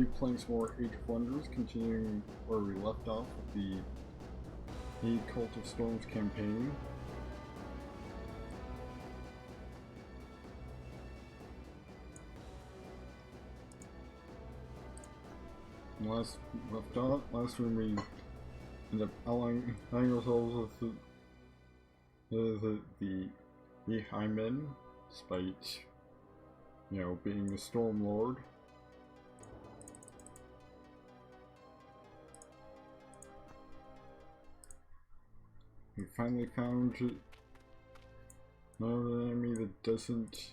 playing some more Age of Wonders, continuing where we left off with the Cult of Storms campaign. Last time we ended up allying ourselves with the Highmen, despite, you know, being the Storm Lord. We finally found another enemy that doesn't.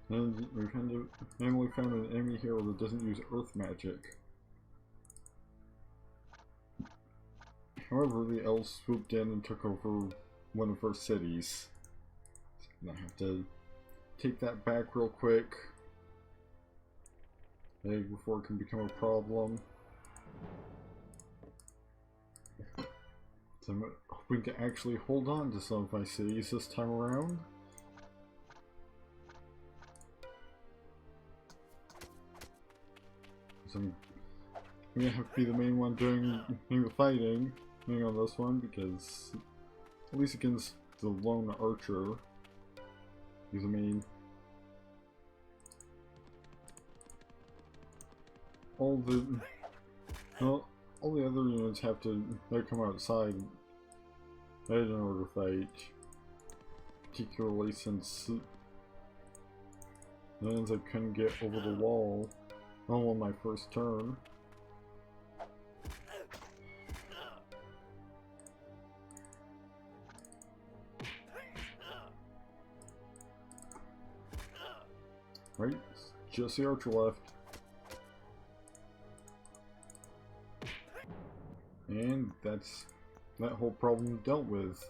And we finally found an enemy here that doesn't use earth magic. However, the elves swooped in and took over one of our cities. So I have to take that back real quick before it can become a problem. So I'm hoping to actually hold on to some of my cities this time around. So I'm gonna have to be the main one doing the fighting on this one, because at least against the lone archer, he's the main. All the other units have to come outside in order to fight, particularly since I couldn't get over the wall on my first turn. Right, just the archer left. And that's that whole problem dealt with.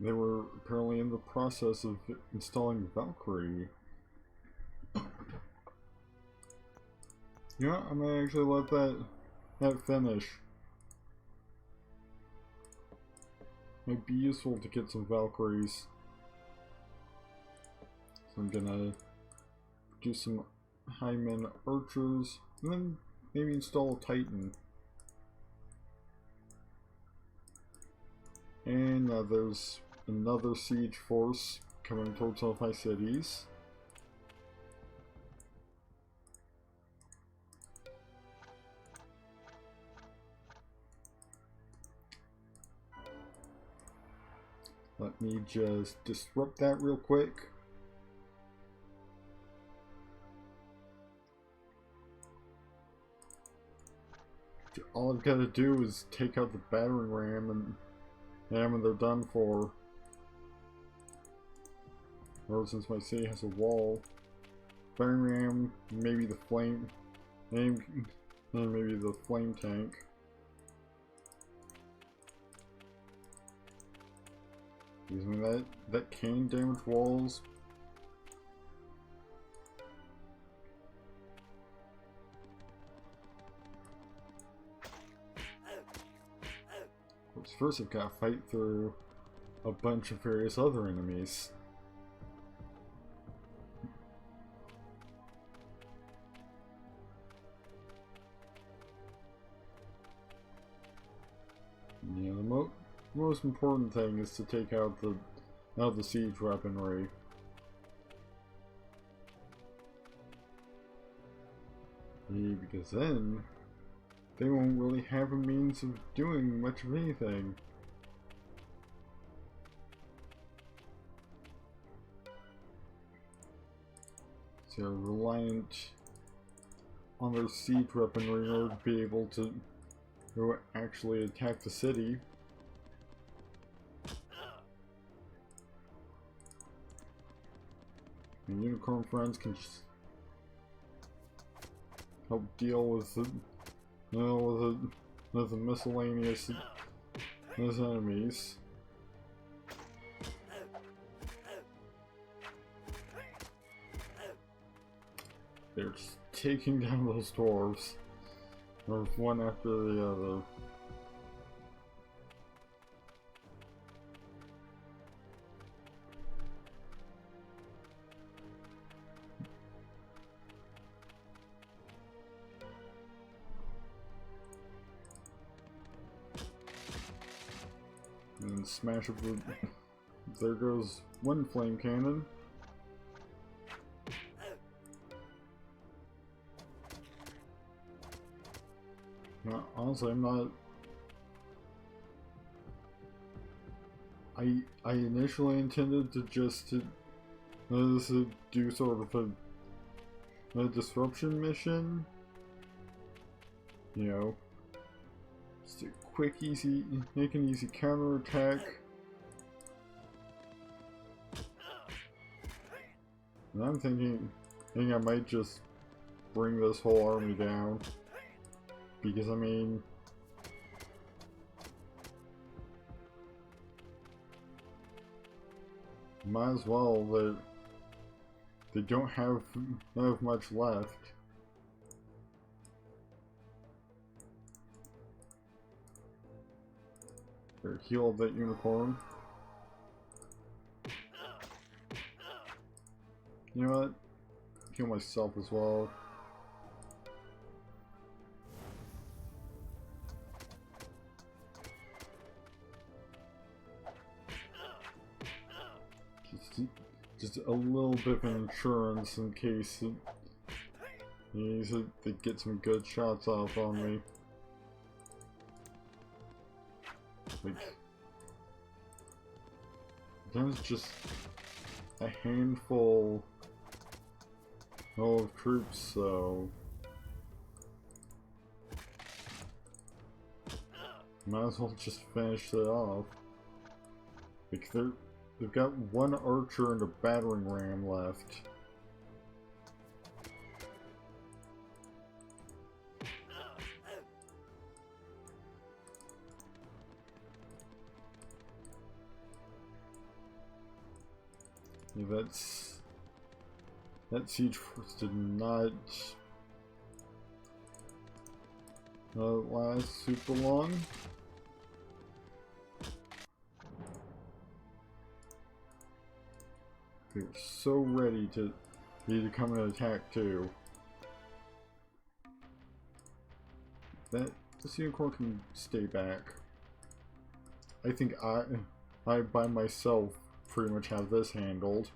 They were apparently in the process of installing Valkyrie. You know, I might actually let that finish. Might be useful to get some Valkyries. So I'm gonna do some Highman archers, and then maybe install a Titan. And there's another siege force coming towards one of my cities. Let me just disrupt that real quick. All I've got to do is take out the battering ram and they're done for. Or since my city has a wall, battering ram, maybe the flame, and maybe the flame tank. Using that can damage walls. First I've got to fight through a bunch of various other enemies. Yeah, the most important thing is to take out the siege weaponry. Yeah, because then they won't really have a means of doing much of anything. So they're reliant on their siege weaponry in order to be able to actually attack the city. And Unicorn friends can just help deal with the with the miscellaneous enemies. They're just taking down those dwarves, one after the other. and smash up the... There goes one flame cannon. Now, honestly, I'm not... I initially intended to just do sort of a disruption mission. You know, just a quick, easy, make an easy counterattack. And I'm thinking I might just bring this whole army down. Because, I mean... might as well, they don't have much left. Here, heal that unicorn. You know what? Heal myself as well. Just a little bit of insurance in case they get some good shots off on me. Like, there's just a handful of troops, so might as well just finish it off. Like, they've got one archer and a battering ram left. Yeah, that siege force did not last super long. They're so ready to come and attack too. This unicorn can stay back. I think I by myself pretty much have this handled.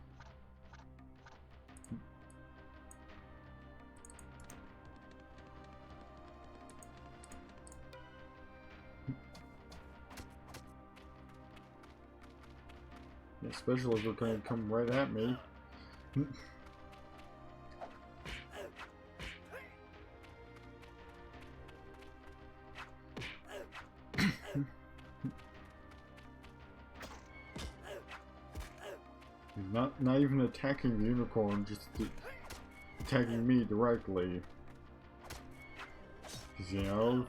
Especially if they're going to come right at me. Not even attacking the unicorn, just attacking me directly. Because, you know,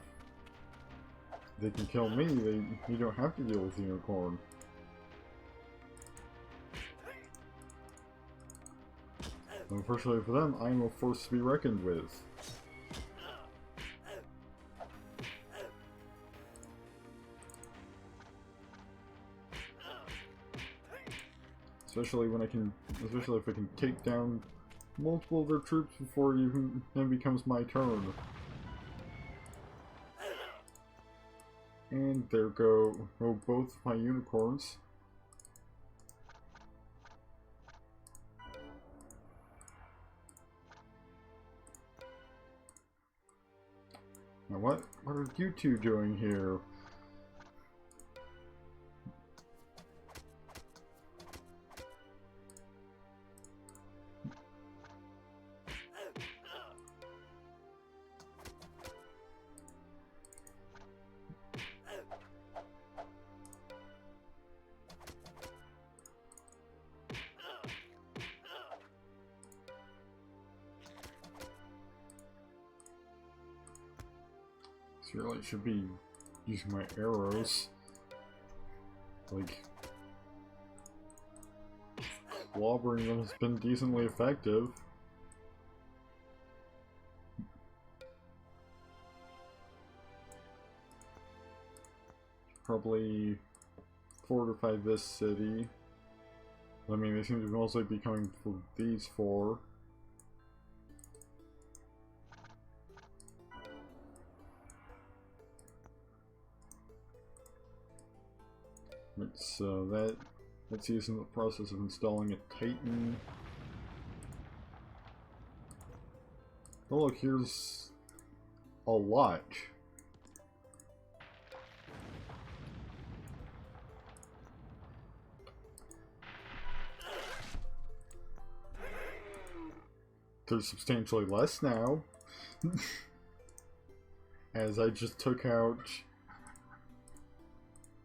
they can kill me, you don't have to deal with the unicorn. Unfortunately for them, I am a force to be reckoned with. Especially if I can take down multiple of their troops before it even then becomes my turn. And there go both my unicorns. Now what are you two doing here? Really should be using my arrows. Like, clobbering them has been decently effective. Probably fortify this city. I mean, they seem to mostly be coming for these four. Right, so that's using the process of installing a Titan. Oh look, here's a lot. There's substantially less now. As I just took out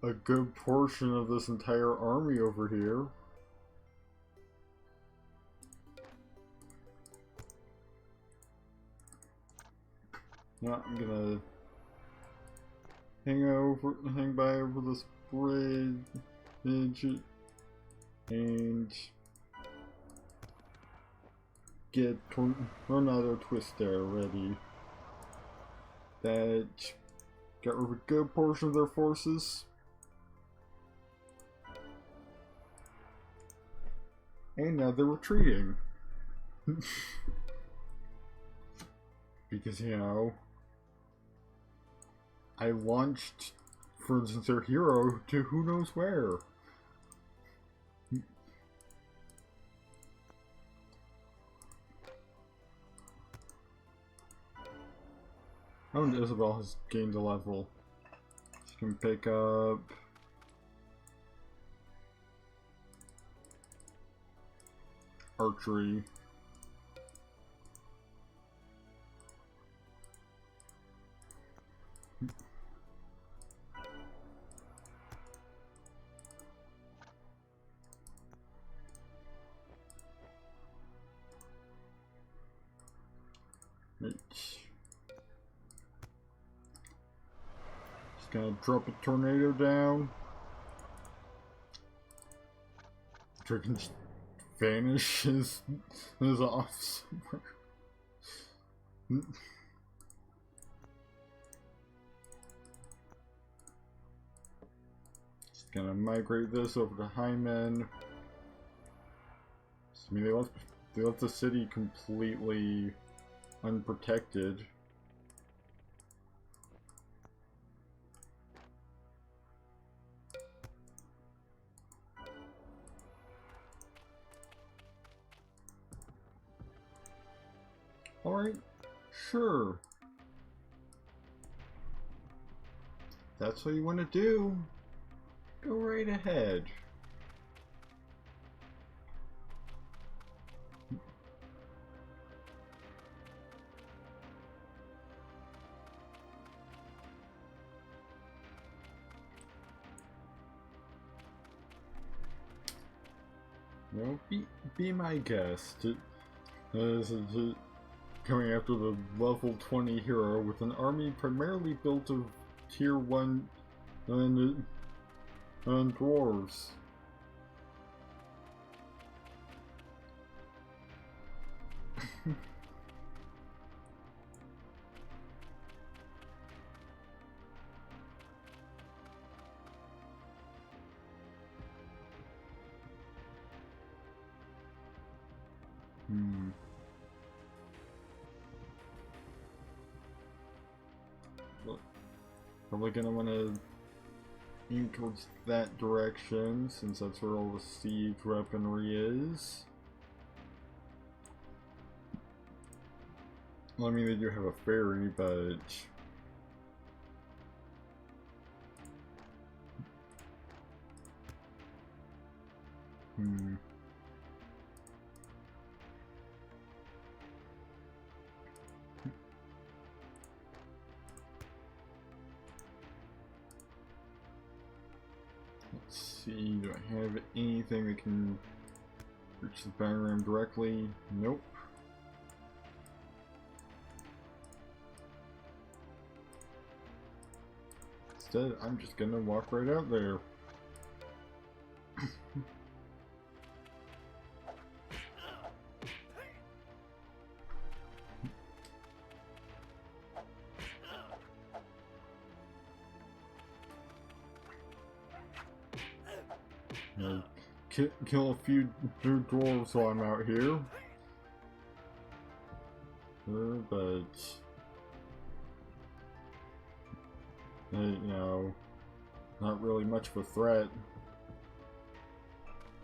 a good portion of this entire army over here. Now I'm gonna hang by over this bridge and get Tornado Twister ready. That got rid of a good portion of their forces. And now they're retreating. Because, you know, I launched, for instance, their hero to who knows where. Oh, and Isabel has gained a level. She can pick up archery. Right. Just gonna drop a tornado down. Which I can just vanish is off somewhere. Just gonna migrate this over to Hymen. I mean, they left the city completely unprotected. Alright, sure. That's what you want to do. Go right ahead. Well, be my guest. Coming after the level 20 hero with an army primarily built of tier 1 and dwarves. Probably gonna want to aim towards that direction, since that's where all the siege weaponry is. Well, I mean, they do have a ferry, but let's see, do I have anything that can reach the battering ram directly? Nope. Instead, I'm just gonna walk right out there. Kill a few dwarves while I'm out here. But you know, not really much of a threat.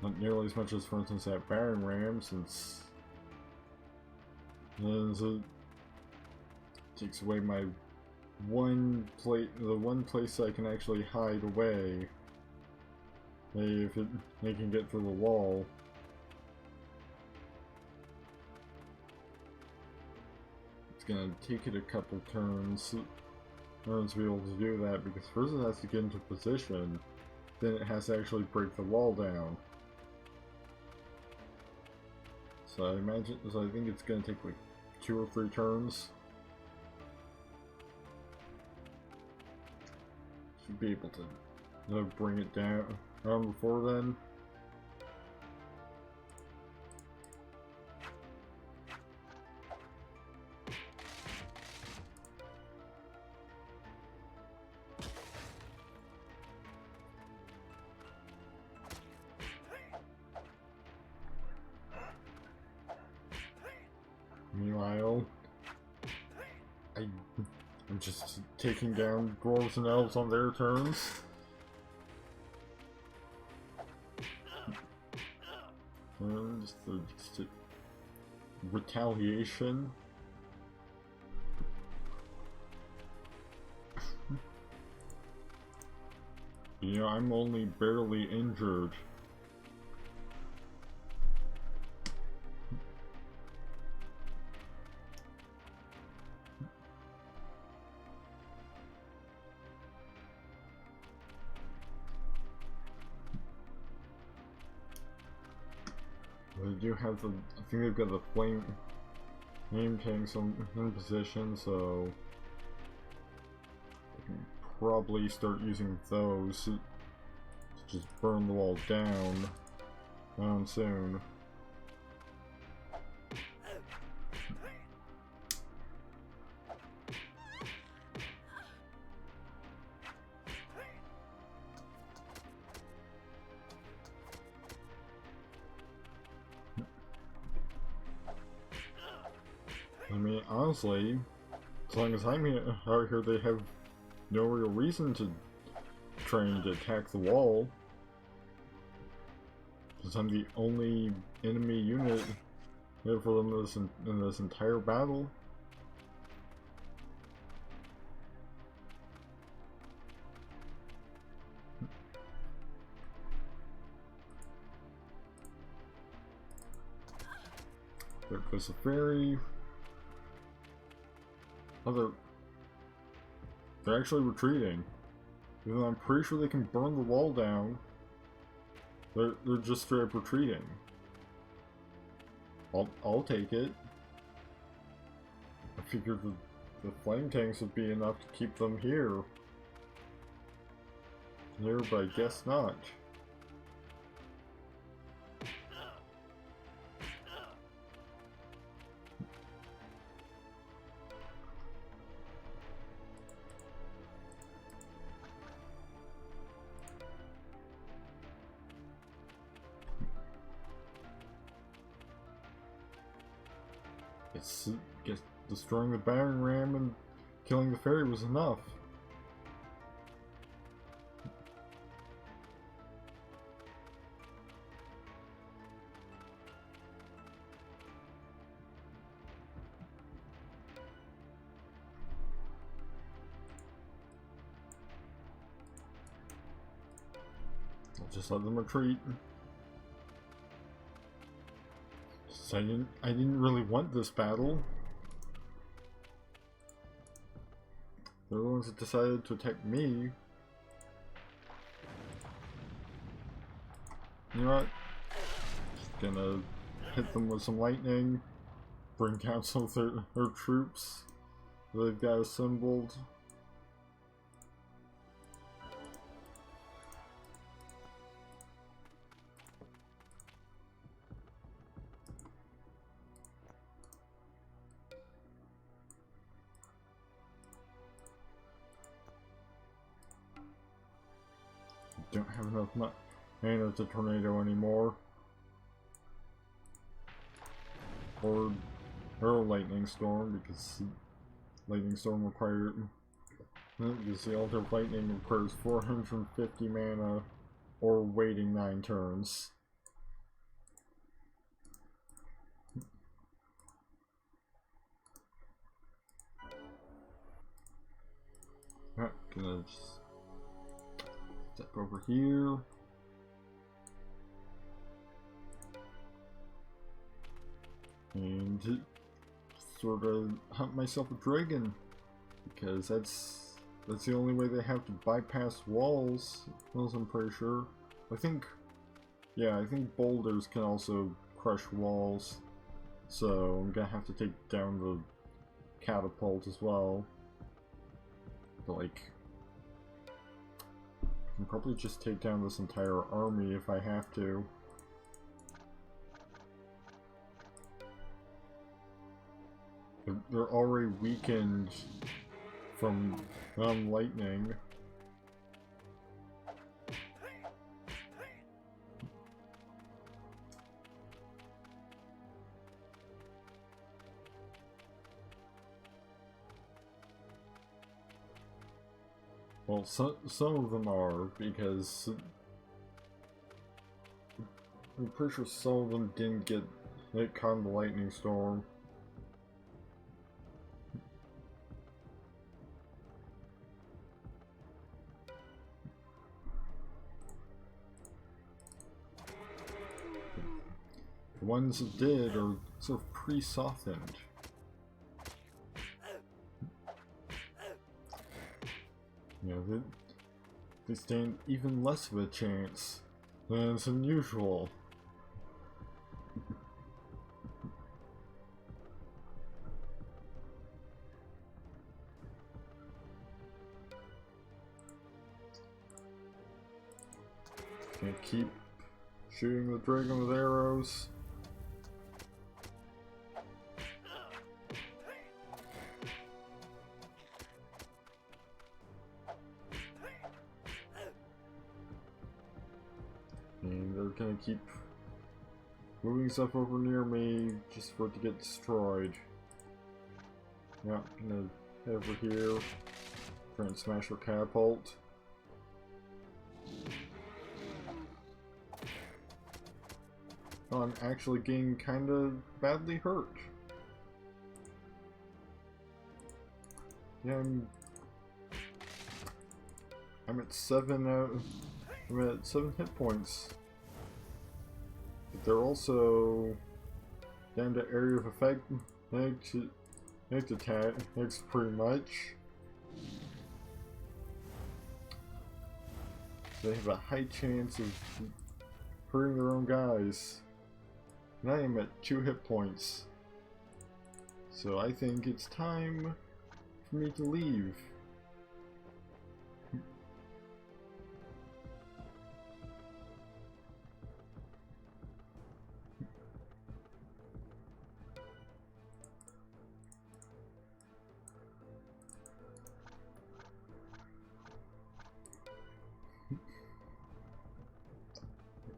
Not nearly as much as, for instance, that Baron Ram, since it takes away my the one place I can actually hide away. If they can get through the wall. It's gonna take it a couple turns in order to be able to do that, because first it has to get into position, then it has to actually break the wall down. So I think it's gonna take like 2 or 3 turns. Should be able to bring it down before then. Meanwhile, I'm just taking down dwarves and elves on their turns. Just retaliation. You know, I'm only barely injured. They do have the, I think they've got the flame tanks in position, so I can probably start using those to just burn the wall down soon. I mean, honestly, as long as I'm out here, they have no real reason to try to attack the wall. Because I'm the only enemy unit for them in this entire battle. There goes the fairy. Oh, they're actually retreating. Even though I'm pretty sure they can burn the wall down, they're just straight up retreating. I'll take it. I figured the flame tanks would be enough to keep them here. But I guess not. Guess destroying the Baron Ram and killing the fairy was enough. I'll just let them retreat. I didn't really want this battle. They're the ones that decided to attack me. You know what? Just gonna hit them with some lightning, bring down some of their troops that they've got assembled. Don't have enough mana to tornado anymore. Or lightning storm, because lightning storm requires, because the altar of lightning requires 450 mana or waiting 9 turns. Gonna just step over here. And sort of hunt myself a dragon, because that's the only way they have to bypass walls. Well, I'm pretty sure. I think boulders can also crush walls, so I'm gonna have to take down the catapult as well. But like, I can probably just take down this entire army if I have to. They're already weakened from lightning. Well, some of them are, because I'm pretty sure some of them didn't get caught in the lightning storm. The ones that did are sort of pre-softened. You know, they stand even less of a chance than is unusual. Gonna keep shooting the dragon with arrows. And they're gonna keep moving stuff over near me just for it to get destroyed. Yeah, gonna head over here, try and smash her catapult. Oh, I'm actually getting kinda badly hurt. Yeah, I'm at 7 hit points. But they're also down to area of effect next attack next pretty much. They have a high chance of hurting their own guys. And I am at 2 hit points. So I think it's time for me to leave.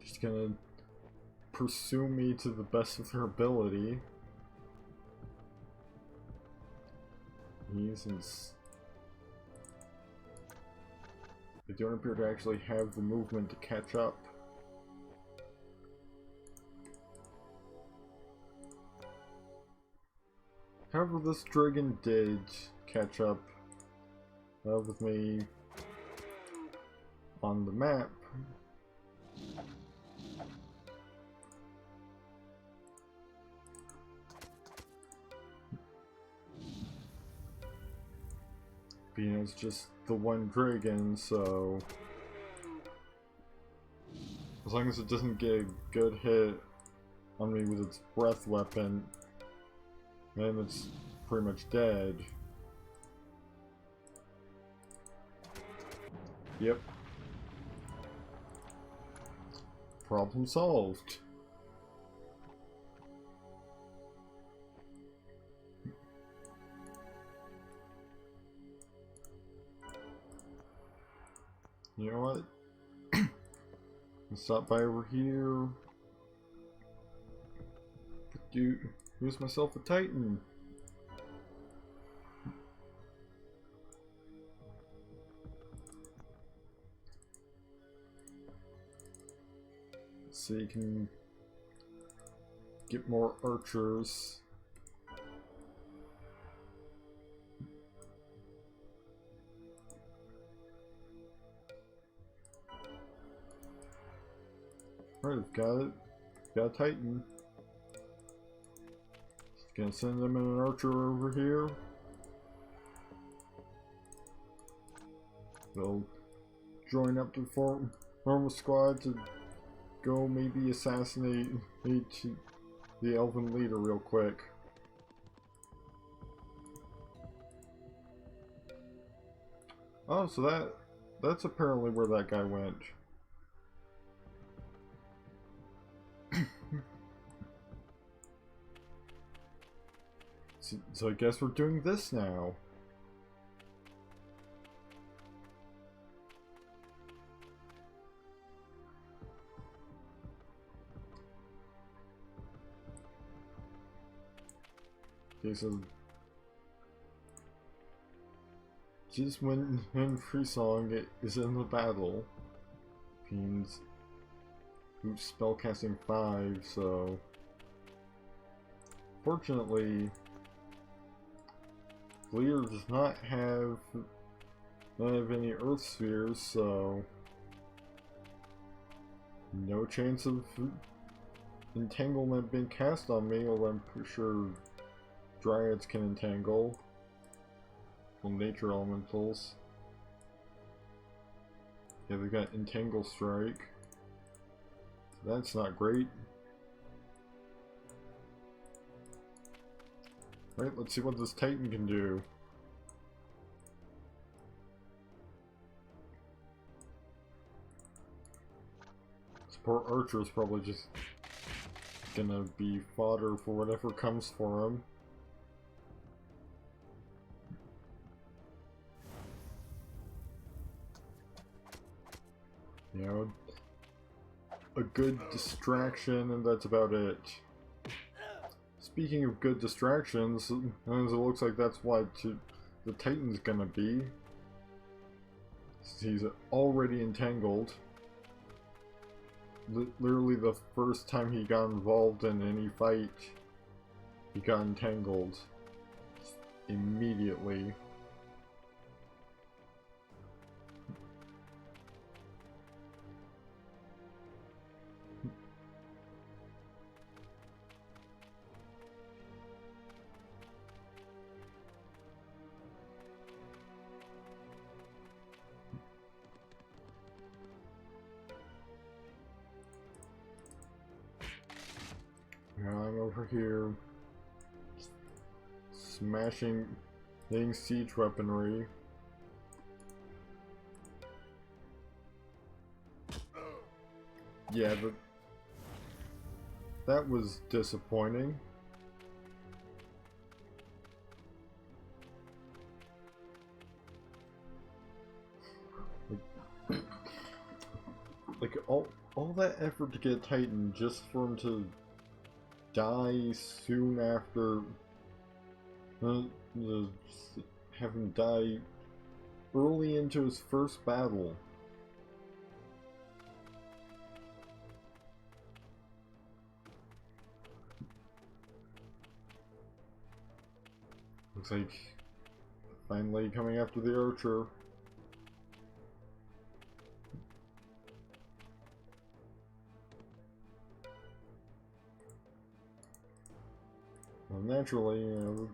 Just gonna pursue me to the best of their ability. Since they don't appear to actually have the movement to catch up. However, this dragon did catch up with me on the map. You know, it's just the one dragon, so as long as it doesn't get a good hit on me with its breath weapon, then it's pretty much dead. Yep. Problem solved. You know what? Let's stop by over here. Use myself a Titan. So you can get more archers. Right, we've got it. Got a Titan. Just gonna send them an archer over here. They'll join up to form a squad to go maybe assassinate the elven leader real quick. Oh, so that's apparently where that guy went. So I guess we're doing this now. Okay, so just when Freesong is in the battle, means who's spellcasting 5, so fortunately Leader does not have any Earth spheres, so no chance of entanglement being cast on me, although I'm pretty sure Dryads can entangle. Well, nature elementals. Yeah, they've got Entangle Strike. That's not great. Right, let's see what this Titan can do. This poor archer is probably just gonna be fodder for whatever comes for him. You know, a good distraction, and that's about it. Speaking of good distractions, as it looks like that's what the Titan's gonna be. He's already entangled. Literally the first time he got involved in any fight, he got entangled immediately. I'm over here smashing siege weaponry. Yeah, but that was disappointing. Like all that effort to get Titan just for him to die soon after, have him die early into his first battle. Looks like finally coming after the archer. Well, naturally, you know,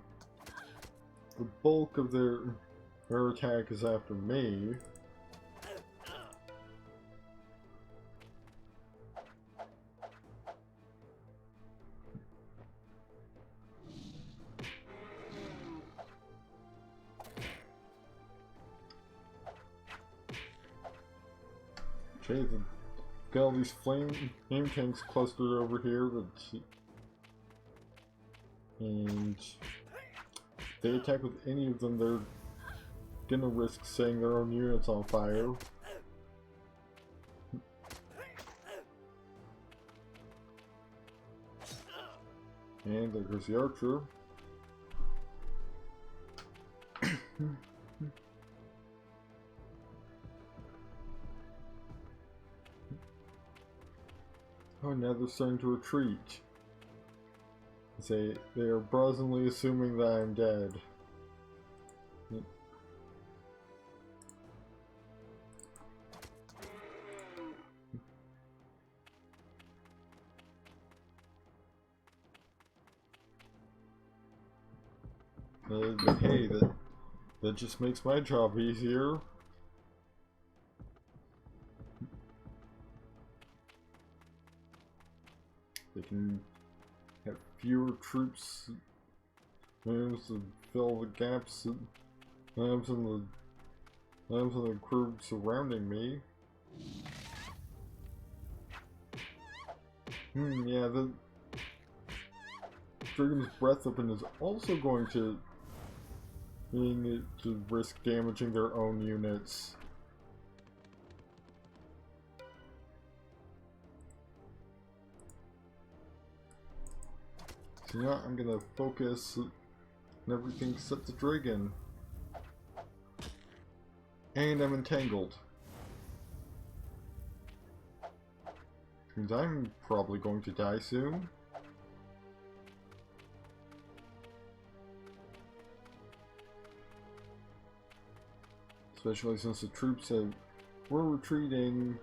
the bulk of their attack is after me. Okay, got all these flame tanks clustered over here that. And if they attack with any of them, they're gonna risk setting their own units on fire. And there goes the archer. Oh, now they're starting to retreat. They are brazenly assuming that I'm dead. But hey, that just makes my job easier. They can have fewer troops to fill the gaps in the crew surrounding me. Yeah, the Dragon's Breath Weapon is also going to risk damaging their own units. So now I'm gonna focus on everything except the dragon. And I'm entangled. Which means I'm probably going to die soon. Especially since the troops that were retreating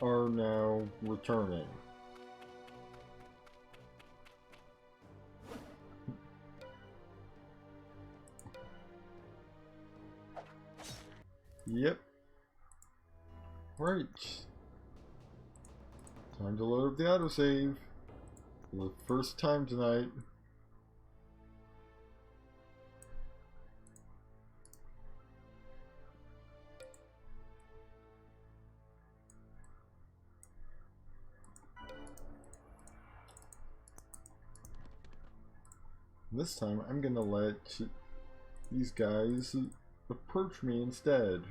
are now returning. Yep. Right. Time to load up the autosave. For the first time tonight. This time I'm gonna let these guys approach me instead.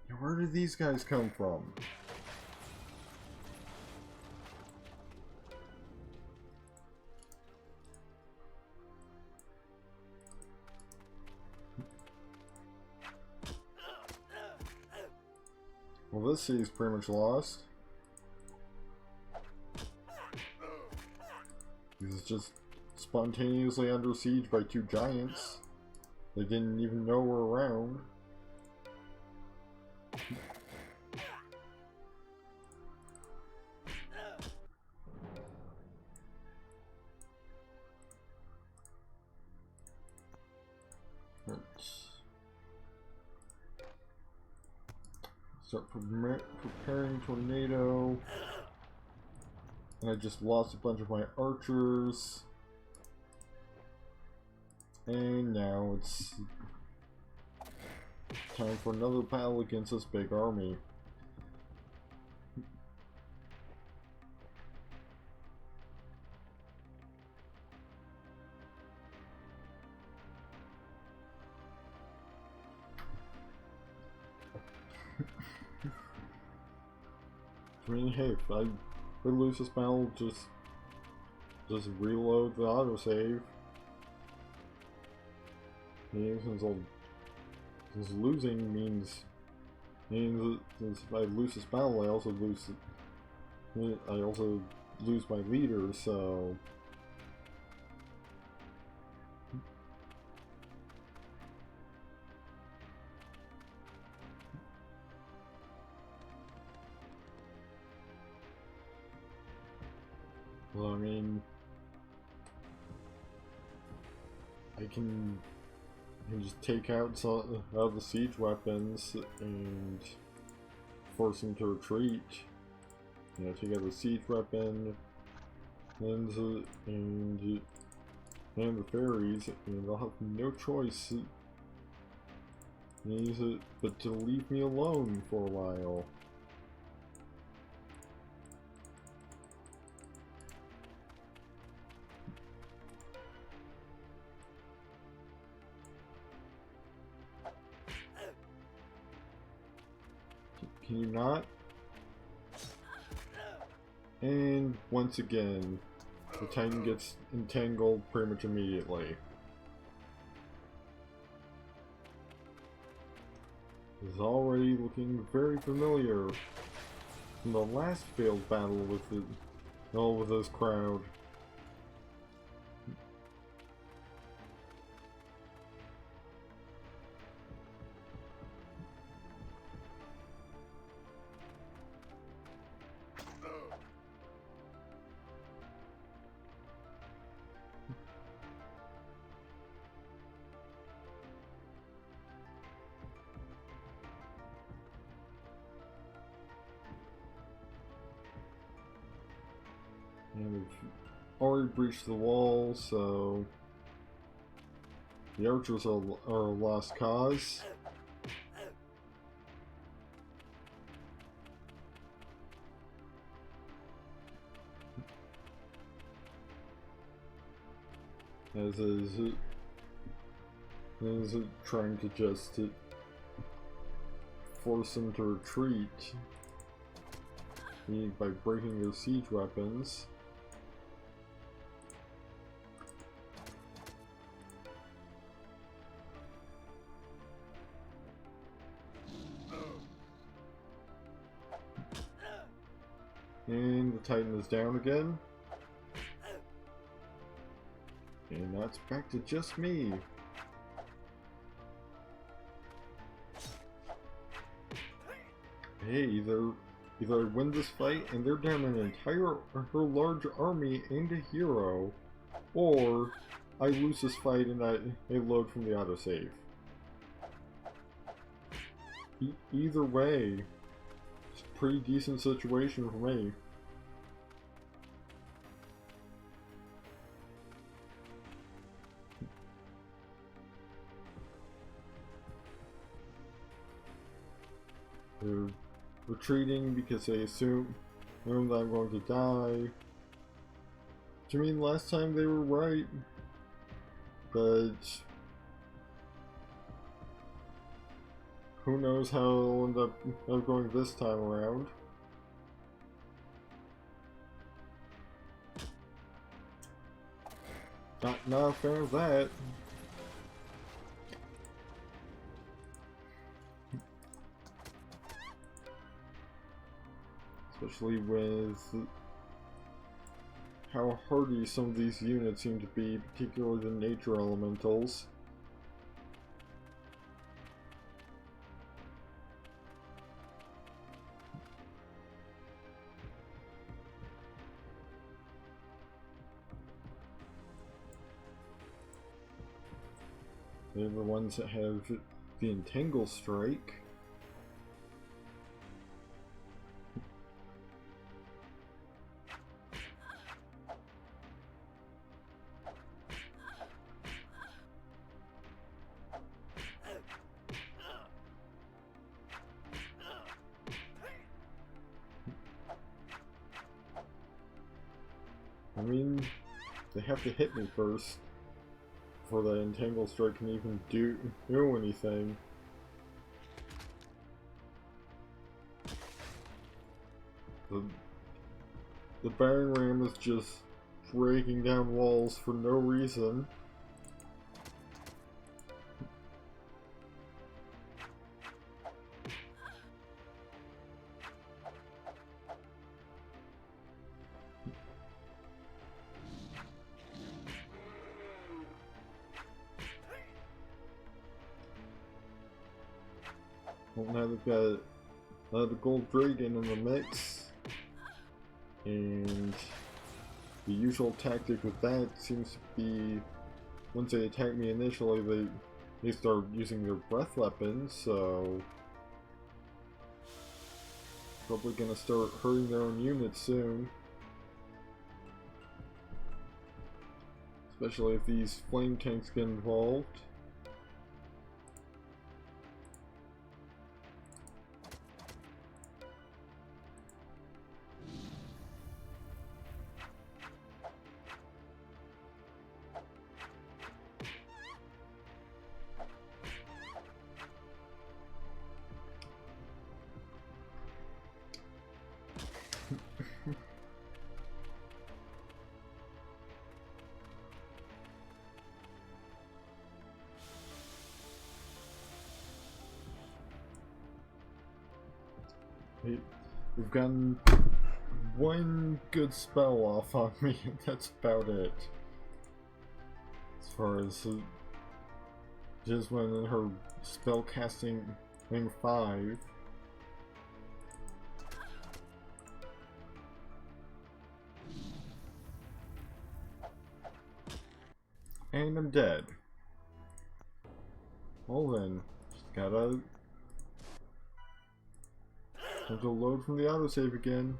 Now, where did these guys come from? Well, this city's pretty much lost. This is just spontaneously under siege by two giants. They didn't even know we're around. Let's start preparing tornado. And I just lost a bunch of my archers. And now it's time for another battle against this big army. I mean, hey, if I lose this battle, just reload the autosave. Since losing means since if I lose this battle, I also lose my leader. So. Well, I mean, I can just take out some of the siege weapons and force them to retreat. You know, take out the siege weapon and the fairies, and they'll have no choice but to leave me alone for a while. Can you not? And once again, the Titan gets entangled pretty much immediately. This is already looking very familiar from the last failed battle with this crowd. And we've already breached the wall, so the archers are a lost cause. As is trying to just force them to retreat by breaking their siege weapons. And the Titan is down again. And now it's back to just me. Hey, either I win this fight and they're down an entire her large army and a hero, or I lose this fight and I load from the autosave. Either way, it's a pretty decent situation for me. They're retreating because they assume that I'm going to die. Which, I mean, last time they were right, but who knows how it'll end up going this time around. Not a fan of that. Especially with how hardy some of these units seem to be, particularly the nature elementals. They're the ones that have the Entangle Strike. I mean, they have to hit me first before the Entangle Strike can even do anything. The Battering Ram is just breaking down walls for no reason. Well, now they've got the Gold Dragon in the mix, and the usual tactic with that seems to be, once they attack me initially, they start using their breath weapons, so probably gonna start hurting their own units soon. Especially if these flame tanks get involved. We've gotten one good spell off on me, and that's about it. As far as just when her spell casting thing 5. And I'm dead. Well then, just gotta have to load from the autosave again.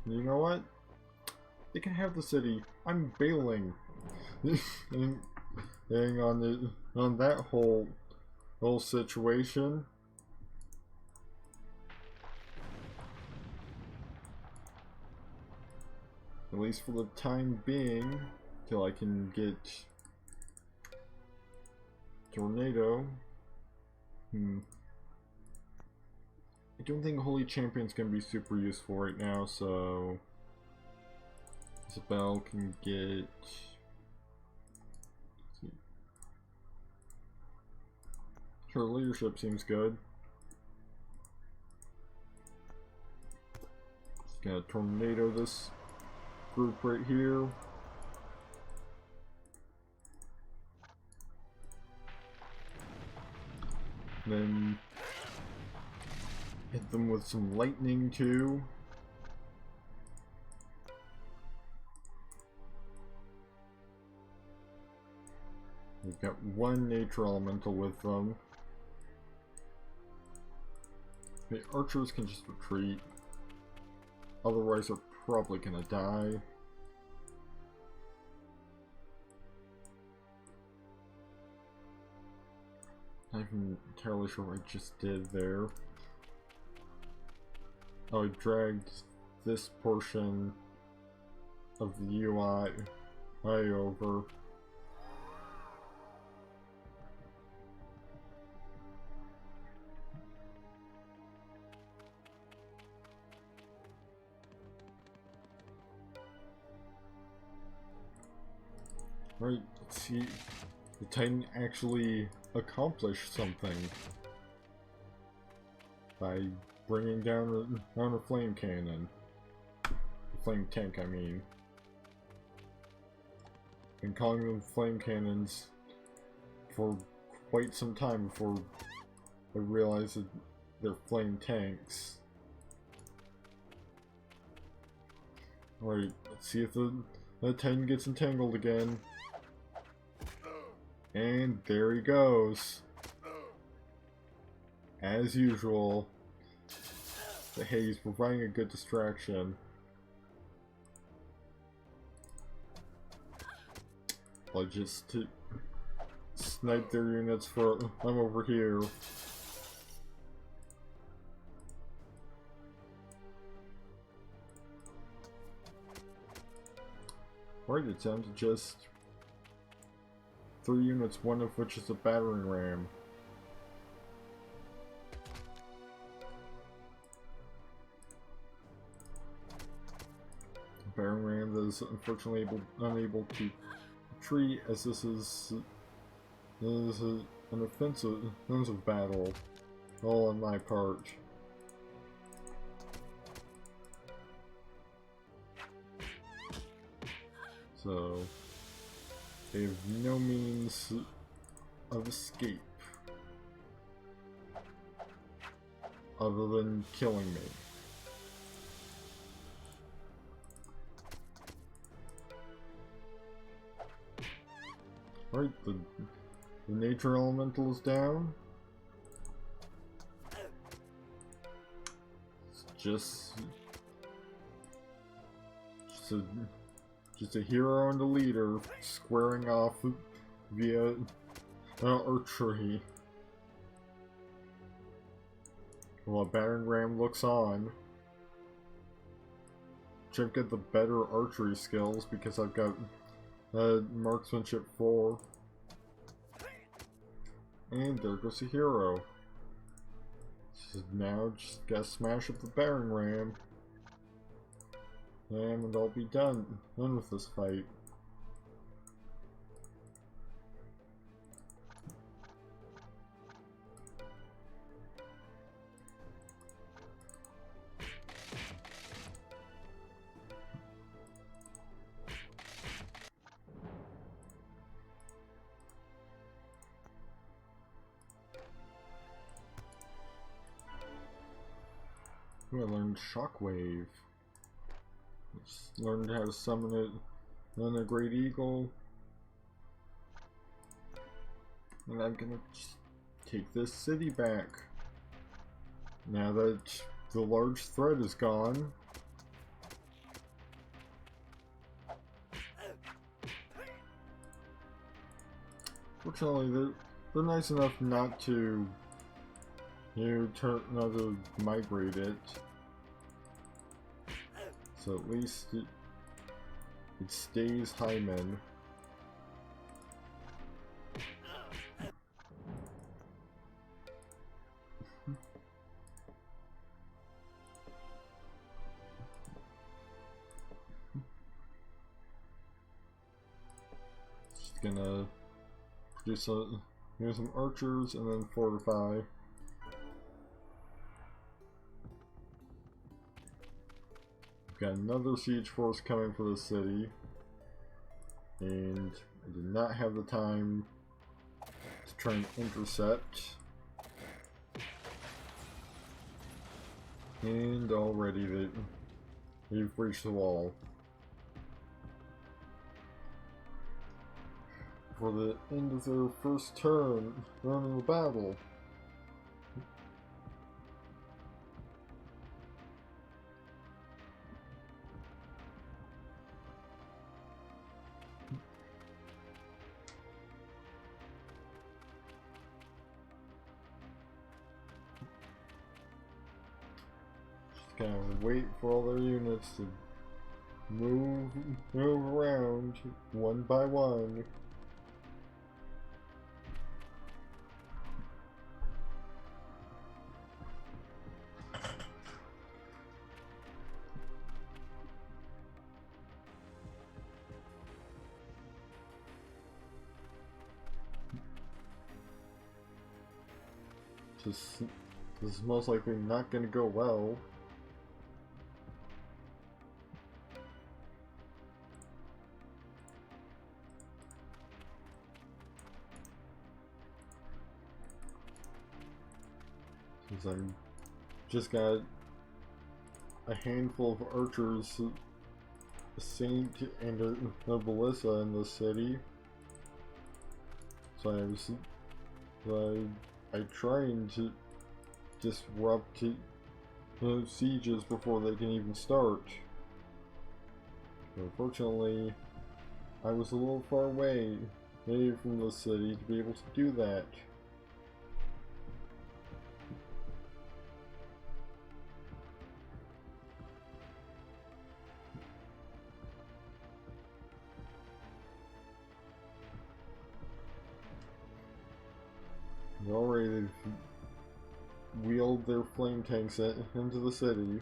You know what? They can have the city. I'm bailing. and on that whole situation. At least for the time being, till I can get Tornado. I don't think Holy Champion's gonna be super useful right now, so Isabel can get. Her leadership seems good. Just gonna tornado this group right here. Then hit them with some lightning too. We've got one nature elemental with them. The archers can just retreat. Otherwise they're probably gonna die. Not even entirely sure what I just did there. Oh, I dragged this portion of the UI over. Right, let's see. The Titan actually accomplished something by bringing down a flame cannon. A flame tank, I mean. Been calling them flame cannons for quite some time before I realized that they're flame tanks. Alright, let's see if the Titan gets entangled again. And there he goes. As usual. But hey, he's providing a good distraction. I'll just snipe their units for I'm over here. Alright, it's time to just 3 units, one of which is a battering ram. The battering ram is unfortunately unable to retreat, as this is an offensive battle, all on my part. So they have no means of escape other than killing me. Right, the nature elemental is down. It's just a hero and a leader squaring off via archery. While Battering Ram looks on. I've got the better archery skills because I've got marksmanship 4. And there goes the hero. So now just gotta smash up the Battering Ram. And I'll be done with this fight. Ooh, I learned Shockwave. Just learned how to summon it on a Great Eagle. And I'm gonna just take this city back. Now that the large threat is gone. Fortunately, they're nice enough not to, not to migrate it. So at least it stays Hymen. Just gonna produce some archers and then fortify. We've got another siege force coming for the city, and I did not have the time to try and intercept. And already they've breached the wall. For the end of their first turn in the battle. Just kind of wait for all their units to move around one by one. This is most likely not going to go well. Since I just got a handful of archers, a saint and a ballista in the city. So I trying to disrupt sieges before they can even start. Unfortunately, I was a little far away from the city to be able to do that. Already they've wheeled their flame tanks into the city.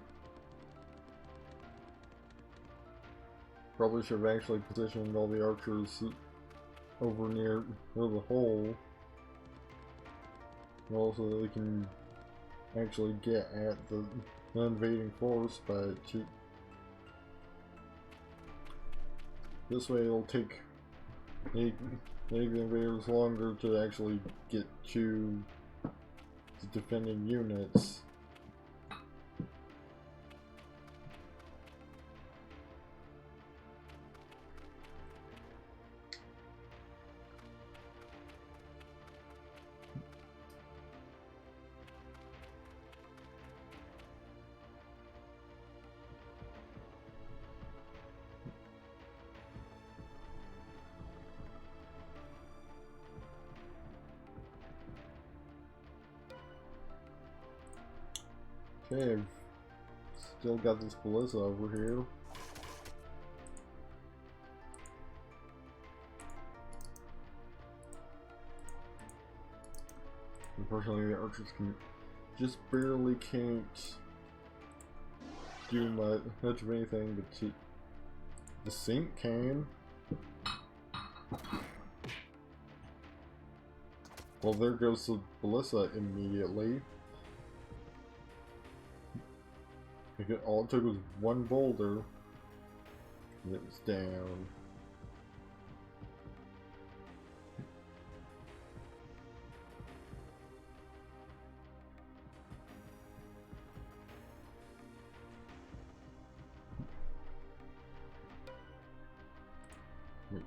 Probably should have actually positioned all the archers over near the hole. Also, they can actually get at the invading force, but this way it'll take the invaders longer to actually get to the defending units. Okay, I've still got this ballista over here. Unfortunately, the archers just barely can't do much of anything, but the saint can. Well, there goes the ballista immediately. All it took was one boulder, and it was down. Wait.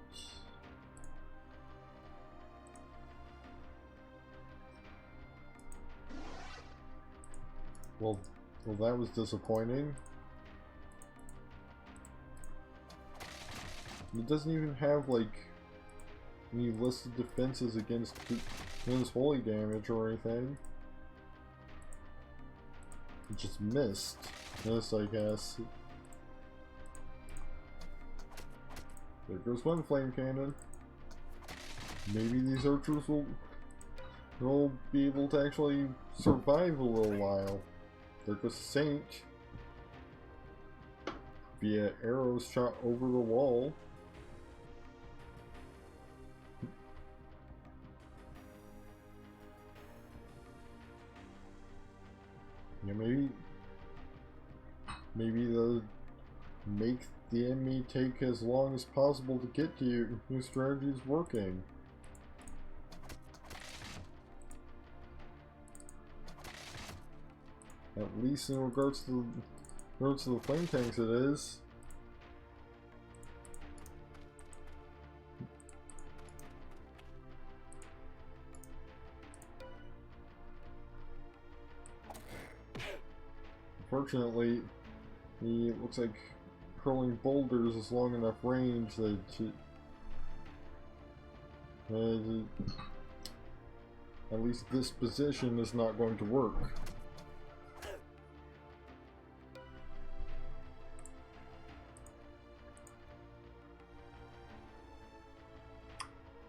Well, that was disappointing. It doesn't even have, like, any listed defenses against holy damage or anything. It just missed. Missed, I guess. There goes one flame cannon. Maybe these archers will be able to actually survive a little while. There goes Saint. Via arrows shot over the wall. Yeah, maybe they'll make the enemy take as long as possible to get to you. New strategy is working. At least in regards to the flame tanks, it is. Unfortunately, it looks like hurling boulders is long enough range that at least this position is not going to work.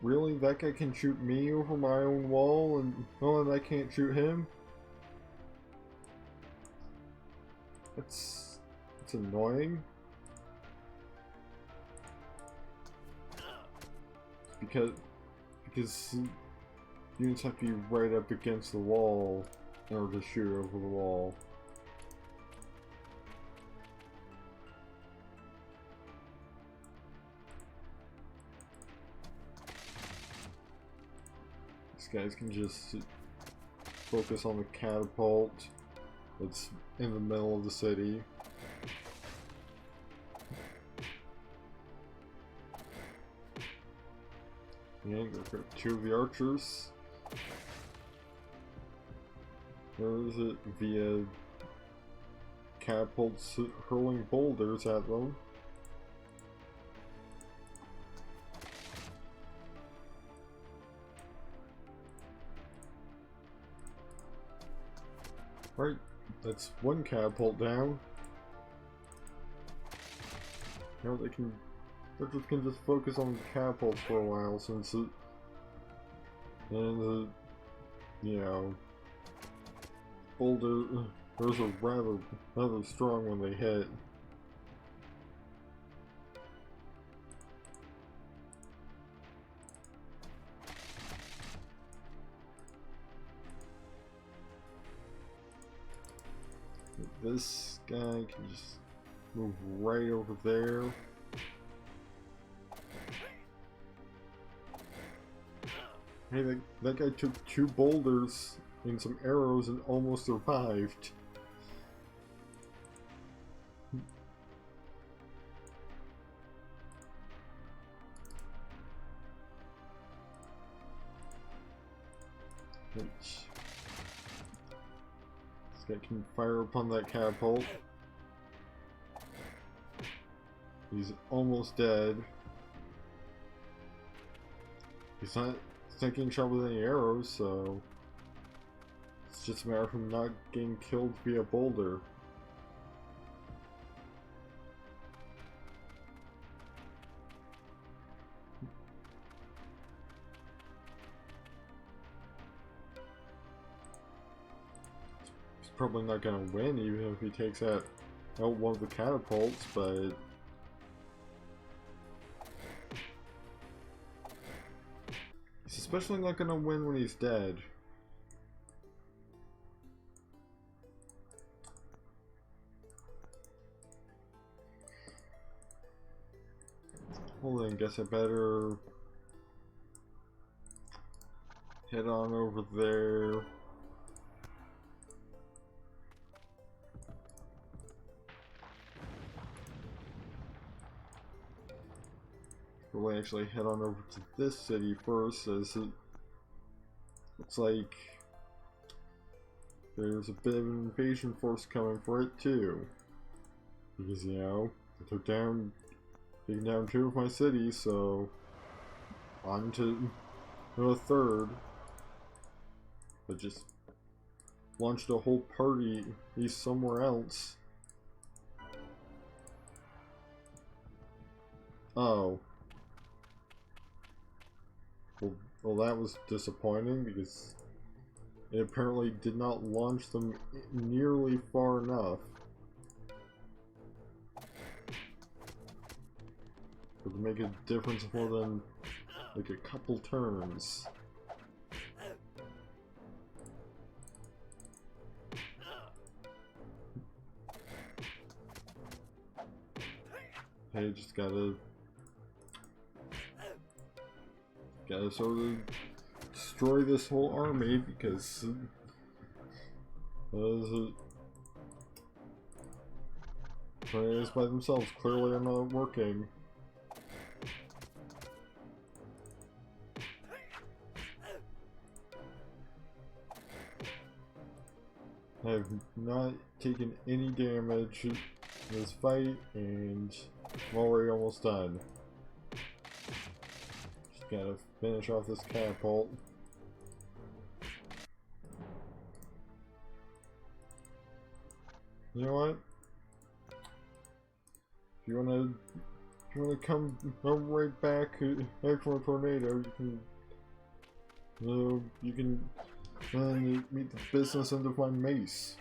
Really? That guy can shoot me over my own wall and I can't shoot him? It's annoying. Because units have to be right up against the wall in order to shoot over the wall. These guys can just focus on the catapult that's in the middle of the city. And we've got two of the archers. Where is it? Via catapults hurling boulders at them. Right, that's one catapult down. Now they can just focus on the catapults for a while since it, and you know, boulders are rather strong when they hit. This guy can just move right over there. Hey, that guy took two boulders and some arrows and almost survived. This guy can fire upon that catapult. He's almost dead. He's not getting shot with any arrows, so it's just a matter of him not getting killed via boulder. He's probably not gonna win even if he takes out one of the catapults, but he's especially not gonna win when he's dead. Well then, guess I better head on over there. We'll actually head on over to this city first, as it looks like there's a bit of an invasion force coming for it too. Because, you know, they took down, taking down two of my cities, so on to a third. But just launched a whole party somewhere else. Oh. Well, that was disappointing because it apparently did not launch them nearly far enough. But to make a difference of more than like a couple turns. Hey, just gotta sort of destroy this whole army because tornadoes by themselves clearly are not working. I have not taken any damage in this fight, and I'm already almost done. Just gotta finish off this catapult. You know what? If you wanna come right back after a tornado, you can meet the business end of my mace.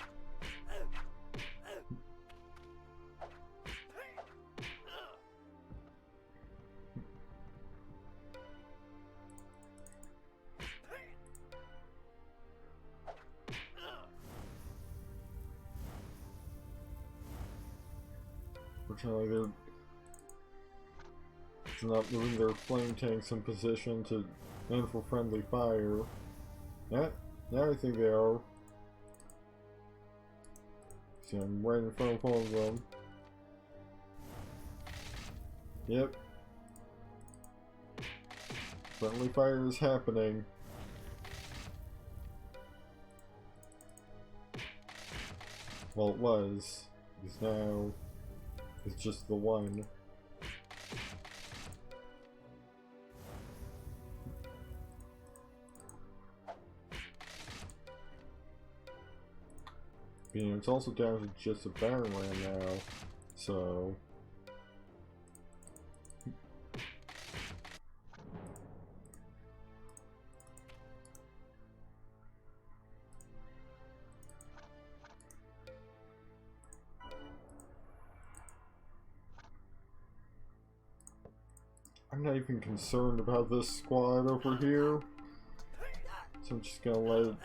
Fortunately, it's not moving their flame tanks in position to aim for friendly fire. Now I think they are. See, I'm right in front of all of them. Yep. Friendly fire is happening. Well, it was. Because now it's just the one. You know, it's also down to just a battering ram now, so I'm not even concerned about this squad over here, so I'm just gonna let it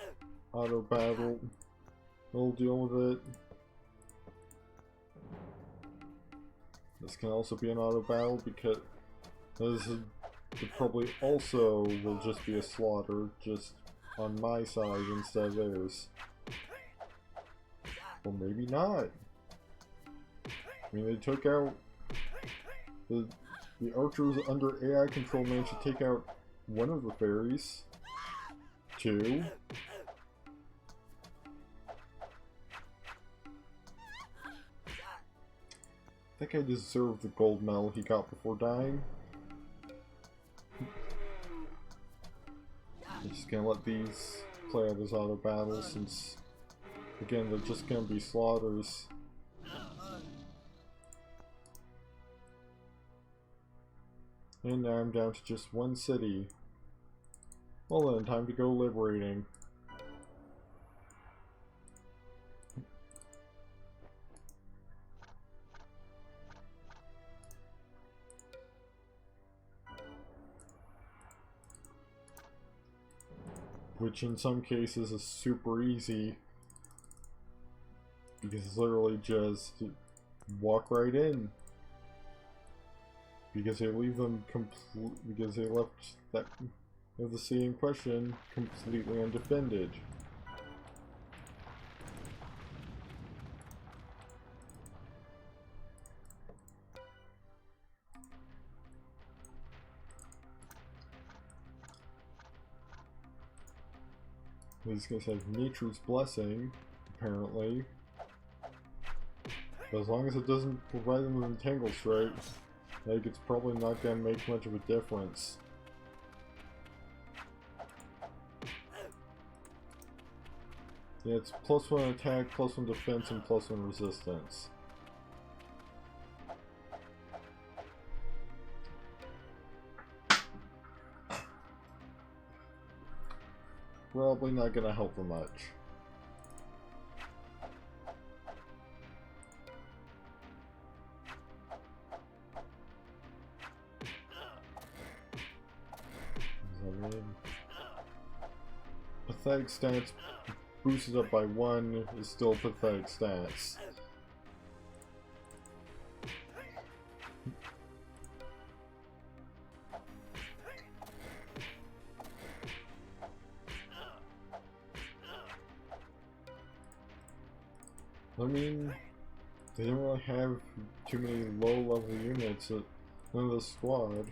auto battle. We'll deal with it. This can also be an auto battle because it probably also will just be a slaughter, just on my side instead of theirs. Or maybe not. I mean, they took out the archers under AI control managed to take out one of the fairies. 2. I think I deserve the gold medal he got before dying. I'm just gonna let these play out as auto battles since, again, they're just gonna be slaughters. And now I'm down to just one city. Well then, time to go liberating. Which in some cases is super easy, because it's literally just walk right in. Because they leave them because they left that of the city in question completely undefended. These guys have nature's blessing, apparently. But as long as it doesn't provide them with entangle strike, like, it's probably not gonna make much of a difference. Yeah, it's +1 attack, +1 defense, and +1 resistance. Probably not gonna help them much. Pathetic stats boosted up by 1 is still pathetic stats. I mean, they don't really have too many low-level units in the squad.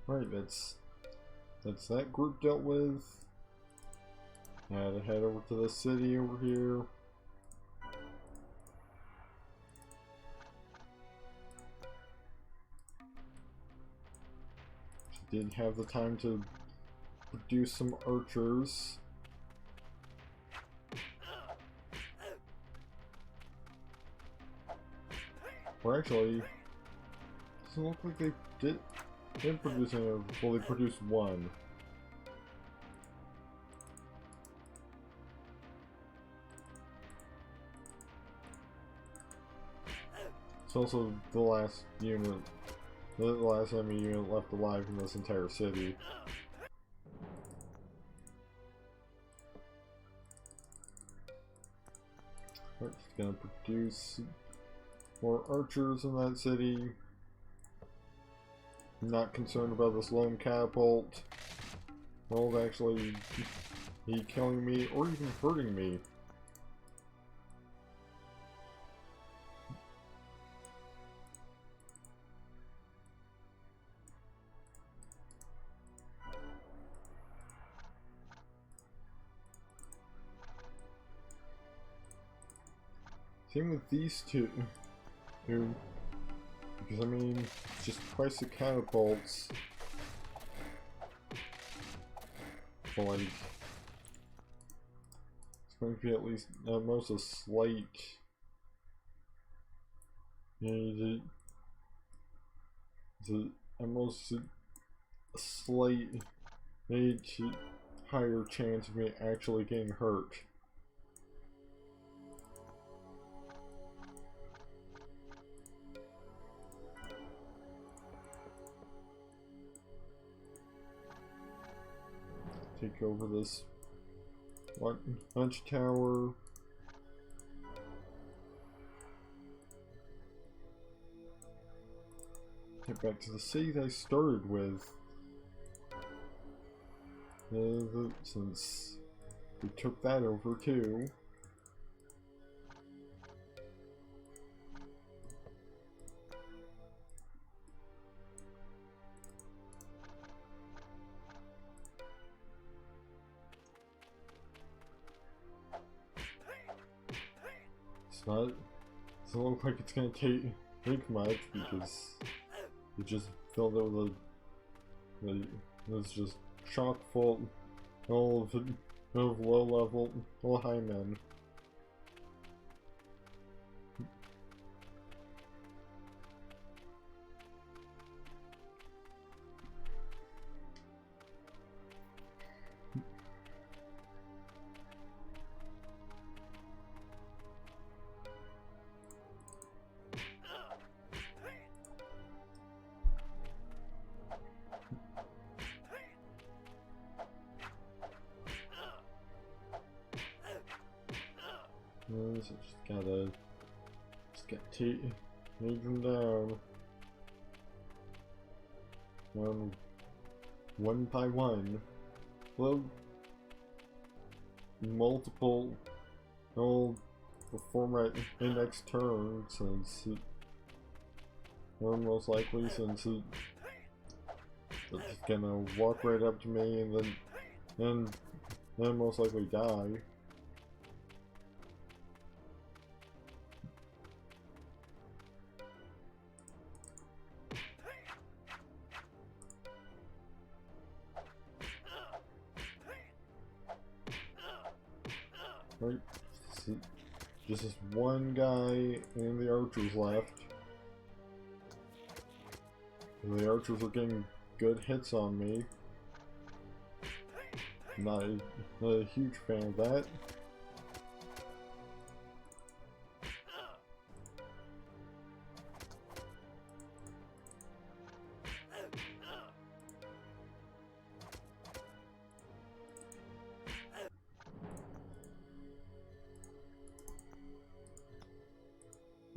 Right, that's that group dealt with. Had to head over to the city over here. She did have the time to produce some archers. Or actually, doesn't look like they didn't produce any. Well, they produced 1. It's also the last unit, the last enemy unit left alive in this entire city. It's gonna produce more archers in that city. Not concerned about this lone catapult. Won't actually be killing me or even hurting me. Same with these two, because I mean, just price of catapults, but like, it's going to be at least at most a slight, at most a slight, maybe higher chance of me actually getting hurt. Take over this lunch tower. Get back to the city that I started with. Since we took that over too. Doesn't look like it's gonna take much because it just filled out with it's just chock full of low level, high men. So just get take them down. One by one. Well, multiple. Before my next turn, since or most likely since It's gonna walk right up to me and then most likely die. Right, just this one guy and the archers left. And the archers are getting good hits on me. Not a huge fan of that.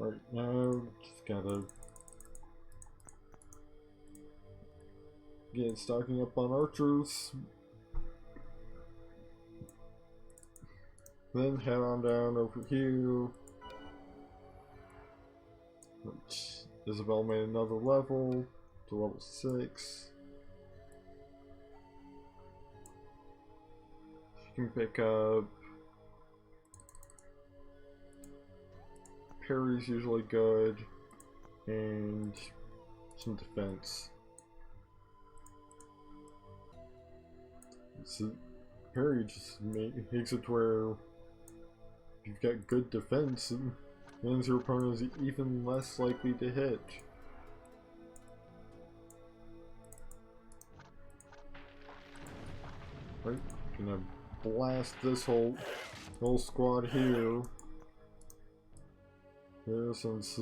Right now, just gotta get stocking up on archers. Then head on down over here. Isabel made another level to level 6. She can pick up parry's usually good, and some defense. So parry just makes it where you've got good defense, and means your opponent is even less likely to hit. Right, gonna blast this whole squad here. Since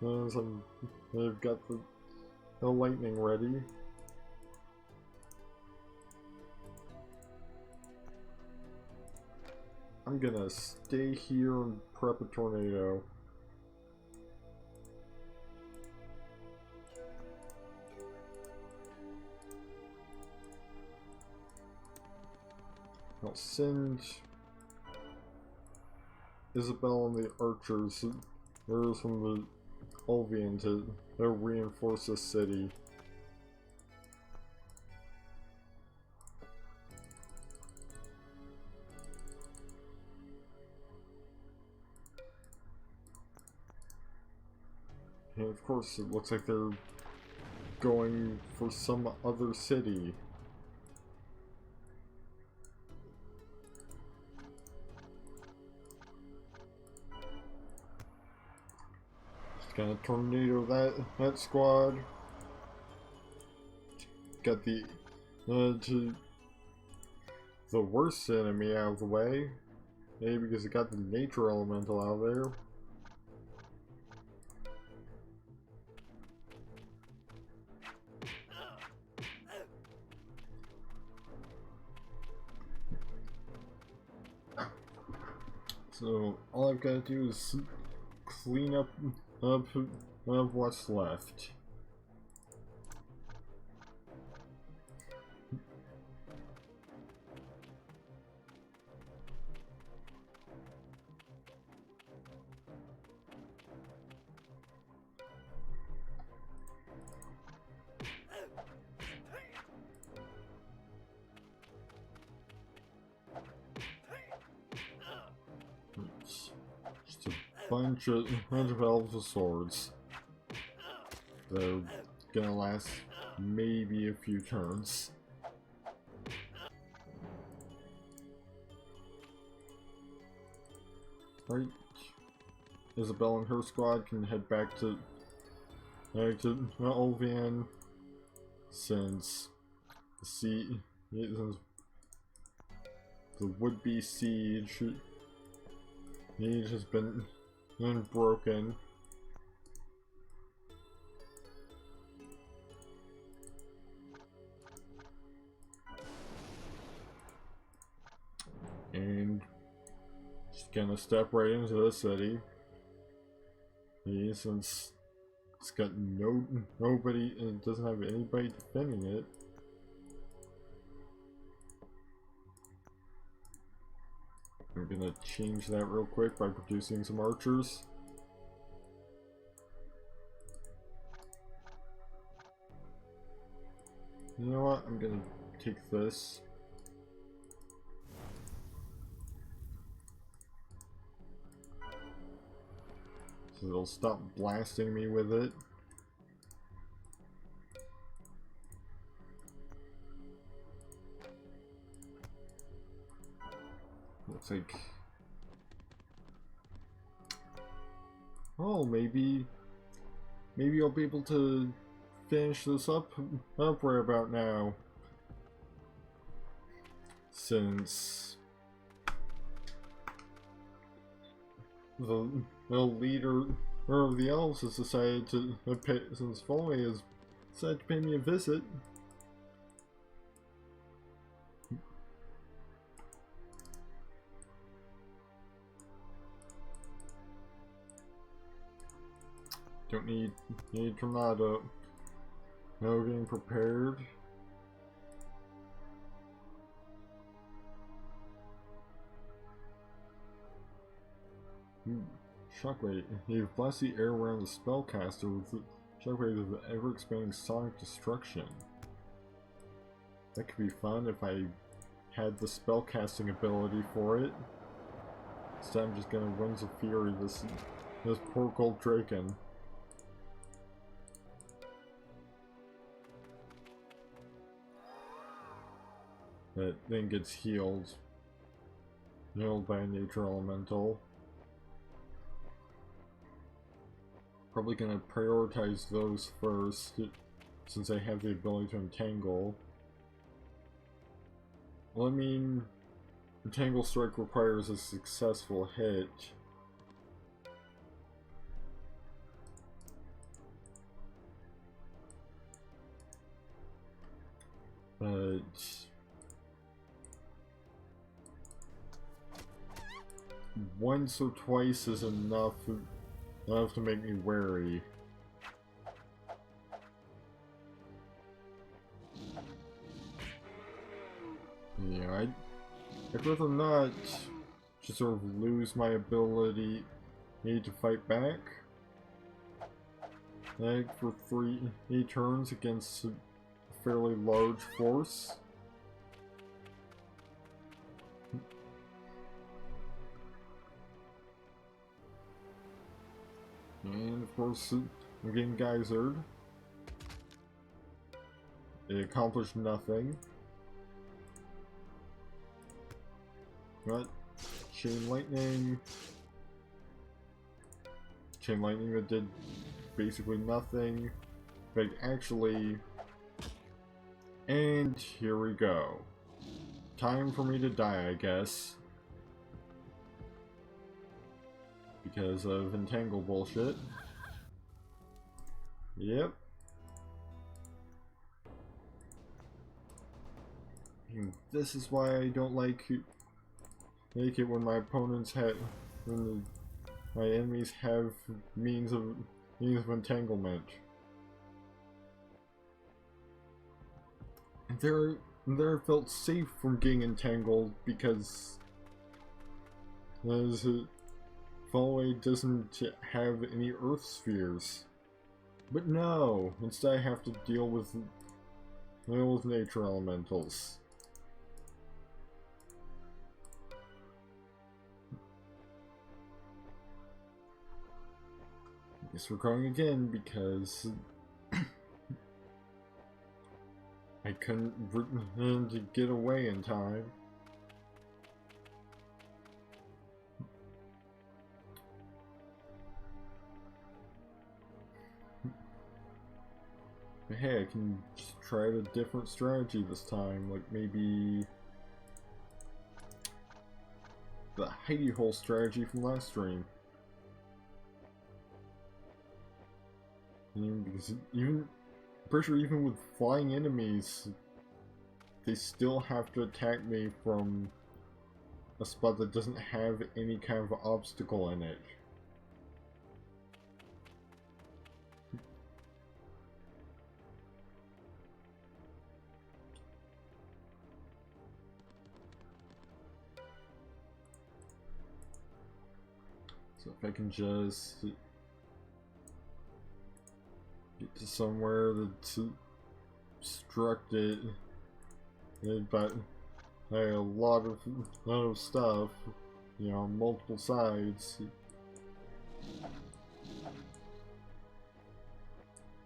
they've got the lightning ready. I'm gonna stay here and prep a tornado. I'll send Isabel and the archers from the Olvian to reinforce the city. And of course, it looks like they're going for some other city. Gonna tornado that squad. Got the worst enemy out of the way. Maybe because it got the nature elemental out of there. So all I've got to do is clean up what's left. Just a bunch of elves with swords. They're gonna last maybe a few turns. Right, Isabel and her squad can head back to Olvian, since the would-be siege has been broken. And just gonna step right into the city. Since it's got nobody, it doesn't have anybody defending it. I'm gonna change that real quick by producing some archers. You know what? I'm gonna take this. So they'll stop blasting me with it. Looks like... oh, maybe I'll be able to finish this up right about now. Since the leader of the elves has decided to pay, since Foley has decided to pay me a visit. Don't need Tornado. No, getting prepared. Shockwave. You've blessed the air around the spellcaster with Shockwave of ever-expanding sonic destruction. That could be fun if I had the spellcasting ability for it. Instead, I'm just gonna Winds of Fury this poor gold Draken. That then gets healed by a nature elemental. Probably gonna prioritize those first, since I have the ability to entangle. Well, I mean, Entangle Strike requires a successful hit. But once or twice is enough to make me wary. Yeah, I'd rather not just sort of lose my ability to fight back. Like for 3 turns against a fairly large force. And of course, I'm getting geysered. It accomplished nothing. But Chain Lightning that did basically nothing. But actually, and here we go. Time for me to die, I guess. Because of Entangle bullshit. Yep. And this is why I don't like it when my opponents have, my enemies have means of entanglement. And there I felt safe from getting entangled because Fallaway doesn't have any Earth spheres. But no, instead I have to deal with nature elementals. I guess we're going again because I couldn't to get away in time. But hey, I can just try a different strategy this time, like maybe the hidey hole strategy from last stream. Because pretty sure even with flying enemies, they still have to attack me from a spot that doesn't have any kind of obstacle in it. So if I can just get to somewhere that's obstructed by a lot of stuff, you know, multiple sides.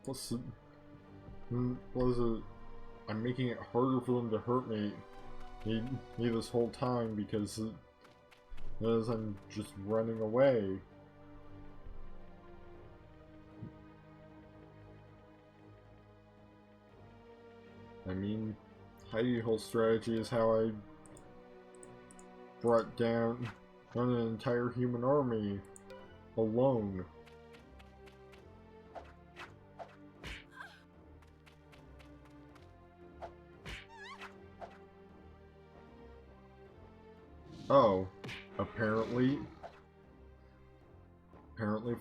Plus, I'm making it harder for them to hurt me this whole time because I'm just running away. I mean, hidey hole strategy is how I brought down an entire human army alone. Oh, apparently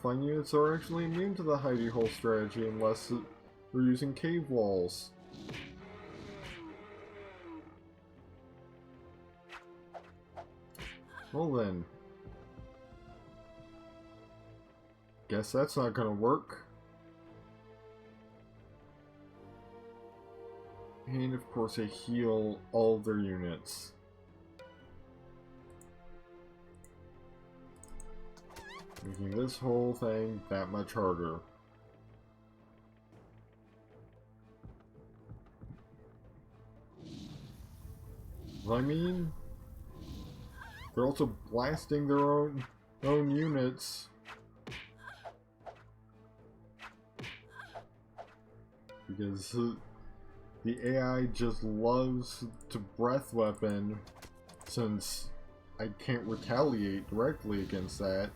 flying units are actually immune to the hidey hole strategy unless we're using cave walls. Well then, guess that's not gonna work. And of course I heal all of their units. Making this whole thing that much harder. I mean, they're also blasting their own units. Because the AI just loves to breath weapon since I can't retaliate directly against that.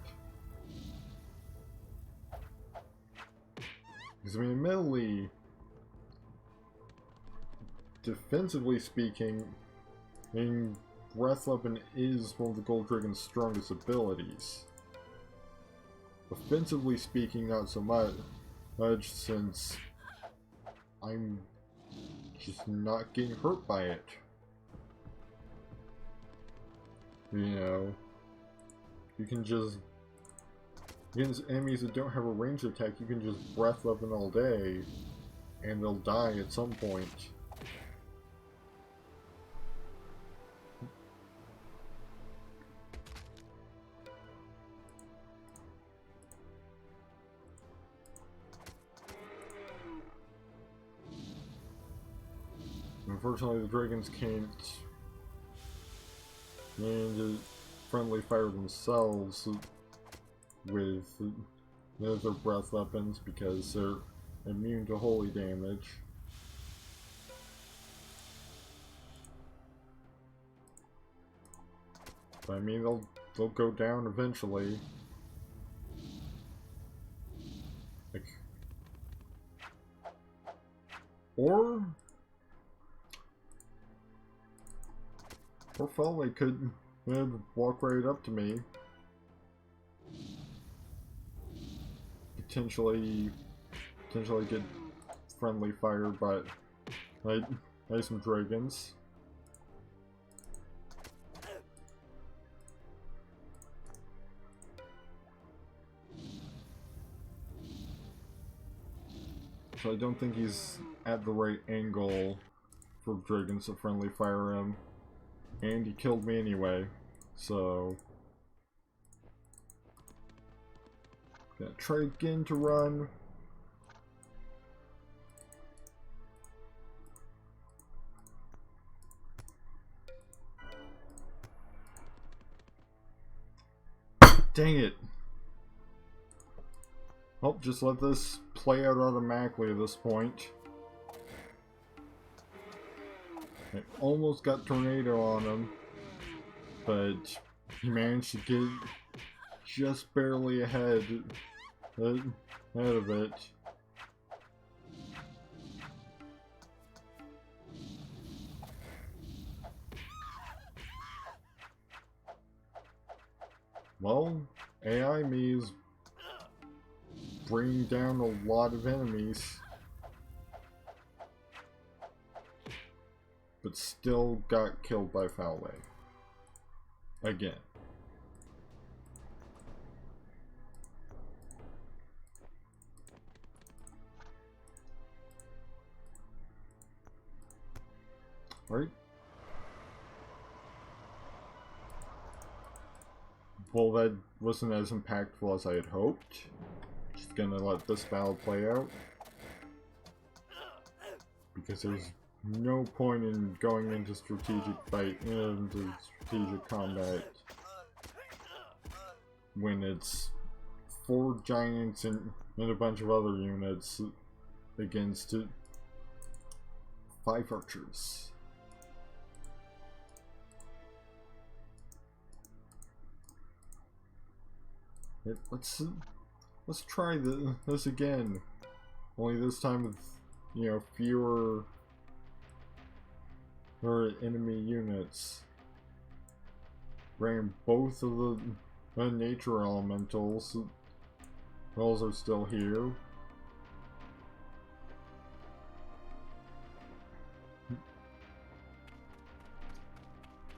Because I mean, admittedly, defensively speaking, I mean, breath weapon is one of the Gold Dragon's strongest abilities. Offensively speaking, not so much, since I'm just not getting hurt by it. You know, you can just, against enemies that don't have a ranged attack, you can just breath weapon all day, and they'll die at some point. Unfortunately, the dragons can't friendly fire themselves with their breath weapons because they're immune to holy damage. But I mean, they'll go down eventually. Like, or Felly could walk right up to me. Potentially get friendly fire, but I have some dragons. So I don't think he's at the right angle for dragons to friendly fire him. And he killed me anyway, so gonna try again to run. Dang it. Well, just let this play out automatically at this point. I almost got tornado on him, but he managed to get just barely ahead of it. Well, AI me is bringing down a lot of enemies, but still got killed by Falway. Again. right? Well, that wasn't as impactful as I had hoped. Just gonna let this battle play out. Because there's no point in going into strategic combat when it's 4 giants and a bunch of other units against 5 archers. Let's try this again. Only this time with, you know, fewer enemy units. Ran both of the nature elementals. Those are still here.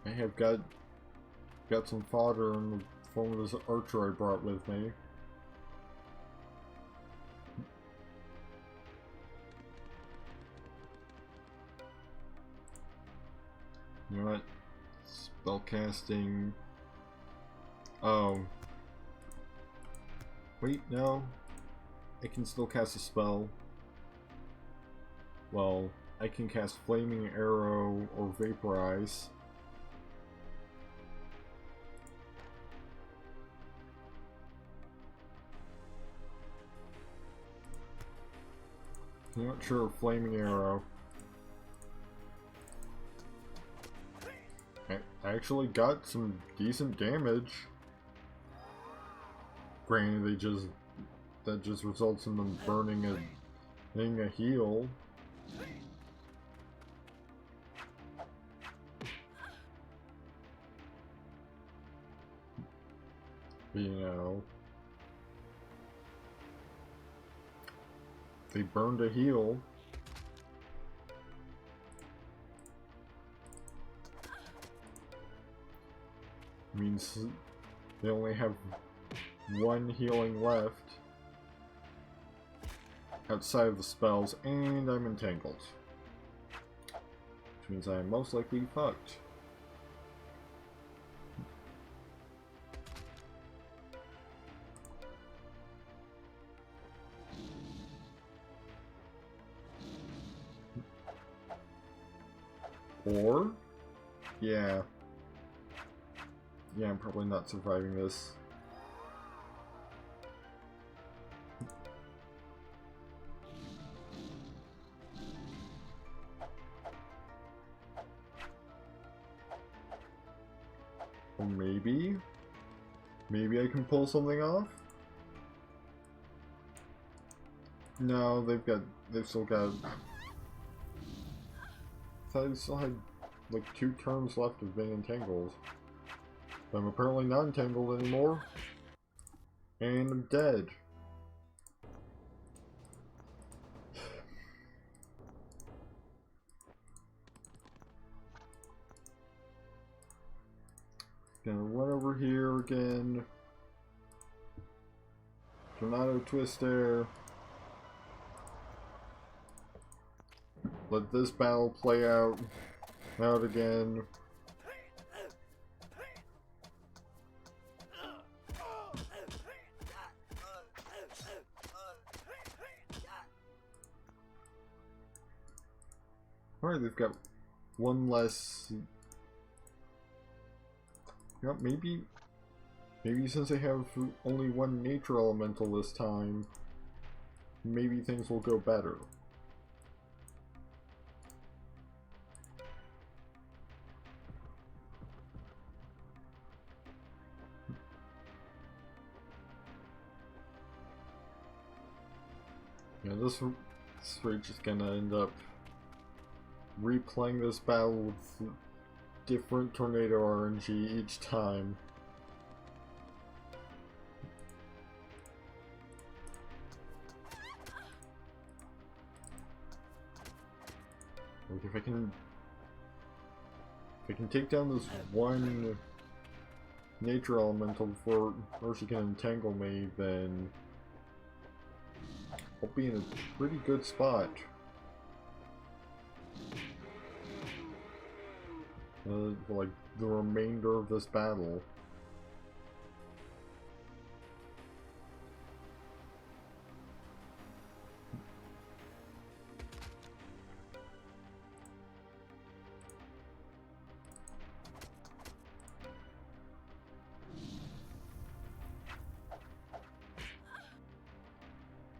I have got some fodder in the form of this archer I brought with me. You know what? Spellcasting. Oh. Wait, no. I can still cast a spell. Well, I can cast Flaming Arrow or Vaporize. I'm not sure of Flaming Arrow. I actually got some decent damage. Granted, that just results in them burning a heal. You know, they burned a heal. Means they only have 1 healing left outside of the spells, and I'm entangled. Which means I'm most likely fucked. Or, yeah, I'm probably not surviving this. Or maybe I can pull something off? No, they've still got... I thought they still had like 2 turns left of being entangled. But I'm apparently not entangled anymore. And I'm dead. Gonna run over here again. Tornado Twister. Let this battle play out again. Alright, they've got 1 less. You know, maybe since they have only 1 nature elemental this time, maybe things will go better. Yeah, this raid is gonna end up replaying this battle with different tornado RNG each time. Like if I can take down this 1 nature elemental before she can entangle me, then I'll be in a pretty good spot. for like the remainder of this battle.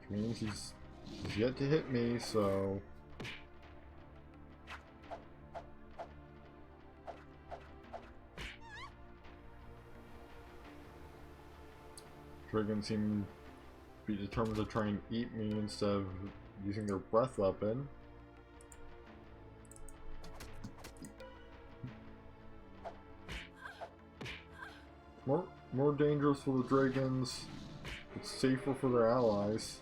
Which means he's yet to hit me, so Dragons seem to be determined to try and eat me instead of using their breath weapon. More dangerous for the dragons. It's safer for their allies.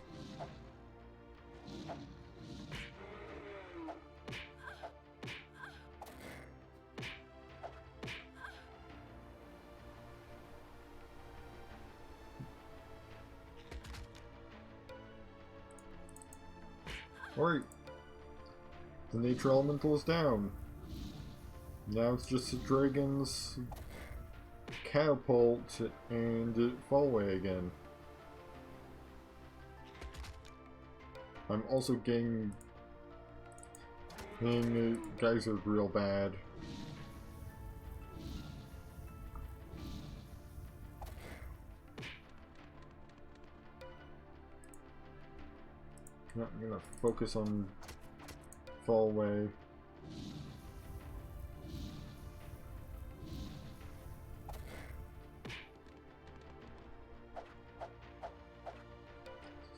Alright. The nature elemental is down. Now it's just the dragons catapult and fall away again. I'm also getting geyser real bad. I'm gonna focus on fall away.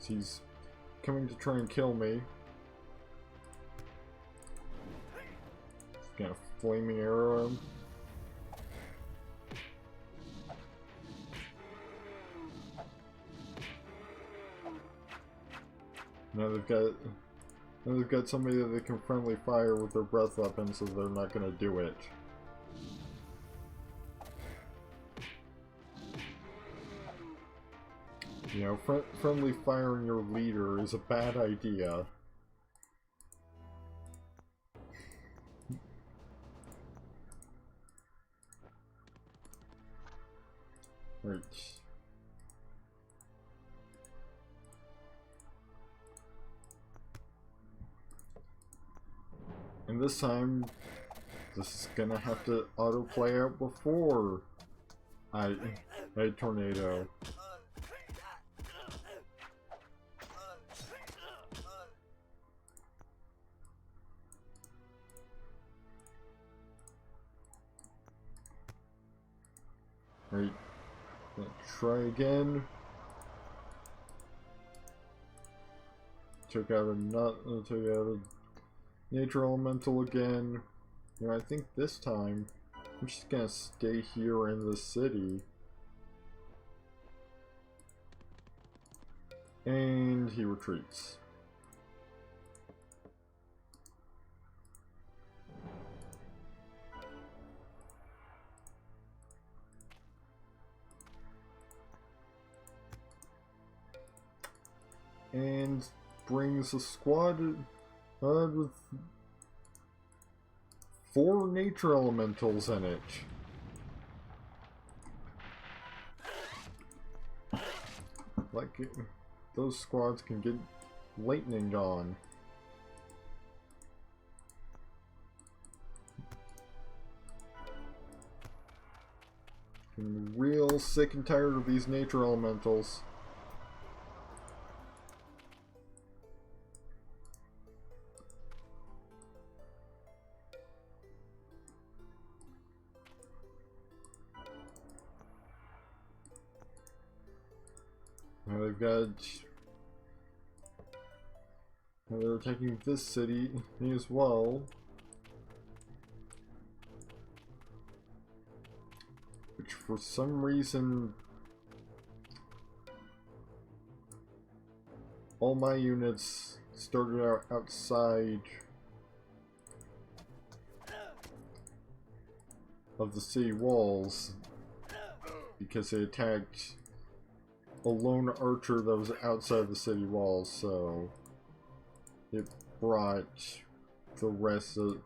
He's coming to try and kill me. Just gonna flaming arrow him. Now they've got somebody that they can friendly fire with their breath weapon, so they're not gonna do it. You know, friendly firing your leader is a bad idea. Right. And this time, this is gonna have to autoplay out before I tornado. Right, let's try again. Took out a nature elemental again. You know, I think this time I'm just gonna stay here in the city. And he retreats. And brings a squad with 4 nature elementals in it. Like, those squads can get lightning on. I'm real sick and tired of these nature elementals. Now they've got... Now they're attacking this city as well. Which for some reason... all my units started out outside of the city walls because they attacked a lone archer that was outside the city walls, so it brought the rest of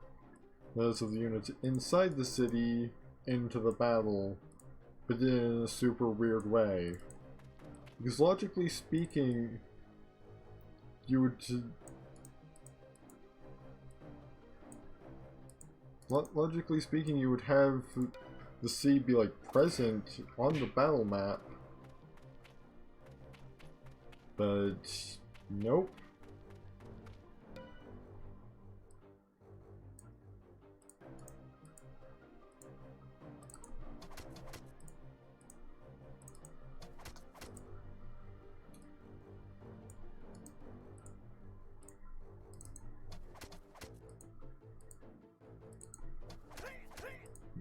those of the units inside the city into the battle, but in a super weird way. Because logically speaking, you would have the sea be like present on the battle map, but nope.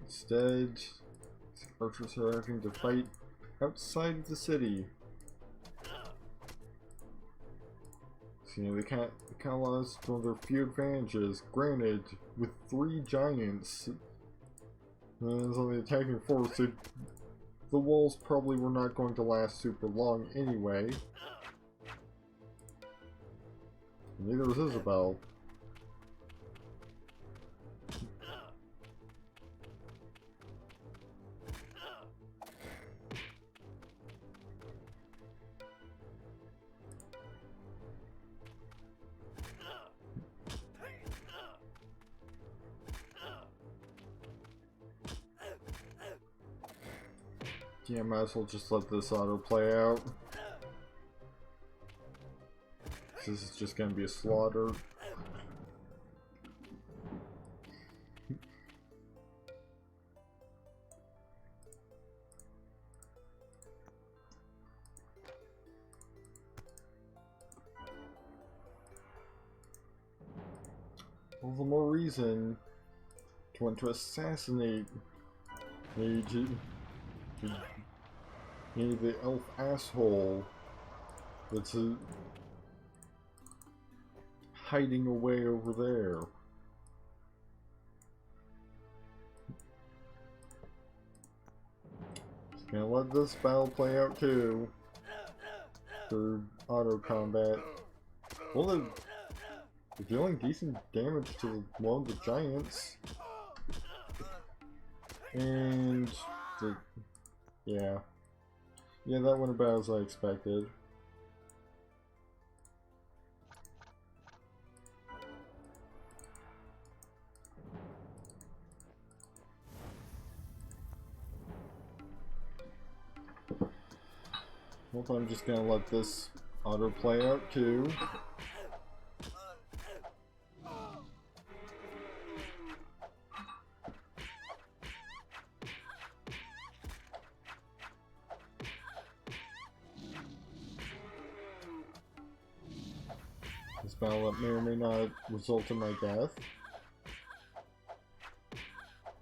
Instead, archers are having to fight outside of the city. So, you know, they can't lost one of their few advantages. Granted, with 3 giants and on the attacking force, the walls probably were not going to last super long anyway. Neither was Isabel. Yeah, might as well just let this auto play out. This is just gonna be a slaughter. All the more reason to want to assassinate the elf asshole that's hiding away over there. Just gonna let this battle play out too for auto combat. Well, they're dealing decent damage to one of the giants, and yeah, that went about as I expected. Well, I'm just gonna let this auto play out too. This battle that may or may not result in my death,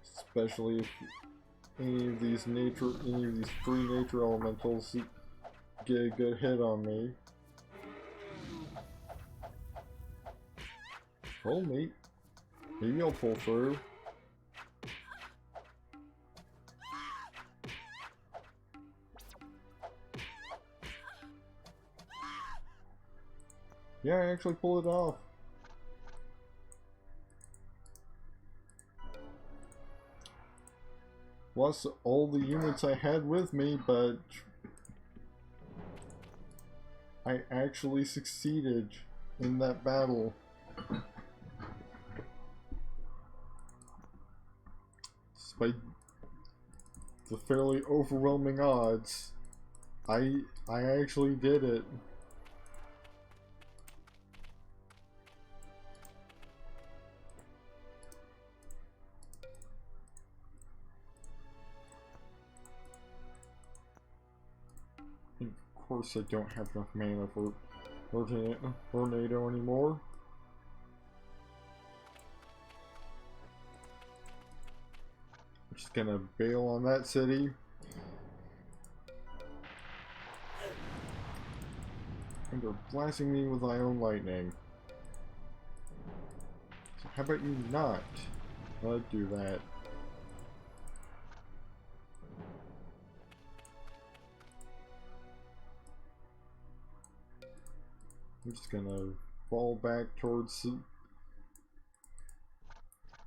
especially if any of these 3 nature elementals get a good hit on me. Well, maybe I'll pull through. Yeah, I actually pulled it off. Lost all the units I had with me, but I actually succeeded in that battle. Despite the fairly overwhelming odds, I actually did it. Of course I don't have enough mana for Tornado anymore. I'm just gonna bail on that city. And they're blasting me with my own lightning. So how about you not do that? I'm just gonna fall back towards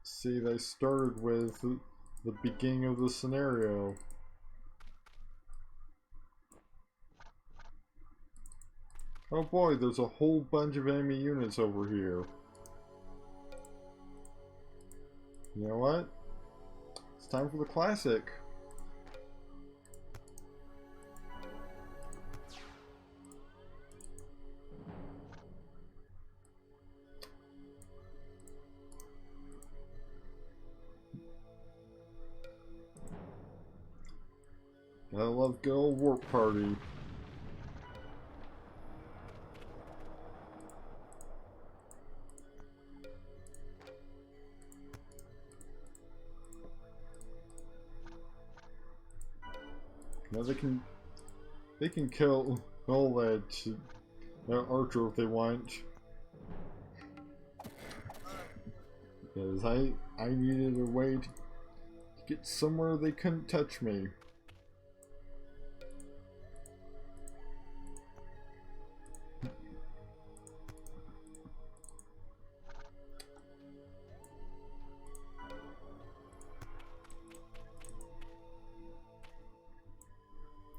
See, they started with the beginning of the scenario. Oh boy, there's a whole bunch of enemy units over here. You know what? It's time for the classic. I love good old Warp Party. Now they can kill all that archer if they want. Because I needed a way to get somewhere they couldn't touch me.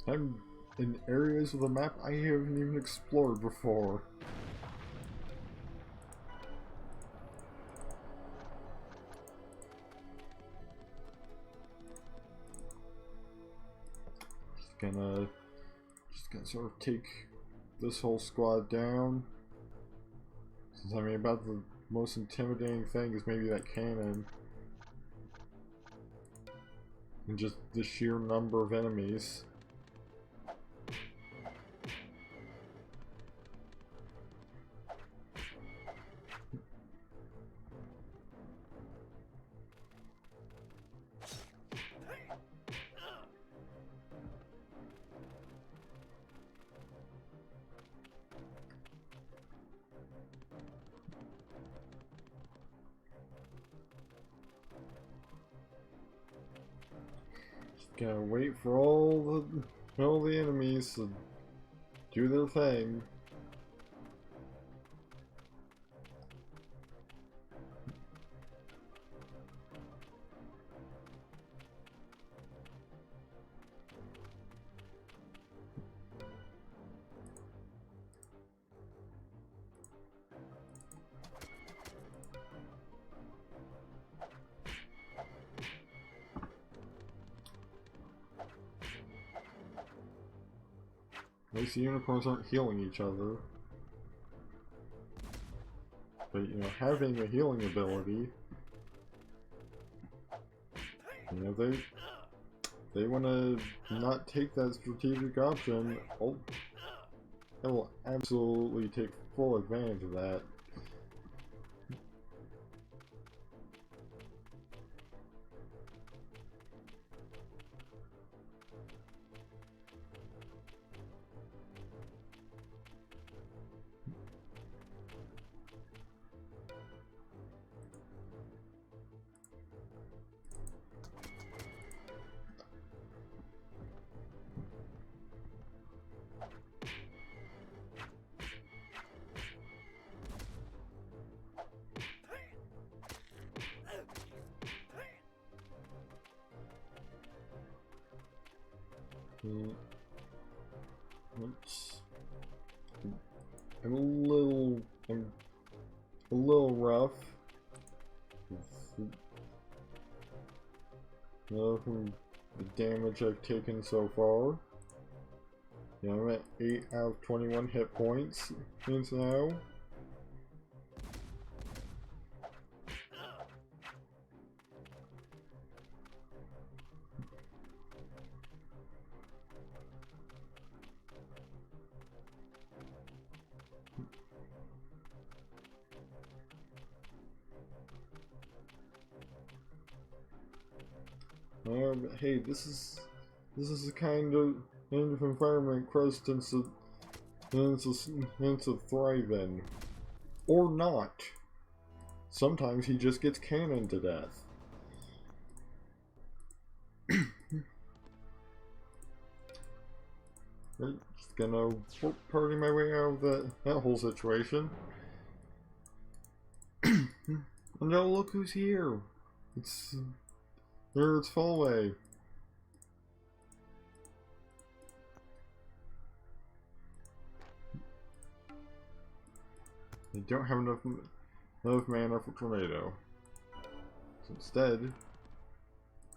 I'm in areas of the map I haven't even explored before. Just gonna sort of take this whole squad down. Since I mean, about the most intimidating thing is maybe that cannon. And just the sheer number of enemies. Gotta wait for all the enemies to do their thing. At least the unicorns aren't healing each other. But, you know, having a healing ability, you know, they want to not take that strategic option. Oh, they will absolutely take full advantage of that. I'm a little rough. From the damage I've taken so far. Yeah, I'm at 8 out of 21 hit points now. But hey, this is the kind of environment Crest tends to thrive in, or not. Sometimes he just gets cannoned to death. I'm just gonna work party my way out of that whole situation. And now look who's here. It's there. It's fall away. I don't have enough mana for tornado. So instead,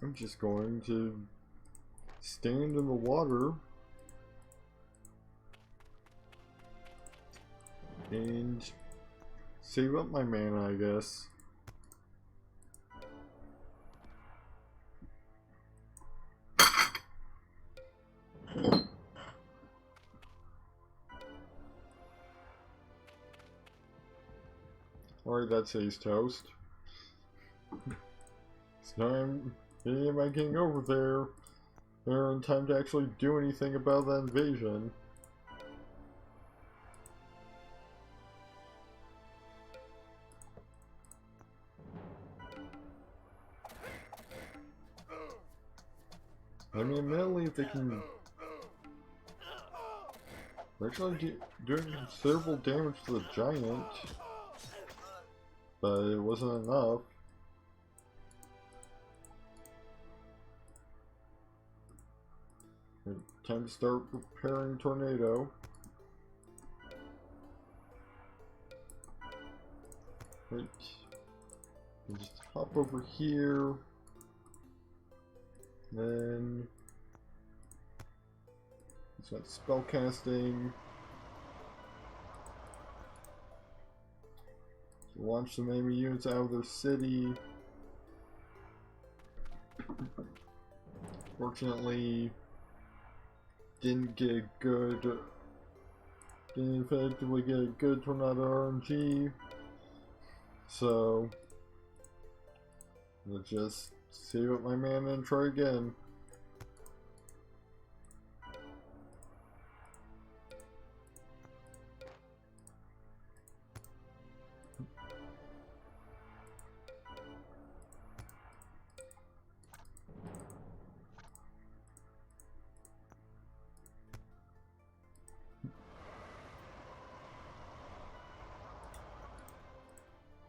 I'm just going to stand in the water and save up my mana, I guess. Alright, that says toast. It's time am I getting over there in time to actually do anything about that invasion. I mean, admittedly, if they can... They're actually doing considerable damage to the giant, but it wasn't enough. Time to start preparing tornado. Right. And just hop over here. Then it's got spell casting. Launch some enemy units out of their city. Fortunately, didn't effectively get a good tornado RNG. So let's just save up my mana and try again.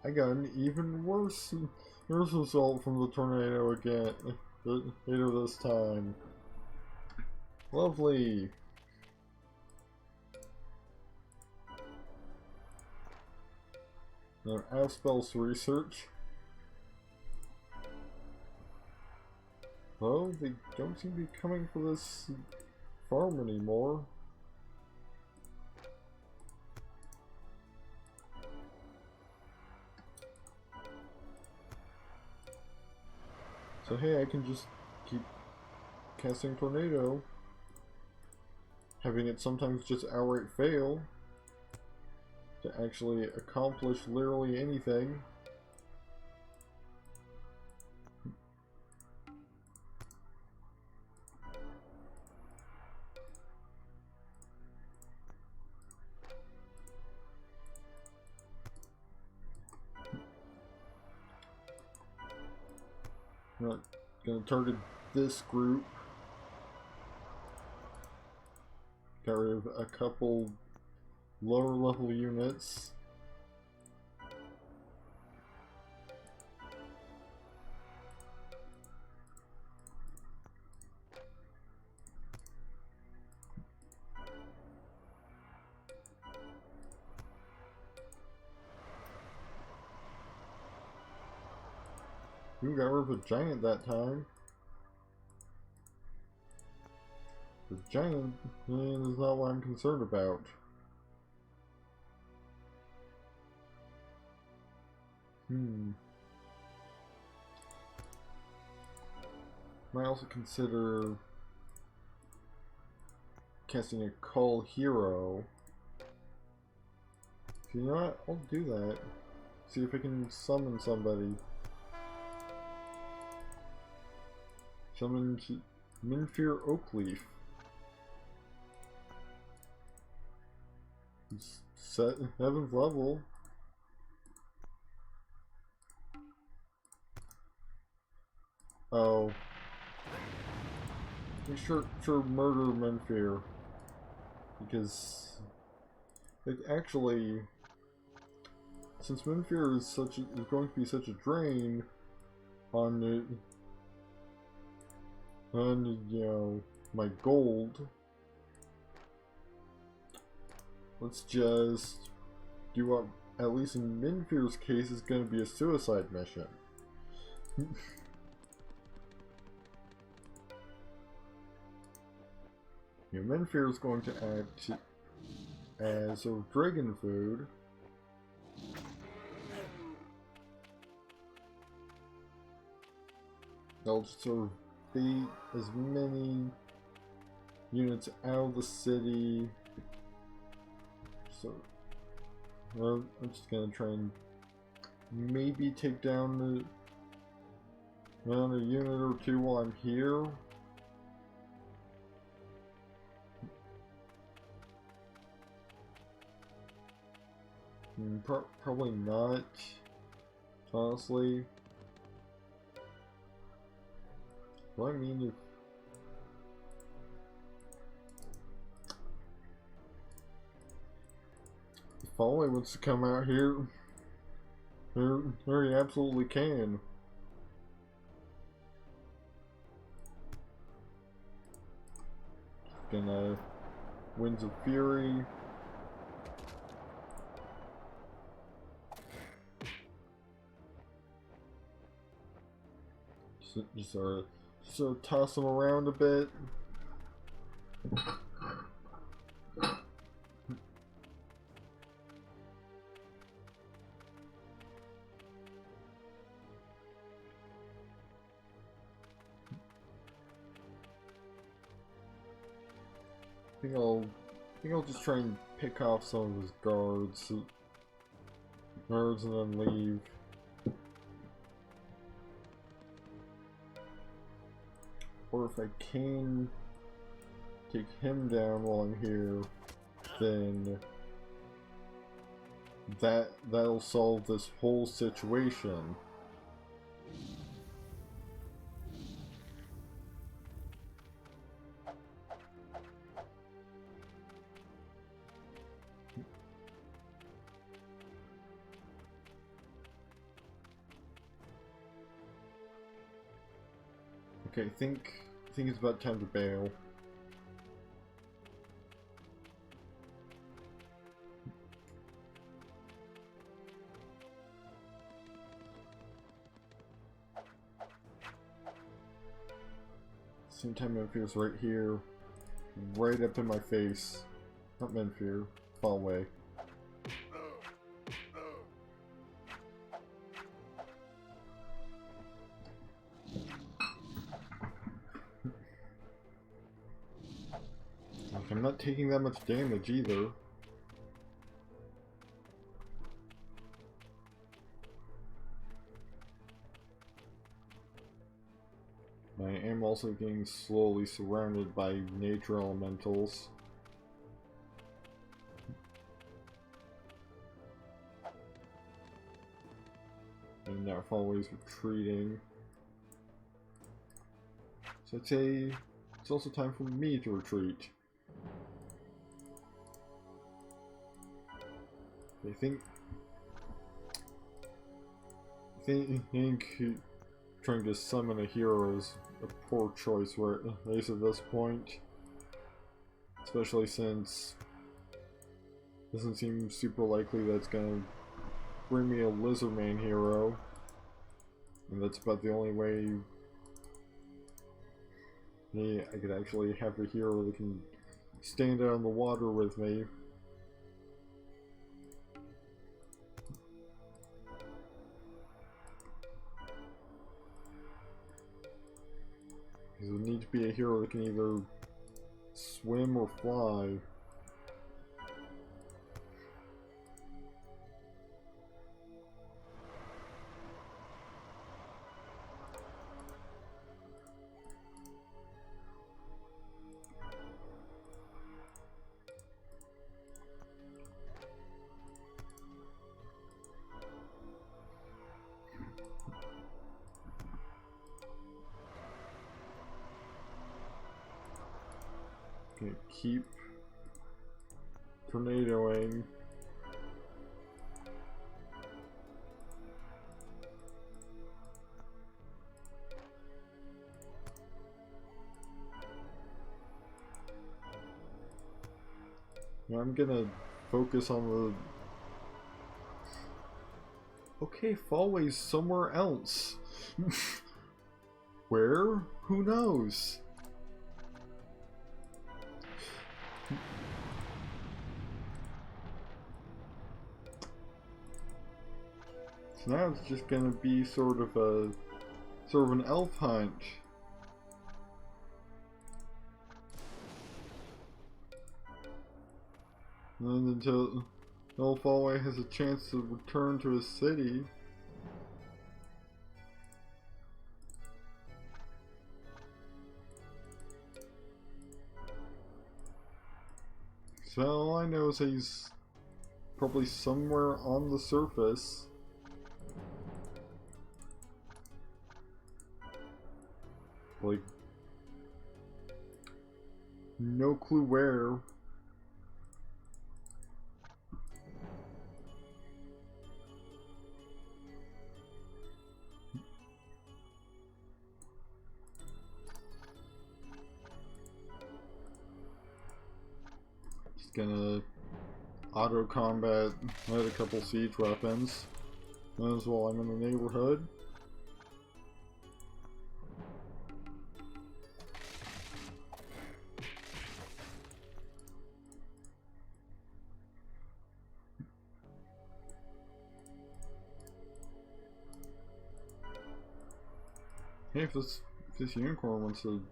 I got an even worse result from the tornado again. Later this time. Lovely. Now out of spells to research. Well, they don't seem to be coming for this farm anymore. So hey, I can just keep casting tornado, having it sometimes just outright fail to actually accomplish literally anything. I'm not gonna target this group. Got rid of a couple lower level units. We got rid of a giant that time. The giant is not what I'm concerned about. Might also consider casting a call hero. You know what? I'll do that. See if I can summon somebody. Summon Minfear Oakleaf. It's set 7th level. Oh. We sure murder Minfear. Because it actually, since Minfear is going to be such a drain, on the you know, my gold. Let's just do what, at least in Minfear's case, is going to be a suicide mission. Yeah, Minfear is going to act as a dragon food. They'll sort of beat as many units out of the city. So I'm just gonna try and maybe take down another unit or two while I'm here. Probably not, honestly. Well, I mean, if Foley wants to come out here, he absolutely can. Gonna Winds of Fury. Just sort of toss them around a bit. I think I'll just try and pick off some of his guards and then leave. Or if I can take him down while I'm here, then that'll solve this whole situation. Okay, I think it's about time to bail. Same time Menfear's right here, right up in my face. Not Menfear, fall away. I'm not taking that much damage either. I am also getting slowly surrounded by nature elementals. And now always retreating. So I'd say it's also time for me to retreat. I think trying to summon a hero is a poor choice, right? At least at this point, especially since it doesn't seem super likely that's gonna bring me a Lizardman hero, and that's about the only way I could actually have a hero that can stand out in the water with me. Because it would need to be a hero that can either swim or fly. Okay, keep tornadoing. Yeah, I'm gonna focus on the... Okay, Fallway's somewhere else. Where? Who knows? So now it's just gonna be sort of an elf hunt. And until Fallway has a chance to return to his city. So all I know is he's probably somewhere on the surface. Like, no clue where. Just gonna auto combat a couple siege weapons as while I'm in the neighborhood. Hey, if this unicorn wants to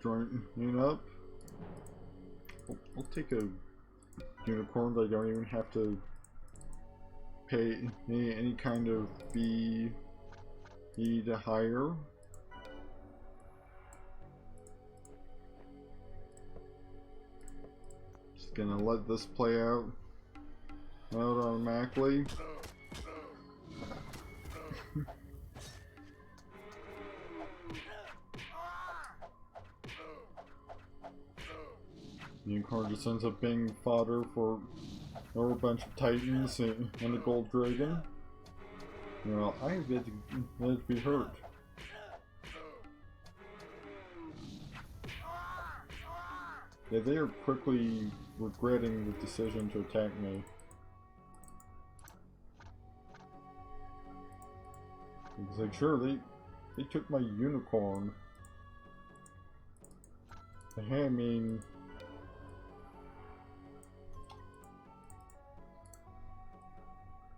join up, I'll take a unicorn that I don't even have to pay any kind of fee to hire. Just gonna let this play out automatically. Unicorn just ends up being fodder for a bunch of titans and a gold dragon. Well, I have yet to be hurt. Yeah, they are quickly regretting the decision to attack me. It's like, sure, they took my unicorn. Hey, I mean...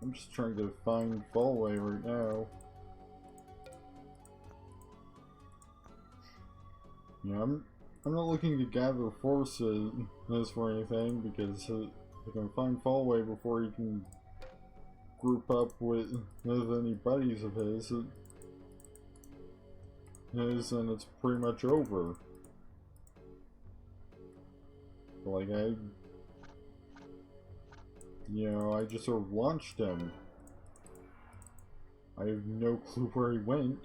I'm just trying to find Fallway right now. Yeah, I'm not looking to gather forces for anything, because if I can find Fallway before he can group up with any buddies of his, then it's pretty much over. Like, I just sort of launched him. I have no clue where he went.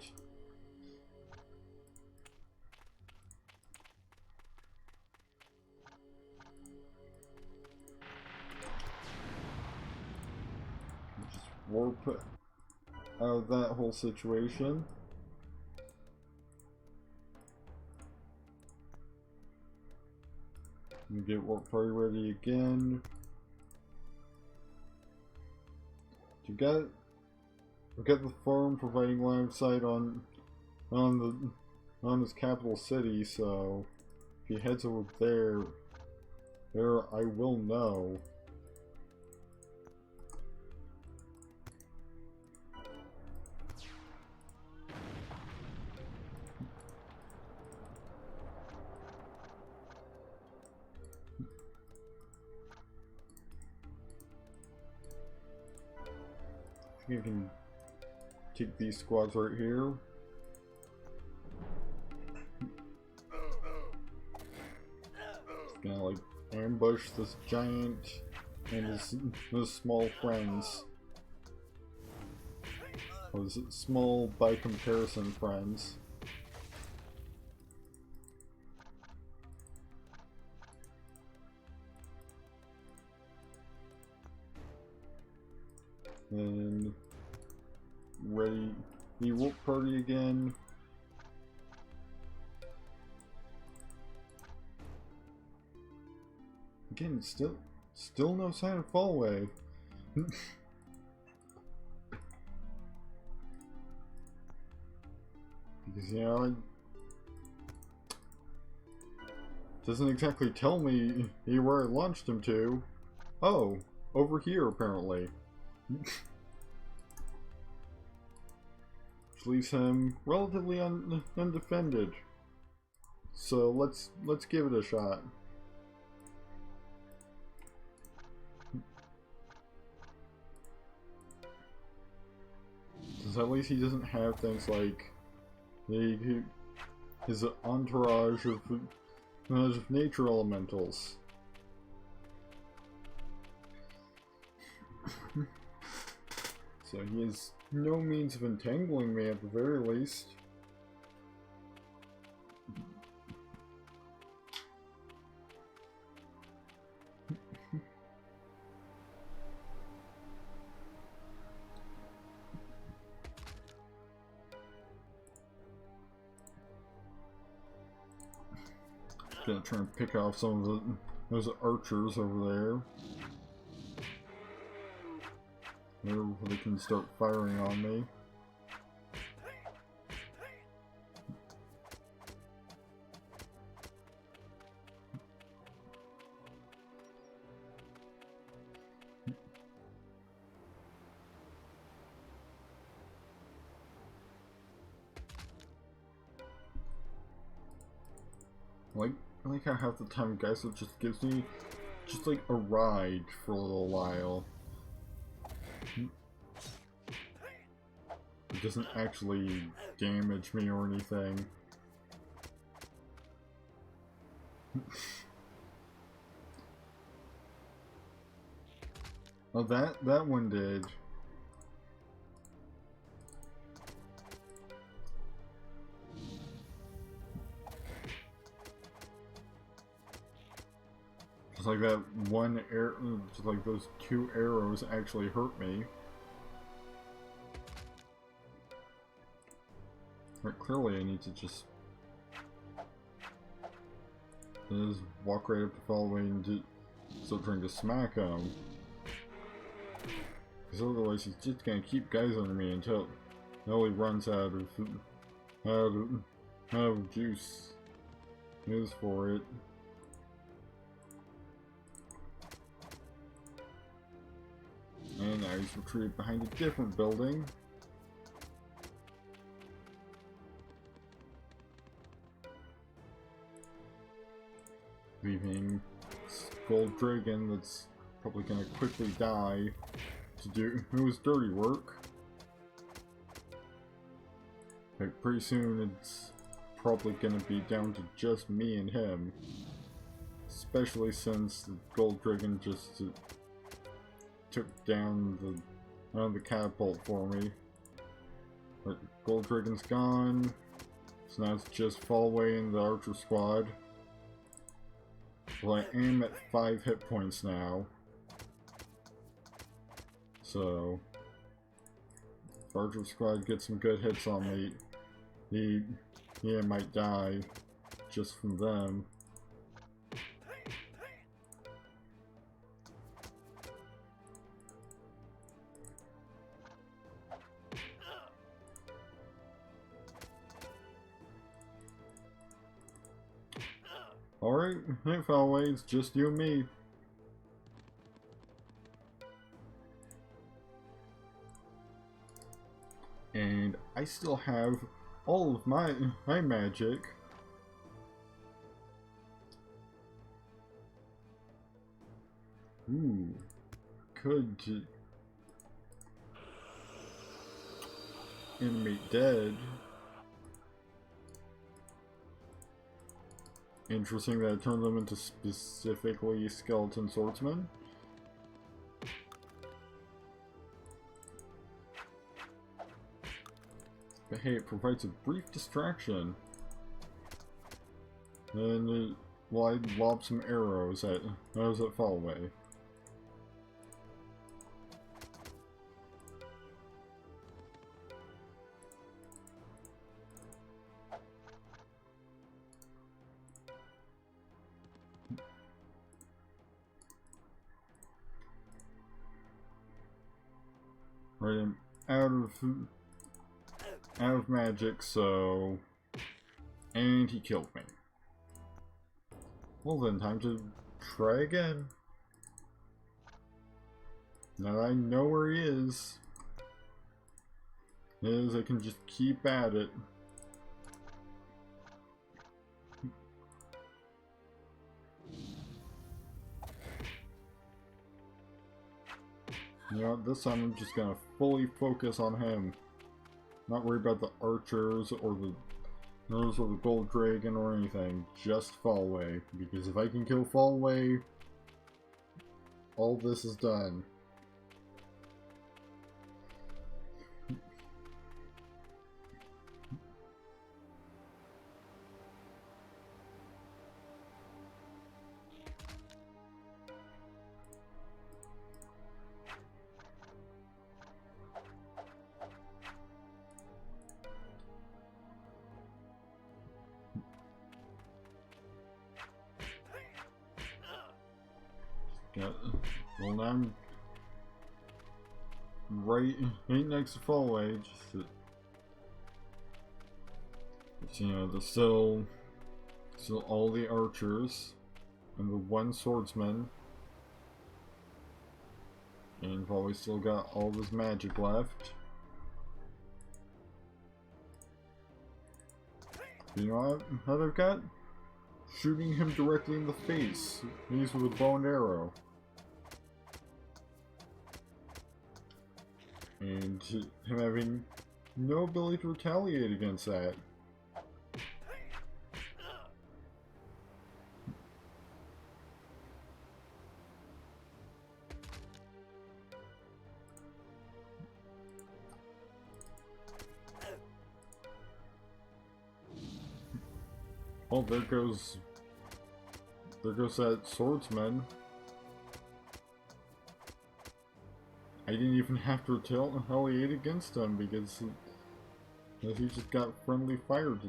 Just warp out of that whole situation. And get warp party ready again. We got the farm providing line of sight on his capital city, so if he heads over there I will know. You can take these squads right here. Just gonna like ambush this giant and his small friends. Or his small by comparison friends. And ready the warp party again. again, still no sign of fallaway. Because, you know, it doesn't exactly tell me where I launched him to. Oh, over here apparently. Which leaves him relatively undefended. So let's give it a shot. Because at least he doesn't have things like his entourage of nature elementals. So he has no means of entangling me at the very least. Gonna try and pick off some of those archers over there. There, they can start firing on me. I like how half the time guys it just gives me just like a ride for a little while. It doesn't actually damage me or anything. Oh, that one did. Just like that one arrow, just like those two arrows actually hurt me. Right, clearly I need to just walk right up the following and start trying to smack him. Because otherwise he's just gonna keep guys under me until he runs out of juice. Use for it. And now he's retreated behind a different building. Leaving Gold Dragon that's probably gonna quickly die to do his dirty work. Like pretty soon it's probably gonna be down to just me and him. Especially since the Gold Dragon just took down the catapult for me. But Gold Dragon's gone. So now it's just Fallaway and the Archer Squad. Well, I am at 5 hit points now. So if Archer Squad gets some good hits on me, he might die just from them. Alright, hey Fallaway, it's just you and me. And I still have all of my magic. Ooh, could animate dead. Interesting that it turned them into specifically skeleton swordsmen. But hey, it provides a brief distraction. And well, I lob some arrows at Fallaway. Right, I'm out of magic, so... And he killed me. Well then, time to try again. Now that I know where he is, I can just keep at it. You know, this time I'm just gonna fully focus on him. Not worry about the archers or the nose or the gold dragon or anything. Just Fallway. Because if I can kill Fallway, all this is done. Yeah, well now I'm right next to Fallway, you know, there's still all the archers and the one swordsman, and Fallway still got all of his magic left. You know what I've got? Shooting him directly in the face. He's with a bow and arrow. And him having no ability to retaliate against that. Oh, there goes that swordsman. I didn't even have to retaliate against him because he just got friendly fired to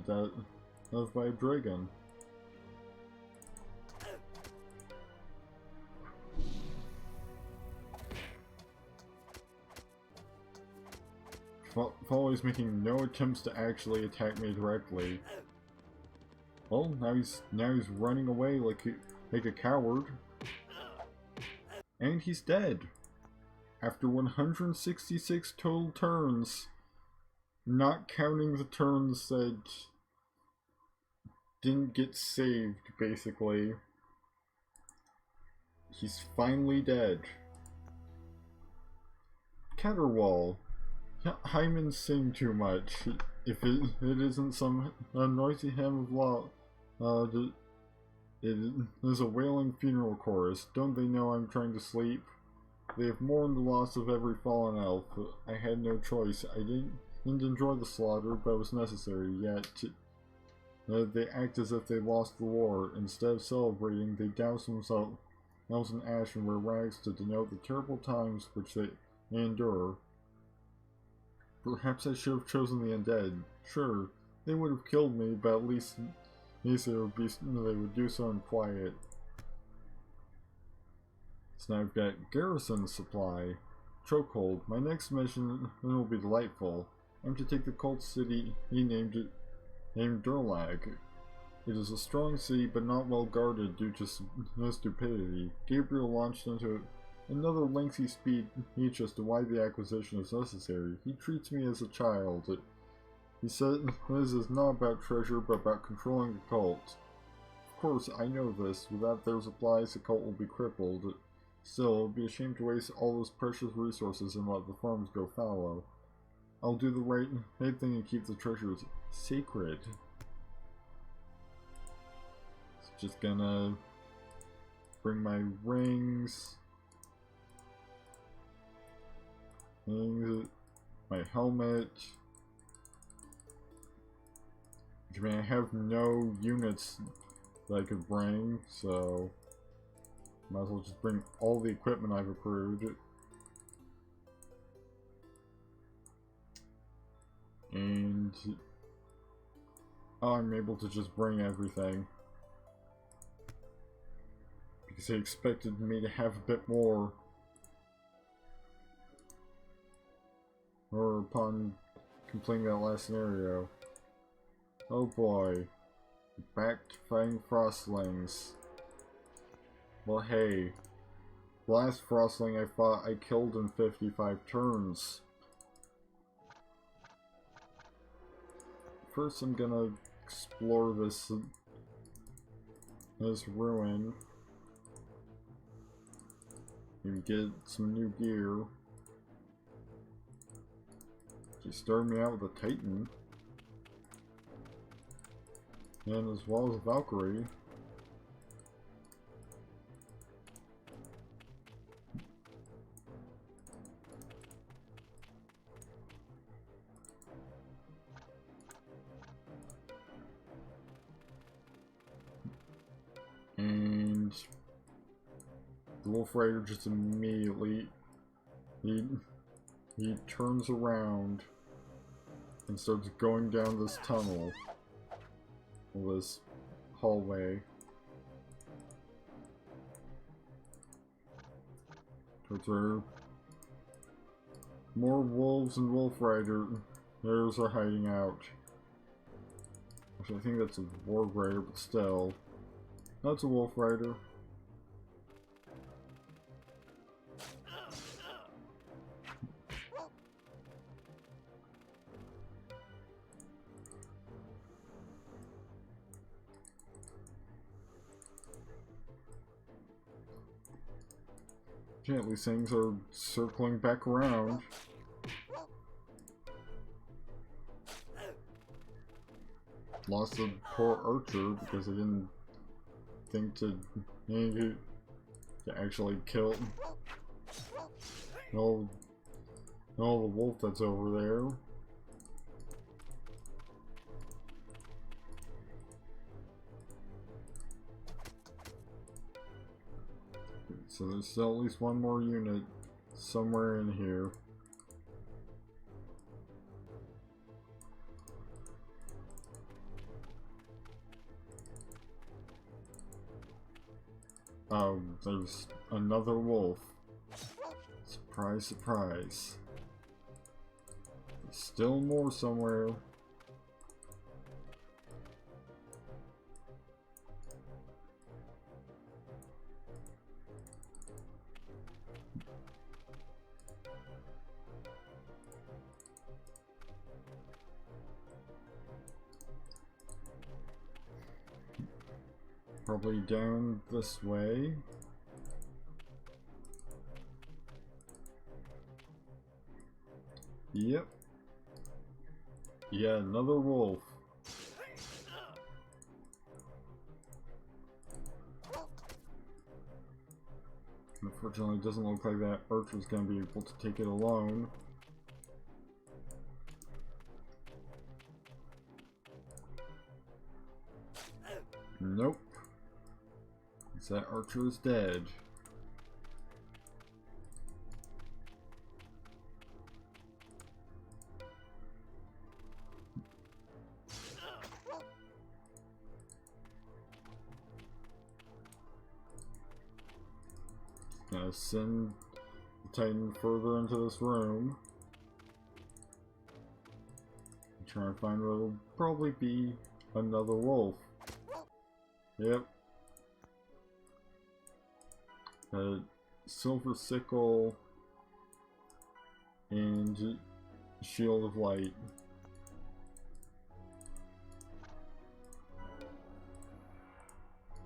death by a dragon. Fallway's making no attempts to actually attack me directly. Well, now he's running away like a coward, and he's dead. After 166 total turns, not counting the turns that didn't get saved, basically. He's finally dead. Caterwall. Hymen sing too much. If it isn't some noisy hymn of law, it is a wailing funeral chorus. Don't they know I'm trying to sleep? They have mourned the loss of every fallen elf. I had no choice. I didn't enjoy the slaughter, but it was necessary. Yet, they act as if they lost the war. Instead of celebrating, they douse themselves in ash and wear rags to denote the terrible times which they endure. Perhaps I should have chosen the undead. Sure, they would have killed me, but at least they would do so in quiet. So now I've got Garrison Supply. Chokehold. My next mission will be delightful. I'm to take the cult city named Durlag. It is a strong city, but not well guarded due to stupidity. Gabriel launched into another lengthy speech as to why the acquisition is necessary. He treats me as a child. He says this is not about treasure, but about controlling the cult. Of course, I know this. Without their supplies, the cult will be crippled. Still, it would be a shame to waste all those precious resources and let the farms go fallow. I'll do the right thing and keep the treasures sacred. Just gonna bring my rings, my helmet. I mean, I have no units that I could bring, so might as well just bring all the equipment I've accrued. And I'm able to just bring everything. Because they expected me to have a bit more. or upon completing that last scenario. Oh boy. Back to fighting frostlings. Well, hey. The last frostling I fought, I killed in 55 turns. First, I'm gonna explore this ruin. Maybe get some new gear. She started me out with a Titan. And as well as a Valkyrie. And the Wolf Rider just immediately he turns around and starts going down this tunnel, this hallway towards where more wolves and Wolf Riders are hiding out. Actually, I think that's a Warg Rider, but still. That's a Wolf Rider. Yeah, these things are circling back around. Lost the poor archer because I didn't think to actually kill the wolf that's over there. So there's still at least one more unit somewhere in here. Oh, there's another wolf. Surprise, surprise. There's still more somewhere. Probably down this way. Yep. Yeah, another wolf. Unfortunately, it doesn't look like that archer's gonna be able to take it alone. Nope. That archer is dead. Gonna send the Titan further into this room. Try and find what will probably be another wolf. Yep. A silver sickle and shield of light.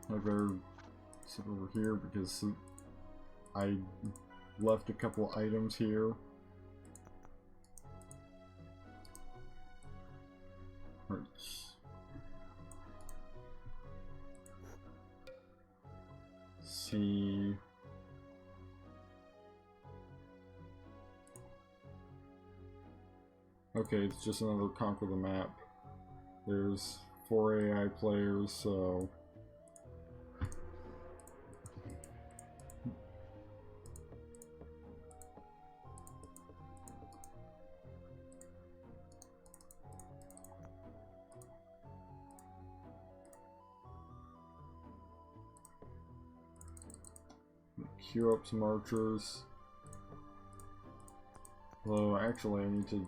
I better sit over here because I left a couple items here. Right. See. Okay, it's just another conquer the map. There's 4 AI players, so queue up some archers. Well, actually, I need to.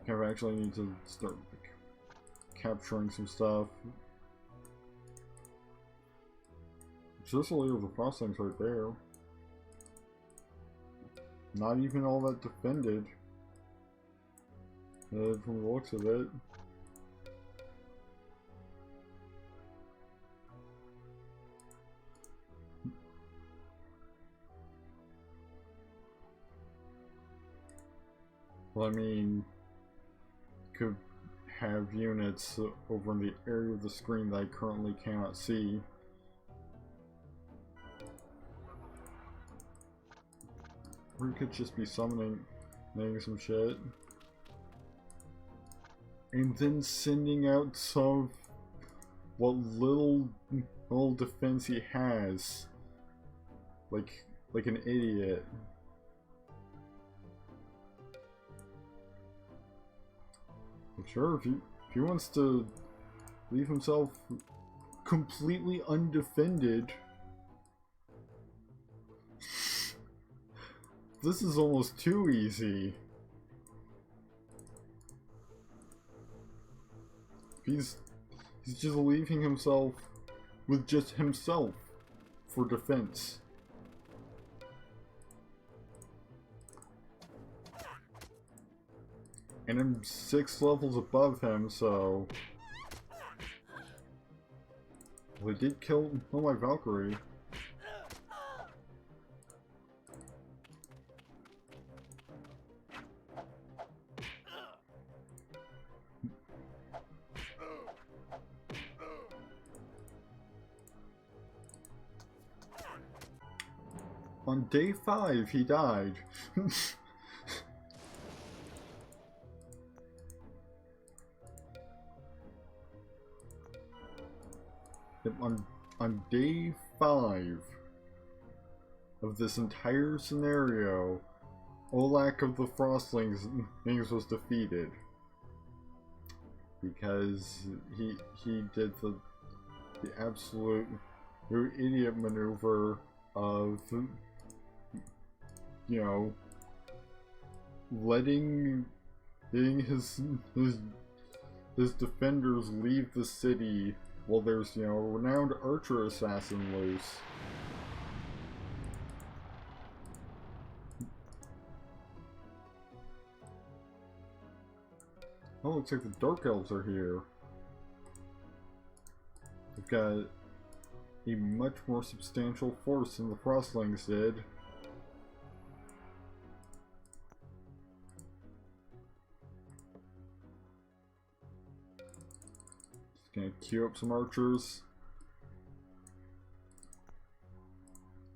I actually need to start like, capturing some stuff. Just a little of the frostings right there. Not even all that defended. From the looks of it. Well, I mean, could have units over in the area of the screen that I currently cannot see. Or you could just be summoning some shit. And then sending out some what little defense he has. Like an idiot. Sure, if he wants to leave himself completely undefended. This is almost too easy. He's just leaving himself with just himself for defense. And I'm 6 levels above him, so... Well, he did kill my Valkyrie. On day 5, he died. On day 5 of this entire scenario, Olak of the Frostlings was defeated because he did the absolute idiot maneuver of, you know, letting his defenders leave the city while there's, you know, a renowned archer assassin loose. Oh, looks like the Dark Elves are here. They've got a much more substantial force than the Frostlings did. Just gonna queue up some archers.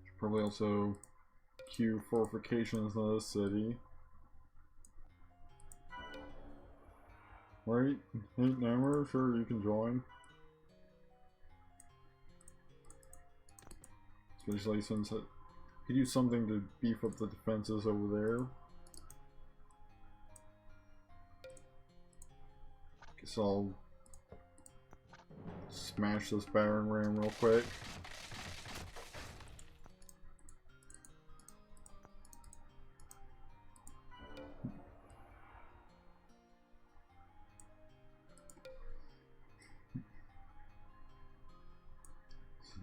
Should probably also queue fortifications in this city. Right? Hey, Namor, sure, you can join. Especially since it could use something to beef up the defenses over there. Guess I'll smash this battering ram real quick.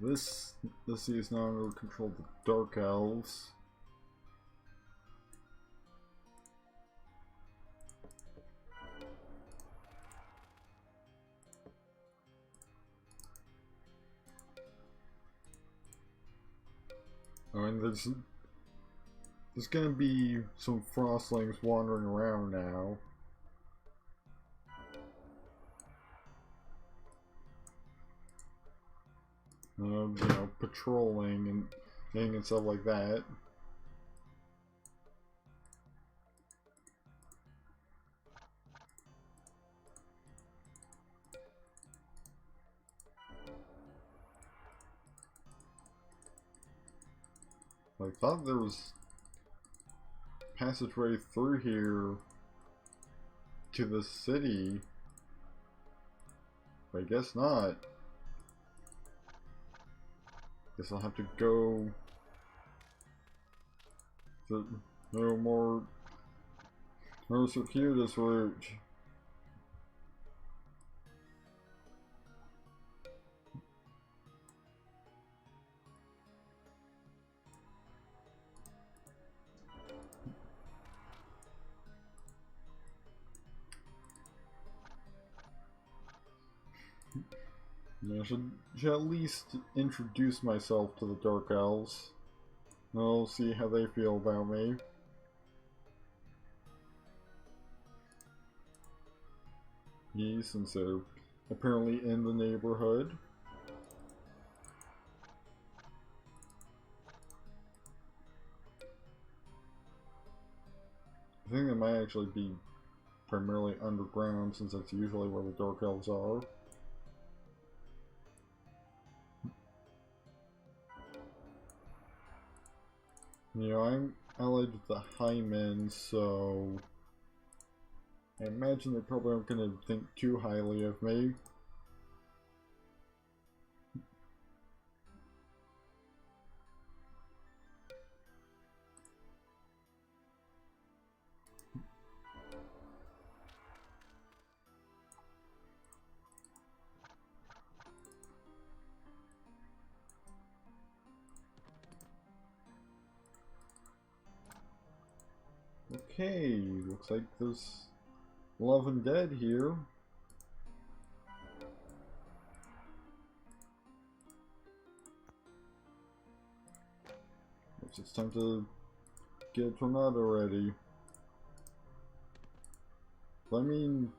This is now under control of the Dark Elves. Oh, and there's gonna be some Frostlings wandering around now. You know, patrolling and stuff like that. I thought there was passageway through here to the city, but I guess not. Guess I'll have to go No more circuitous route. I should at least introduce myself to the Dark Elves. I'll see how they feel about me. Since they're apparently in the neighborhood. I think they might actually be primarily underground, since that's usually where the Dark Elves are. You know, I'm allied with the Highmen, so I imagine they probably aren't going to think too highly of me. Okay, looks like there's Love and Dead here. It's time to get Tornado ready. I mean,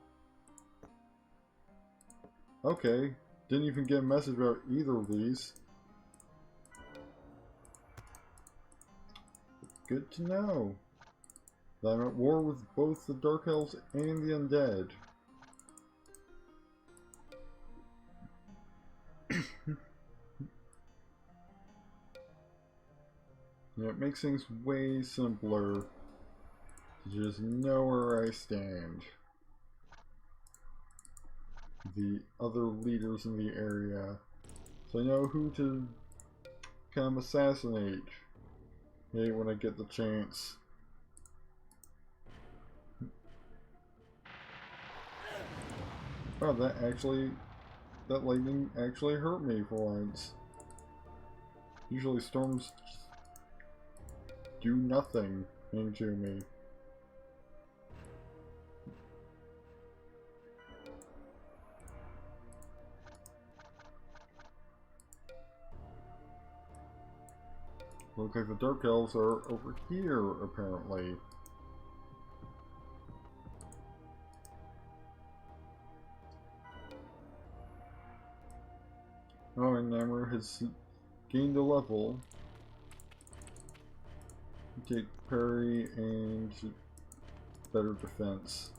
okay, didn't even get a message about either of these. Good to know that I'm at war with both the Dark Elves and the Undead. Yeah, it makes things way simpler to just know where I stand. The other leaders in the area, so I know who to kind of assassinate. Hey, when I get the chance. Oh, that lightning actually hurt me for once. Usually storms do nothing to me. Looks like the Dark Elves are over here, apparently. Oh, and Namor has gained a level. Take parry and better defense.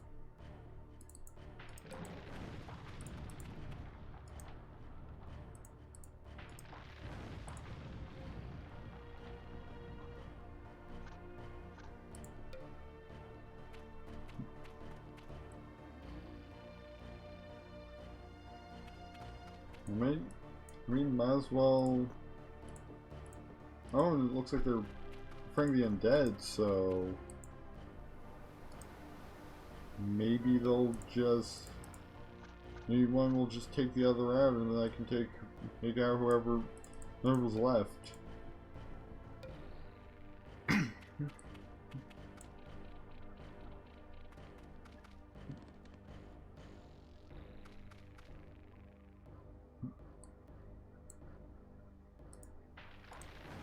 I mean, might as well. Oh, it looks like they're fighting the undead, so maybe they'll just. Maybe one will just take the other out, and then I can take out whoever's left.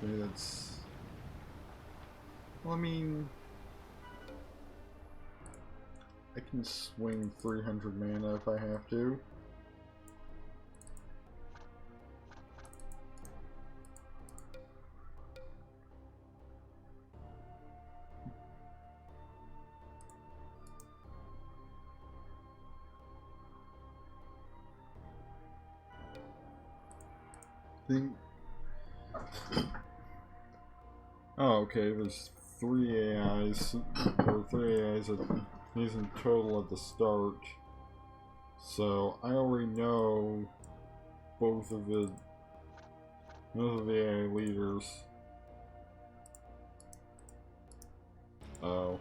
Okay, that's. Well, I mean, I can swing 300 mana if I have to. Think. Oh, okay, there's 3 AIs, or 3 AIs that he's in total at the start. So I already know both of the AI leaders. Oh.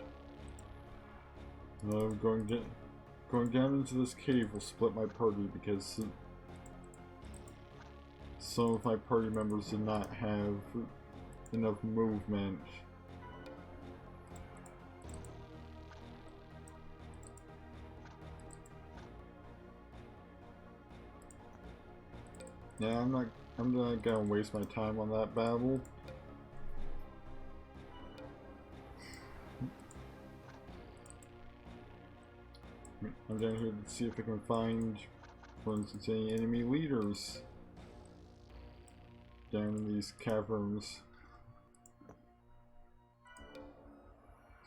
No, going down into this cave will split my party because some of my party members did not have enough movement. Yeah, I'm not gonna waste my time on that battle. I'm down here to see if I can find, for instance, any enemy leaders down in these caverns.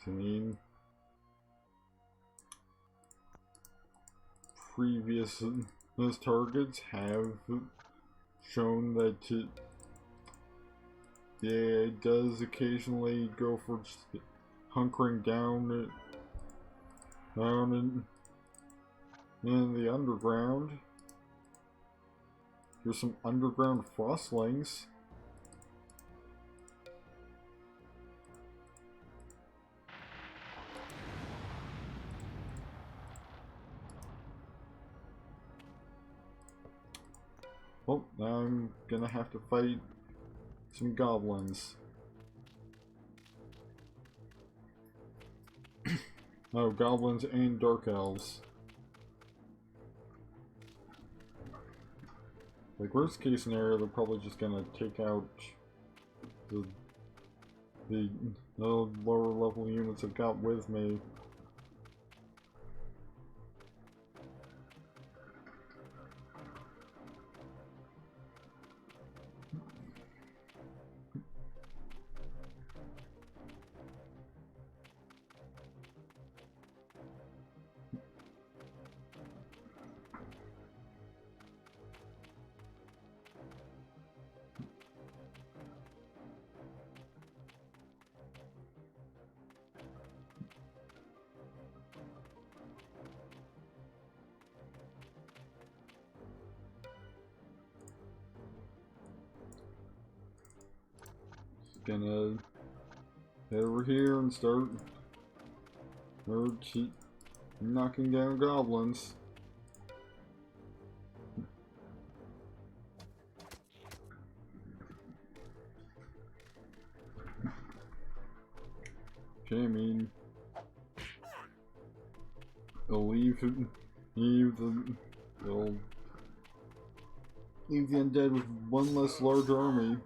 I mean, previous targets have shown that it does occasionally go for just hunkering down in the underground. Here's some underground frostlings. Well, now I'm gonna have to fight some goblins. No, goblins and dark elves. Like, worst case scenario, they're probably just gonna take out the lower level units I've got with me. Gonna head over here and start knocking down goblins. Okay, I mean, they'll leave the undead with one less large army.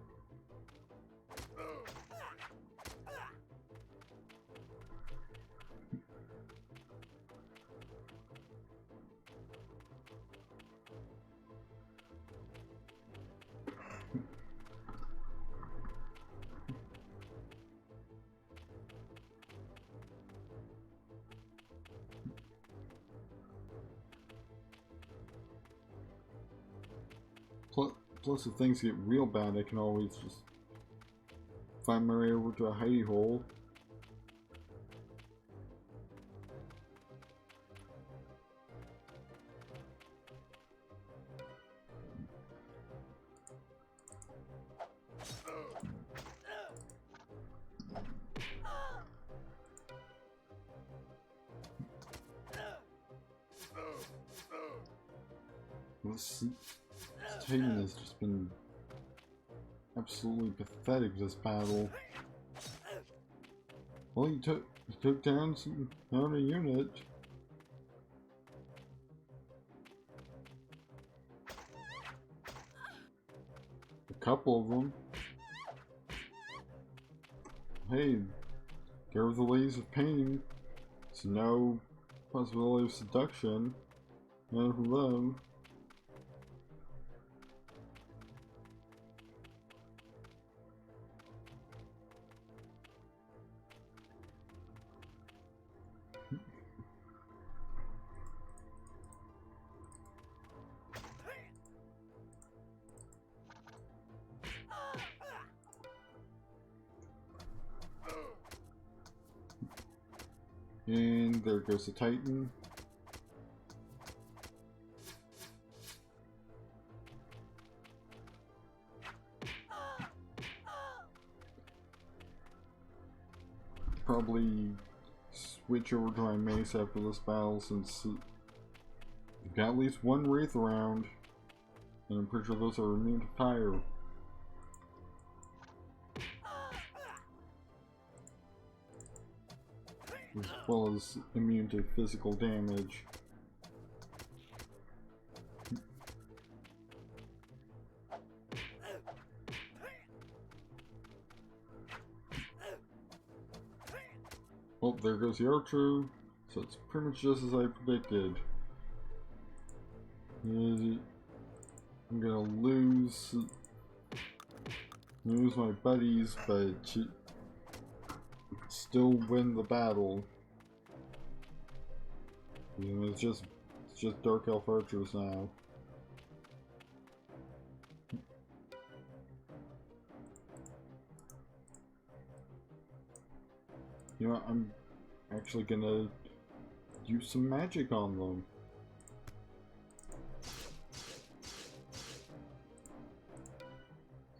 Plus, if things get real bad, I can always just find my way over to a hidey hole. This Titan has just been absolutely pathetic this battle. Well, he took down a unit. A couple of them. Hey, there were the ladies of pain. So no possibility of seduction. None from them. And there goes the Titan. probably switch over to my mace after this battle since we've got at least one wraith around, and I'm pretty sure those are immune to fire. As well as immune to physical damage. Well, there goes the archer, so it's pretty much just as I predicted. I'm gonna lose my buddies, but still win the battle. You know, it's just Dark Elf archers now. You know, I'm actually gonna use some magic on them.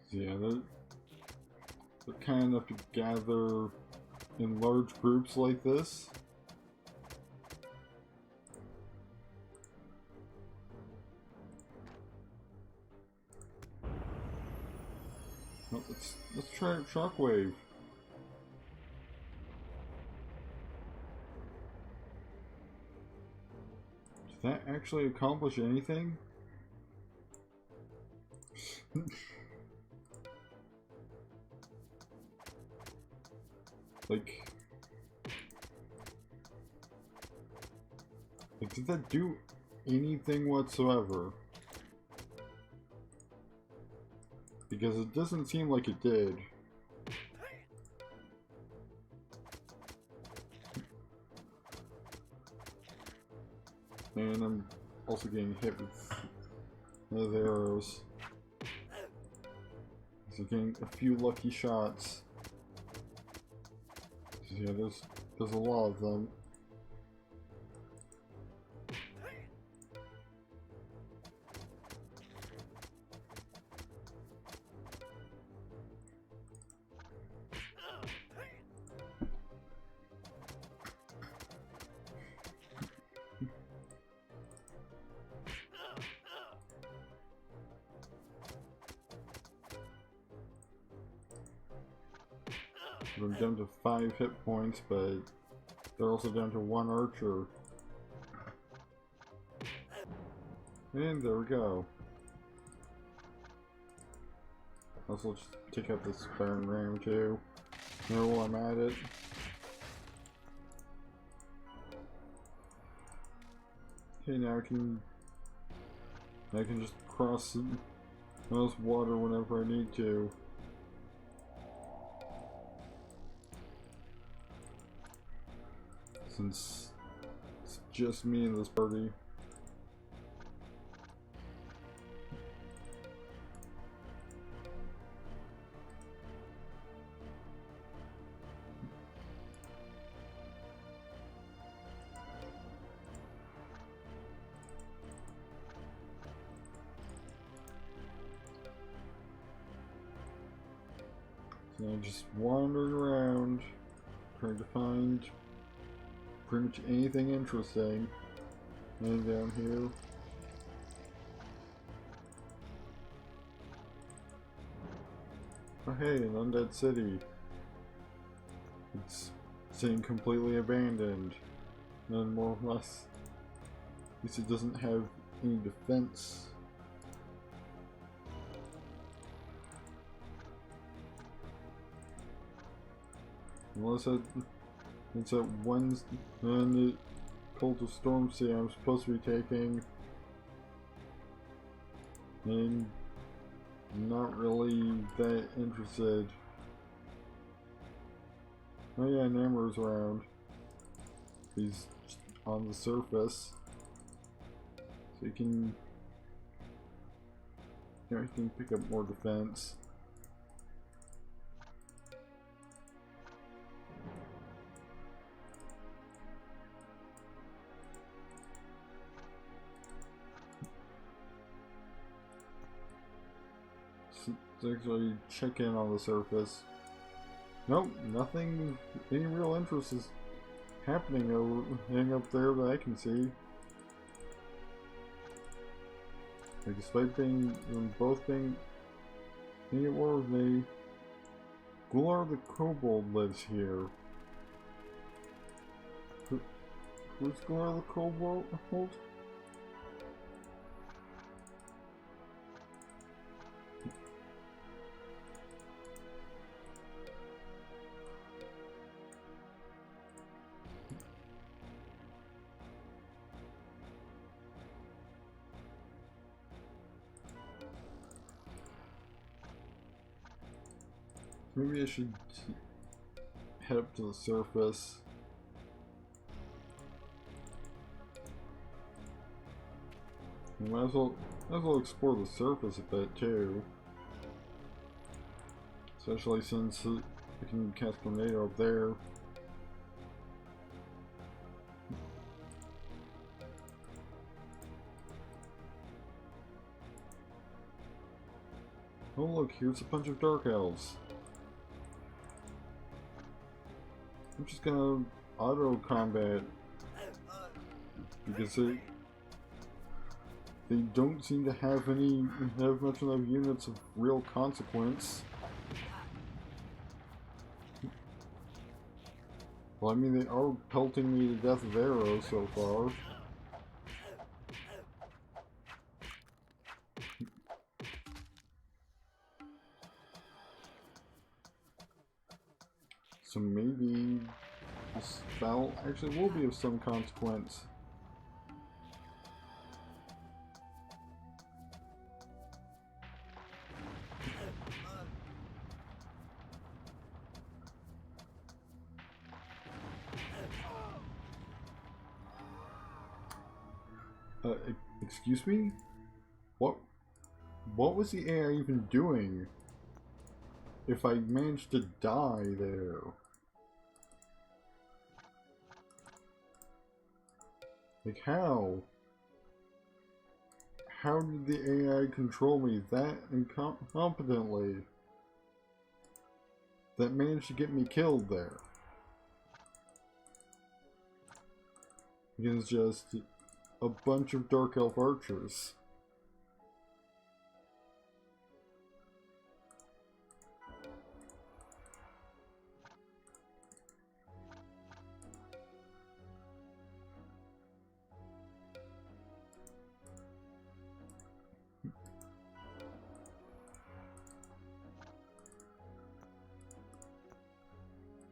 Yeah, they're kind enough to gather in large groups like this. Well, let's try Shockwave. Did that actually accomplish anything? Like, did that do anything whatsoever? Because it doesn't seem like it did. And I'm also getting hit with arrows. So getting a few lucky shots. Yeah, there's a lot of them. I'm down to 5 hit points, but they're also down to 1 archer. And there we go. Also, just take out this Baron Ram too. Know while I'm at it. Okay, now I can just cross those water whenever I need to. Since it's just me in this party. So I'm just wandering around, trying to find pretty much anything interesting. And down here. Oh hey, an undead city. It's sitting completely abandoned. And more or less, at least it doesn't have any defense. Unless it's that one and the Cult of Stormsea I'm supposed to be taking, and not really that interested. Oh yeah, Namor's around. He's on the surface, so you can pick up more defense. Let's actually check in on the surface. Nope, nothing, any real interest is happening hang up there that I can see. Like, despite both being at war with me, Gular the Kobold lives here. Who's Gular the Kobold? Maybe I should head up to the surface. I might as well explore the surface a bit too. Especially since I can cast a tornado up there. Oh look, here's a bunch of dark elves. I'm just gonna auto combat because they don't seem to have much enough units of real consequence. Well, I mean, they are pelting me to death with arrows so far. So maybe this battle actually will be of some consequence. Excuse me? What was the AI even doing? If I managed to die there? Like, how? How did the AI control me that incompetently? That managed to get me killed there? Against just a bunch of Dark Elf archers.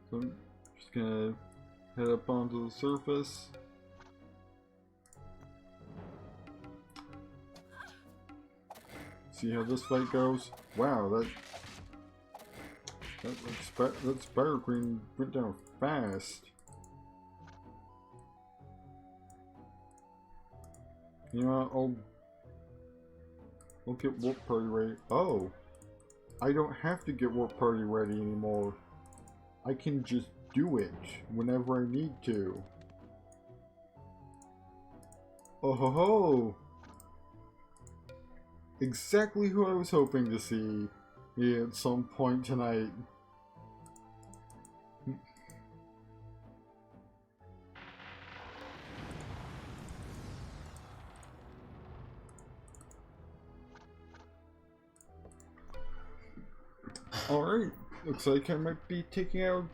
So I'm just gonna head up onto the surface. See how this fight goes. Wow, that Spider Queen went down fast. You know what, I'll get Warp Party ready. Oh! I don't have to get Warp Party ready anymore. I can just do it whenever I need to. Oh ho ho! Exactly who I was hoping to see at some point tonight. Alright, looks like I might be taking out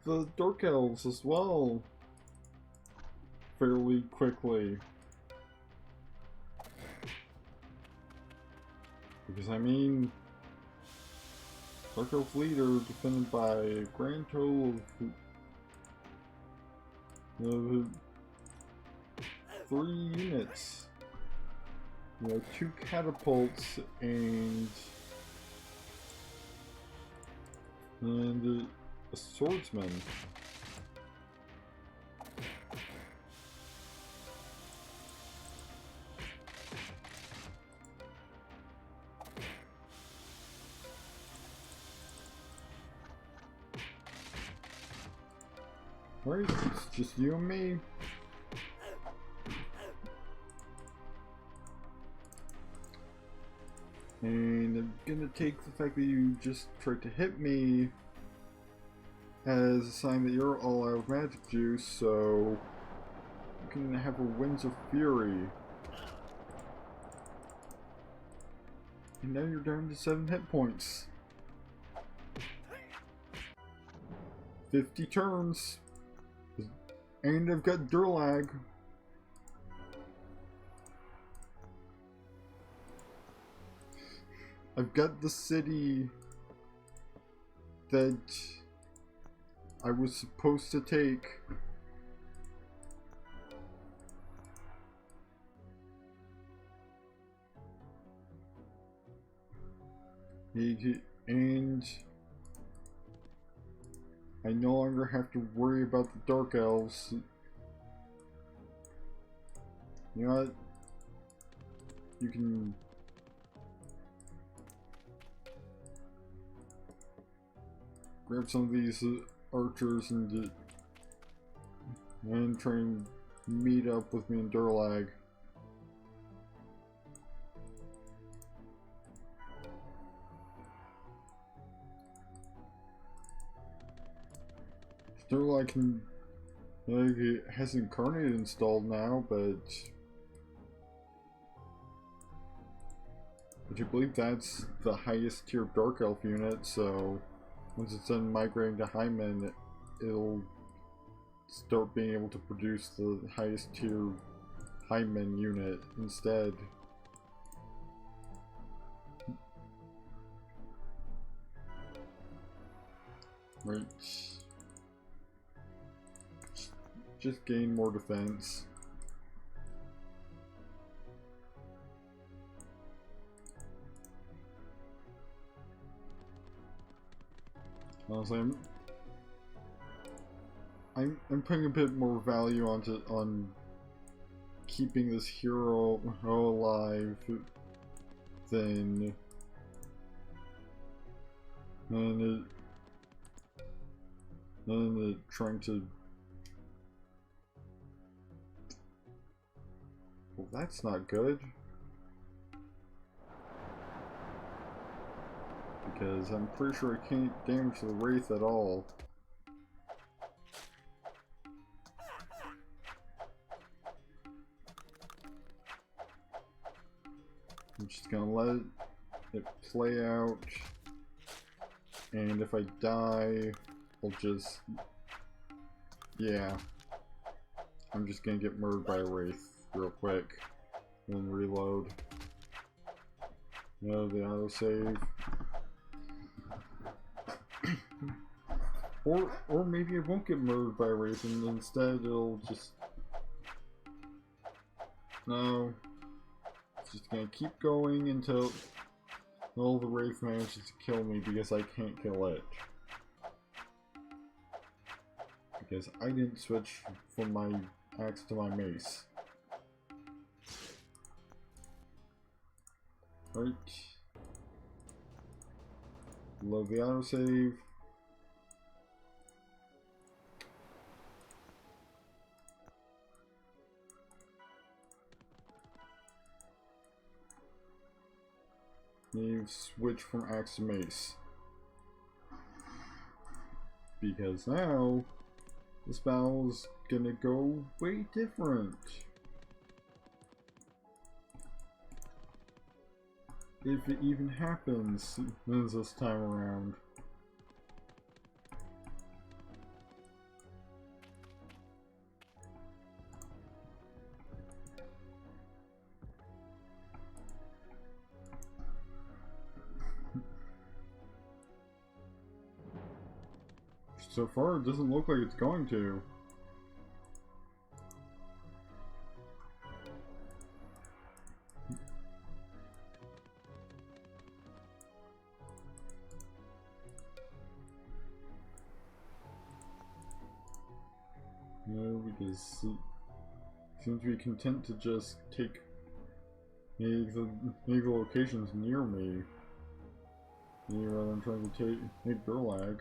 the Dark Elves as well fairly quickly. Because I mean, Dark Elf leader defended by a grand total of 3 units. You know, 2 catapults and a swordsman. Right, it's just you and me. And I'm gonna take the fact that you just tried to hit me as a sign that you're all out of magic juice, so you can have a Winds of Fury. And now you're down to 7 hit points. 50 turns. And I've got Durlag. I've got the city that I was supposed to take. And I no longer have to worry about the Dark Elves. You know what? You can grab some of these archers and try and meet up with me in Durlag. Durlag can, it has Incarnate installed now, but I believe that's the highest tier Dark Elf unit, so once it's done migrating to Hyman, it'll start being able to produce the highest tier Hyman unit instead. Right. Just gain more defense. Honestly, I'm putting a bit more value on keeping this hero alive than trying to. Well, that's not good. Because I'm pretty sure I can't damage the Wraith at all. I'm just gonna let it play out. And if I die, I'll just... yeah. I'm just gonna get murdered by a Wraith real quick. And then reload. No, the autosave. Or maybe it won't get murdered by a Wraith and instead it'll just... no. It's just gonna keep going until the Wraith manages to kill me because I can't kill it. Because I didn't switch from my axe to my mace. Right. Load the autosave. You've switched from axe to mace. Because now this battle's gonna go way different. If it even happens this time around. So far, it doesn't look like it's going to. No, because it seems to be content to just take the locations near me, rather than trying to take Durlag.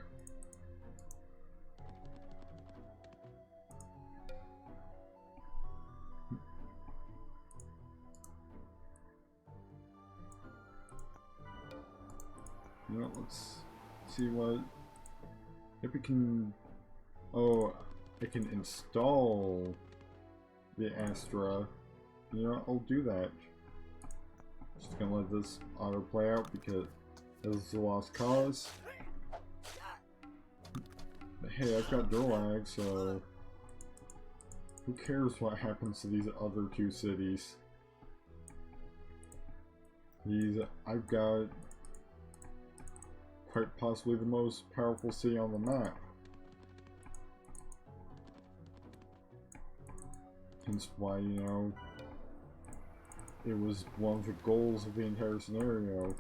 You know, let's see what If we can... Oh, I can install the Astra. You know, I'll do that. Just gonna let this auto play out because this is a lost cause. But hey, I've got Durlag, so who cares what happens to these other two cities? I've got quite possibly the most powerful city on the map. Hence why, you know, it was one of the goals of the entire scenario.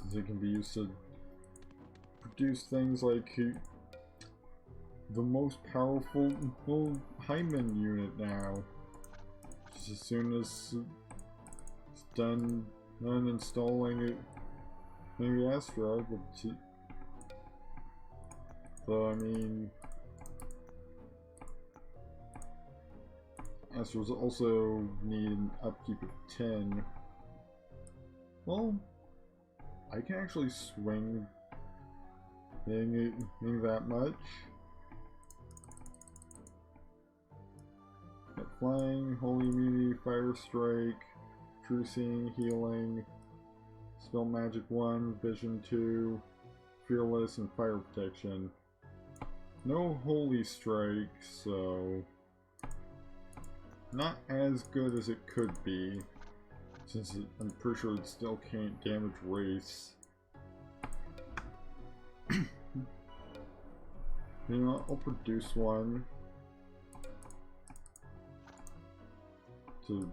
Since it can be used to produce things like the most powerful Hyman unit now. Just as soon as it's done installing it, maybe Astra, but so I mean, Astras also need an upkeep of 10. Well, I can actually swing being that much. Got Flying, Holy Immunity, Fire Strike, True Seeing, Healing, Spell Magic 1, Vision 2, Fearless, and Fire Protection. No Holy Strike, so not as good as it could be, since I'm pretty sure it still can't damage Wraiths. You know, I'll produce one to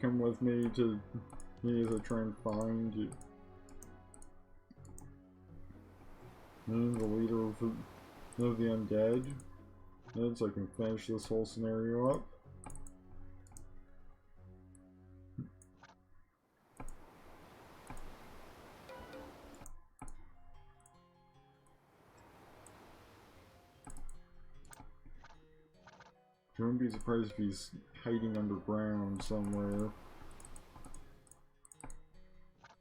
come with me to me as I try and find you. Me, the leader of the undead, and so I can finish this whole scenario up. I wouldn't be surprised if he's hiding underground somewhere.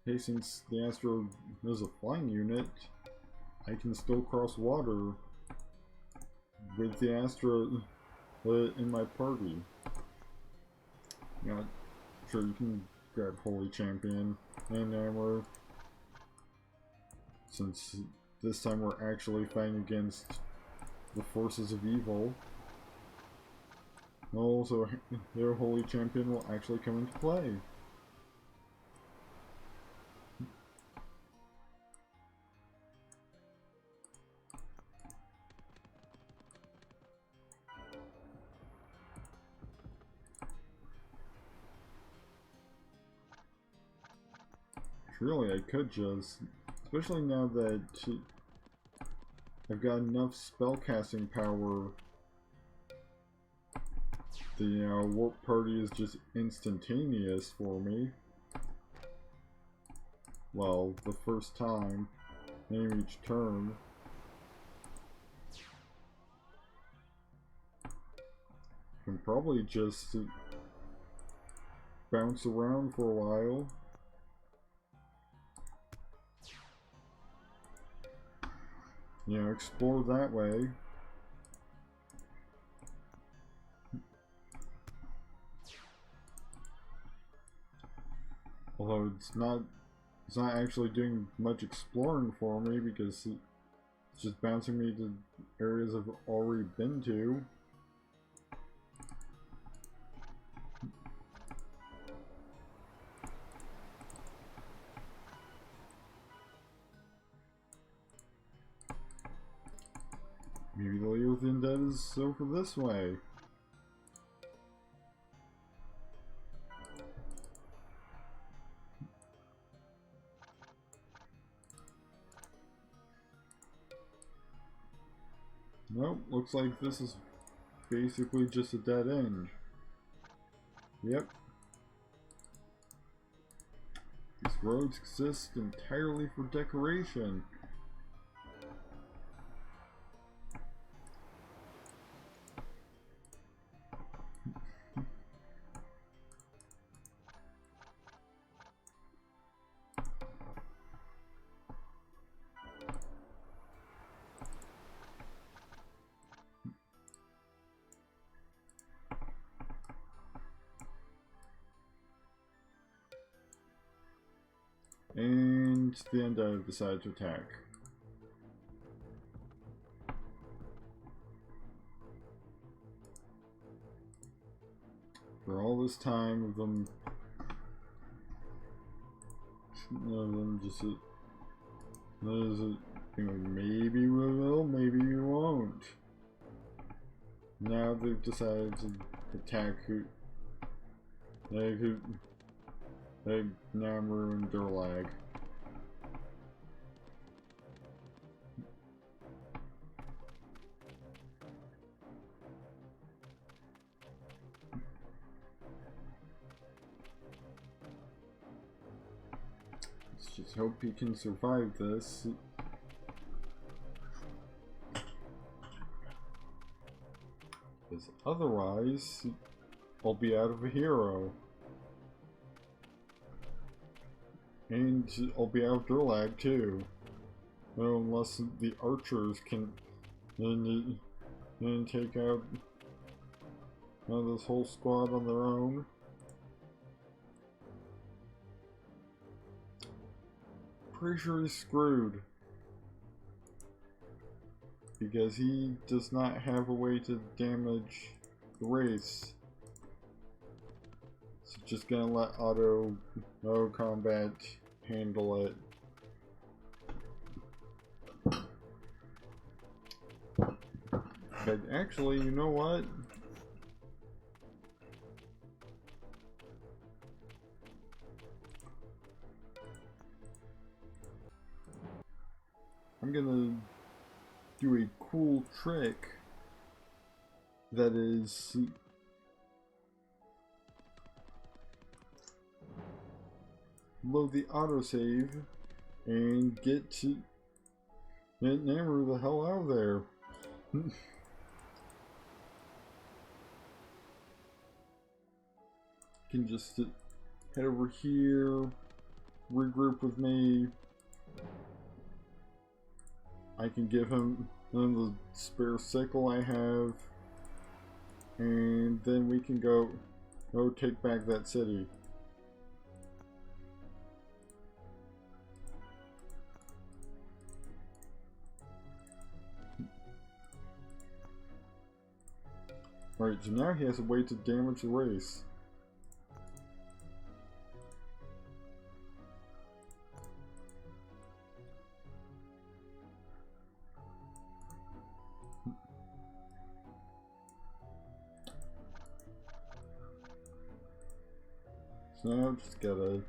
Hey, since the Astra is a flying unit, I can still cross water with the Astra in my party. Yeah, sure, you can grab Holy Champion and Armor, since this time we're actually fighting against the forces of evil. Also, their Holy Champion will actually come into play. Really, I could just, especially now that I've got enough spellcasting power. The warp party is just instantaneous for me. Well, the first time, in each turn. I can probably just bounce around for a while. You know, explore that way. Although it's not actually doing much exploring for me because it's just bouncing me to areas I've already been to. Maybe the leader of the undead is over this way. Nope, looks like this is basically just a dead end. Yep. These roads exist entirely for decoration. the undead decide to attack. For all this time of them just maybe we will, maybe we won't. Now they've decided to attack who they now ruined their lag. Let's just hope he can survive this. Because otherwise, I'll be out of a hero. And I'll be out of their lag too. Well, unless the archers can then take out this whole squad on their own. Pretty sure he's screwed. Because he does not have a way to damage the race. So just gonna let auto combat handle it. But actually, you know what? I'm gonna do a cool trick that is load the autosave and get Namru the hell out of there. Can just head over here, regroup with me. I can give him the spare sickle I have, and then we can go take back that city. Alright, so now he has a way to damage the race. So now I've just gotta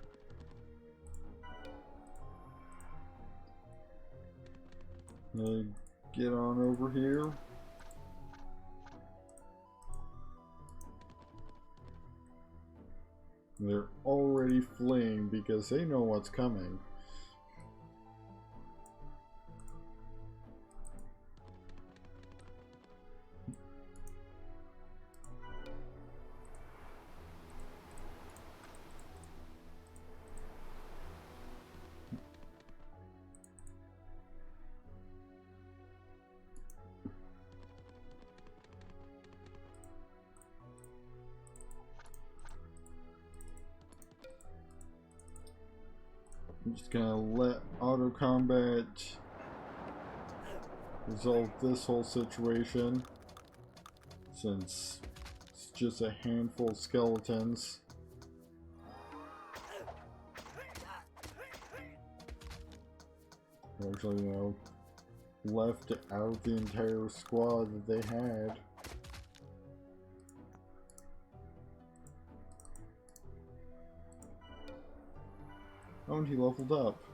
get on over here. They're already fleeing because they know what's coming. I'm just gonna let auto combat resolve this whole situation, since it's just a handful of skeletons. Actually, left out the entire squad that they had. Oh, and he leveled up.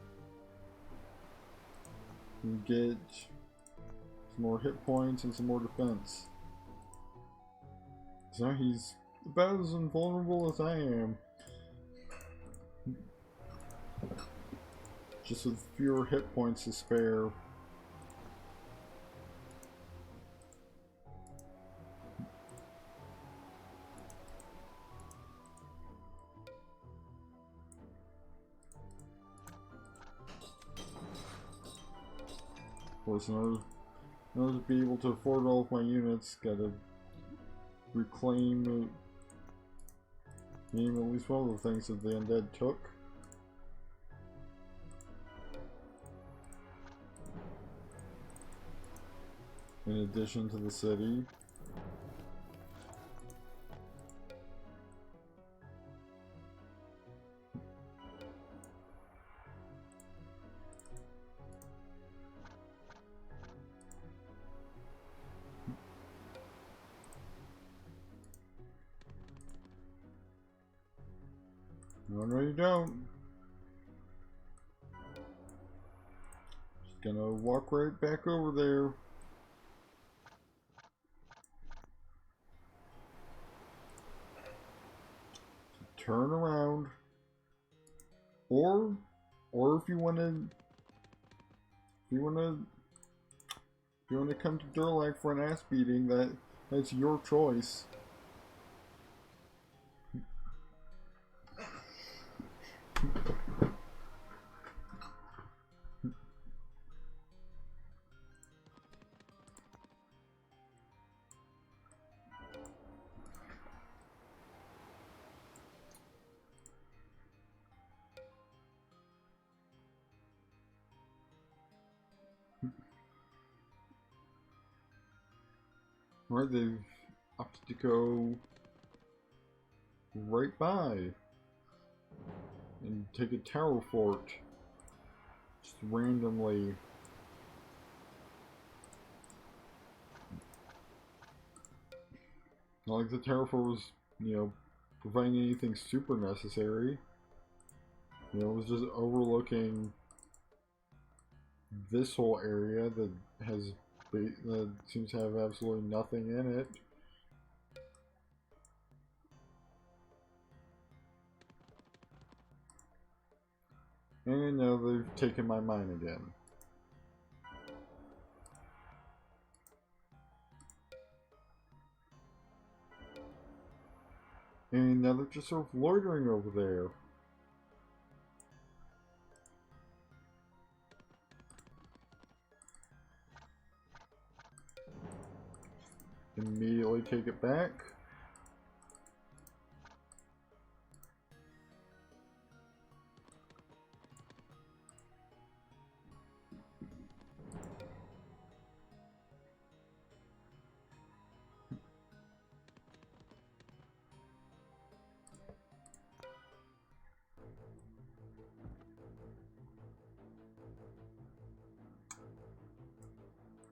You get some more hit points and some more defense. So now he's about as invulnerable as I am. Just with fewer hit points to spare. Of course, in order to be able to afford all of my units, gotta reclaim at least one of the things that the undead took. in addition to the city. No, you don't. Just gonna walk right back over there. Turn around. Or if you wanna come to Durlac for an ass beating, that's your choice. Right, they've opted to go right by and take a tower fort just randomly. Not like the tower fort was, providing anything super necessary. It was just overlooking this whole area that seems to have absolutely nothing in it. And now they've taken my mine again. And now they're just sort of loitering over there. Immediately take it back.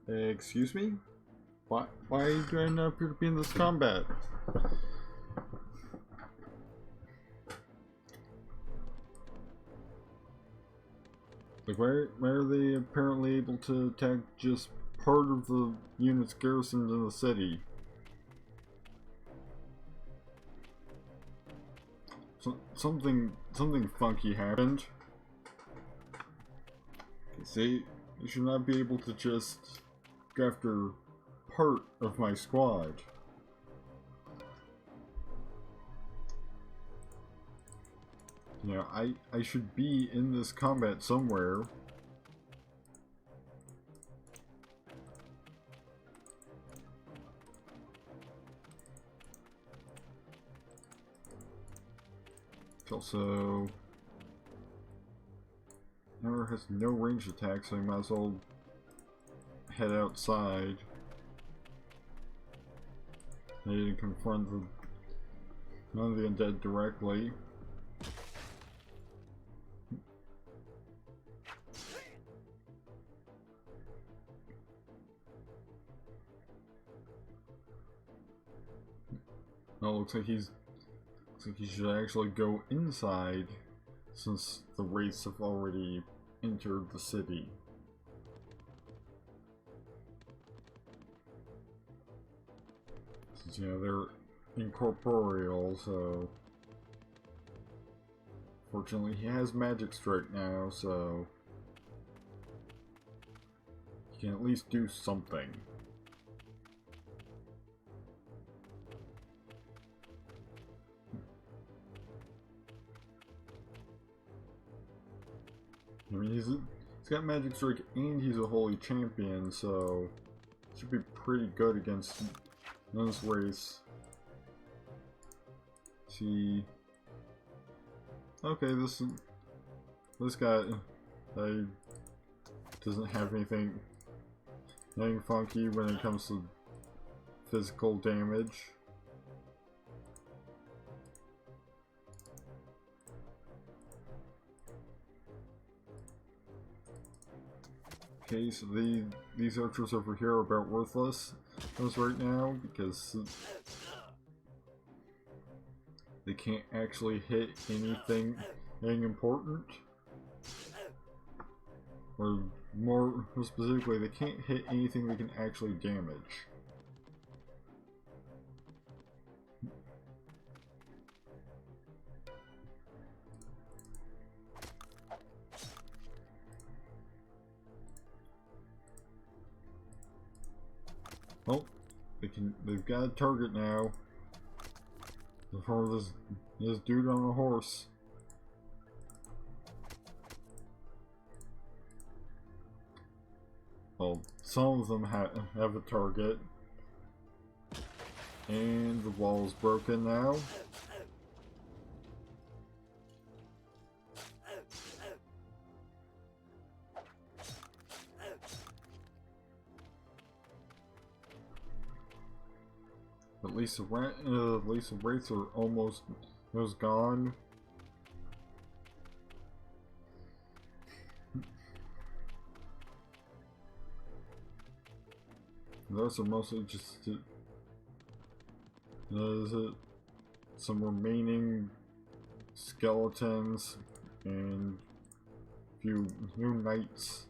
Excuse me? Why do I not appear to be in this combat? Like, why are they apparently able to attack just part of the units garrisoned in the city? Something funky happened. See, you should not be able to just go after part of my squad. I should be in this combat somewhere. Also, Hammer has no range attack, so I might as well head outside. I need to confront none of the undead directly. Oh, looks like he should actually go inside, since the wraiths have already entered the city. Since, they're incorporeal, so... Fortunately, he has Magic Strike now, so... he can at least do something. I mean, he's got Magic Strike and he's a Holy Champion, so should be pretty good against those wraiths. See, okay, this guy doesn't have anything getting funky when it comes to physical damage. Okay, so these archers over here are about worthless as right now because they can't actually hit anything important. Or more specifically, they can't hit anything they can actually damage. Oh, they've got a target now. Before this dude on a horse. Well, some of them have a target. And the wall's broken now. At least the wraiths are almost gone. Those are mostly just some remaining skeletons and a few new knights.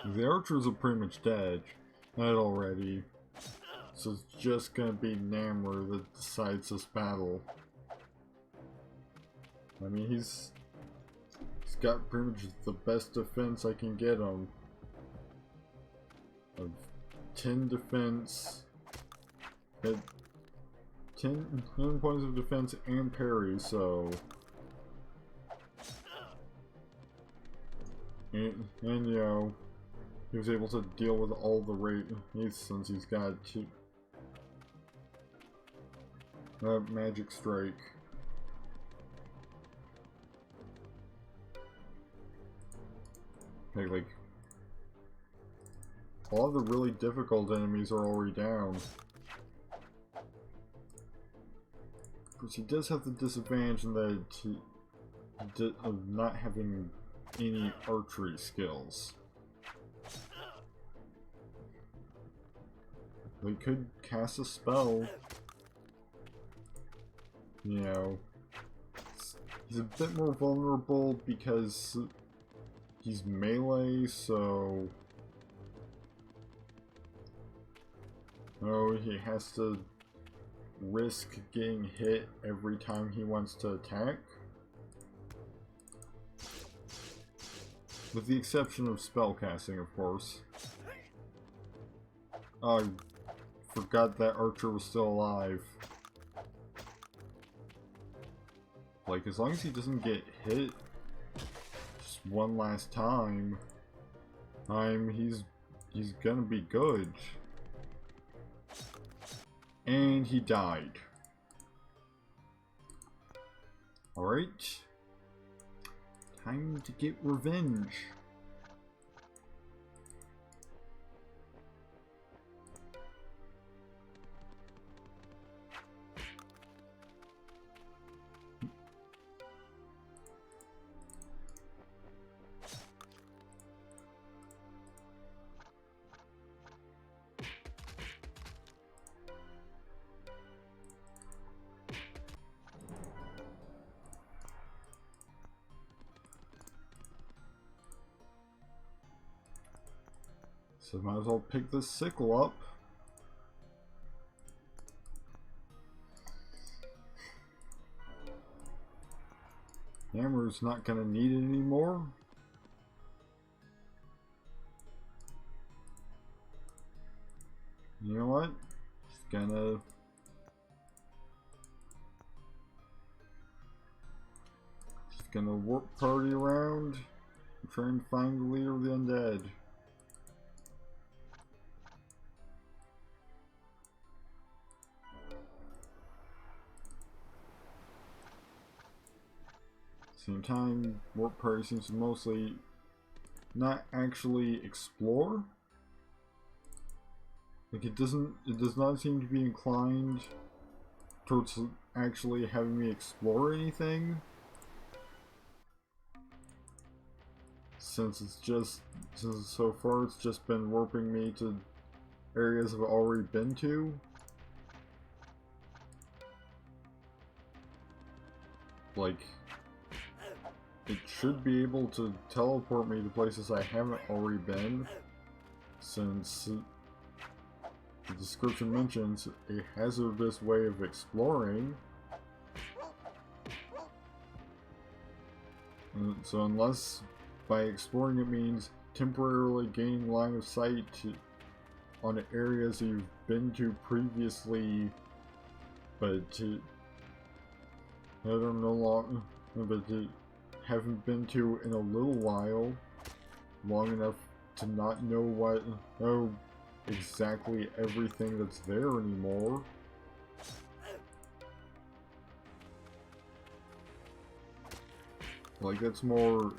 The archers are pretty much dead already, so it's just gonna be Namor that decides this battle. I mean, he's got pretty much the best defense I can get him. Of 10 defense, at 10 points of defense and parry, so. And you know, he was able to deal with all the wraiths since he's got magic strike. Like a lot of the really difficult enemies are already down. Of course, he does have the disadvantage in that of not having any archery skills. He could cast a spell. You know, he's a bit more vulnerable because he's melee, so he has to risk getting hit every time he wants to attack. With the exception of spell casting, of course. Oh, I forgot that archer was still alive. Like, as long as he doesn't get hit just one last time, he's gonna be good. And he died. Alright. Time to get revenge. So might as well pick this sickle up. Hammer's not gonna need it anymore. You know what? Just gonna gonna warp party around and try and find the leader of the undead. Same time, warp party seems to mostly not actually explore. Like it does not seem to be inclined towards actually having me explore anything. Since so far it's just been warping me to areas I've already been to. Like, it should be able to teleport me to places I haven't already been, since the description mentions a hazardous way of exploring. So unless by exploring it means temporarily gaining line of sight on areas you've been to previously, but I don't know but haven't been to in a little while, long enough to not know exactly everything that's there anymore. Like it's more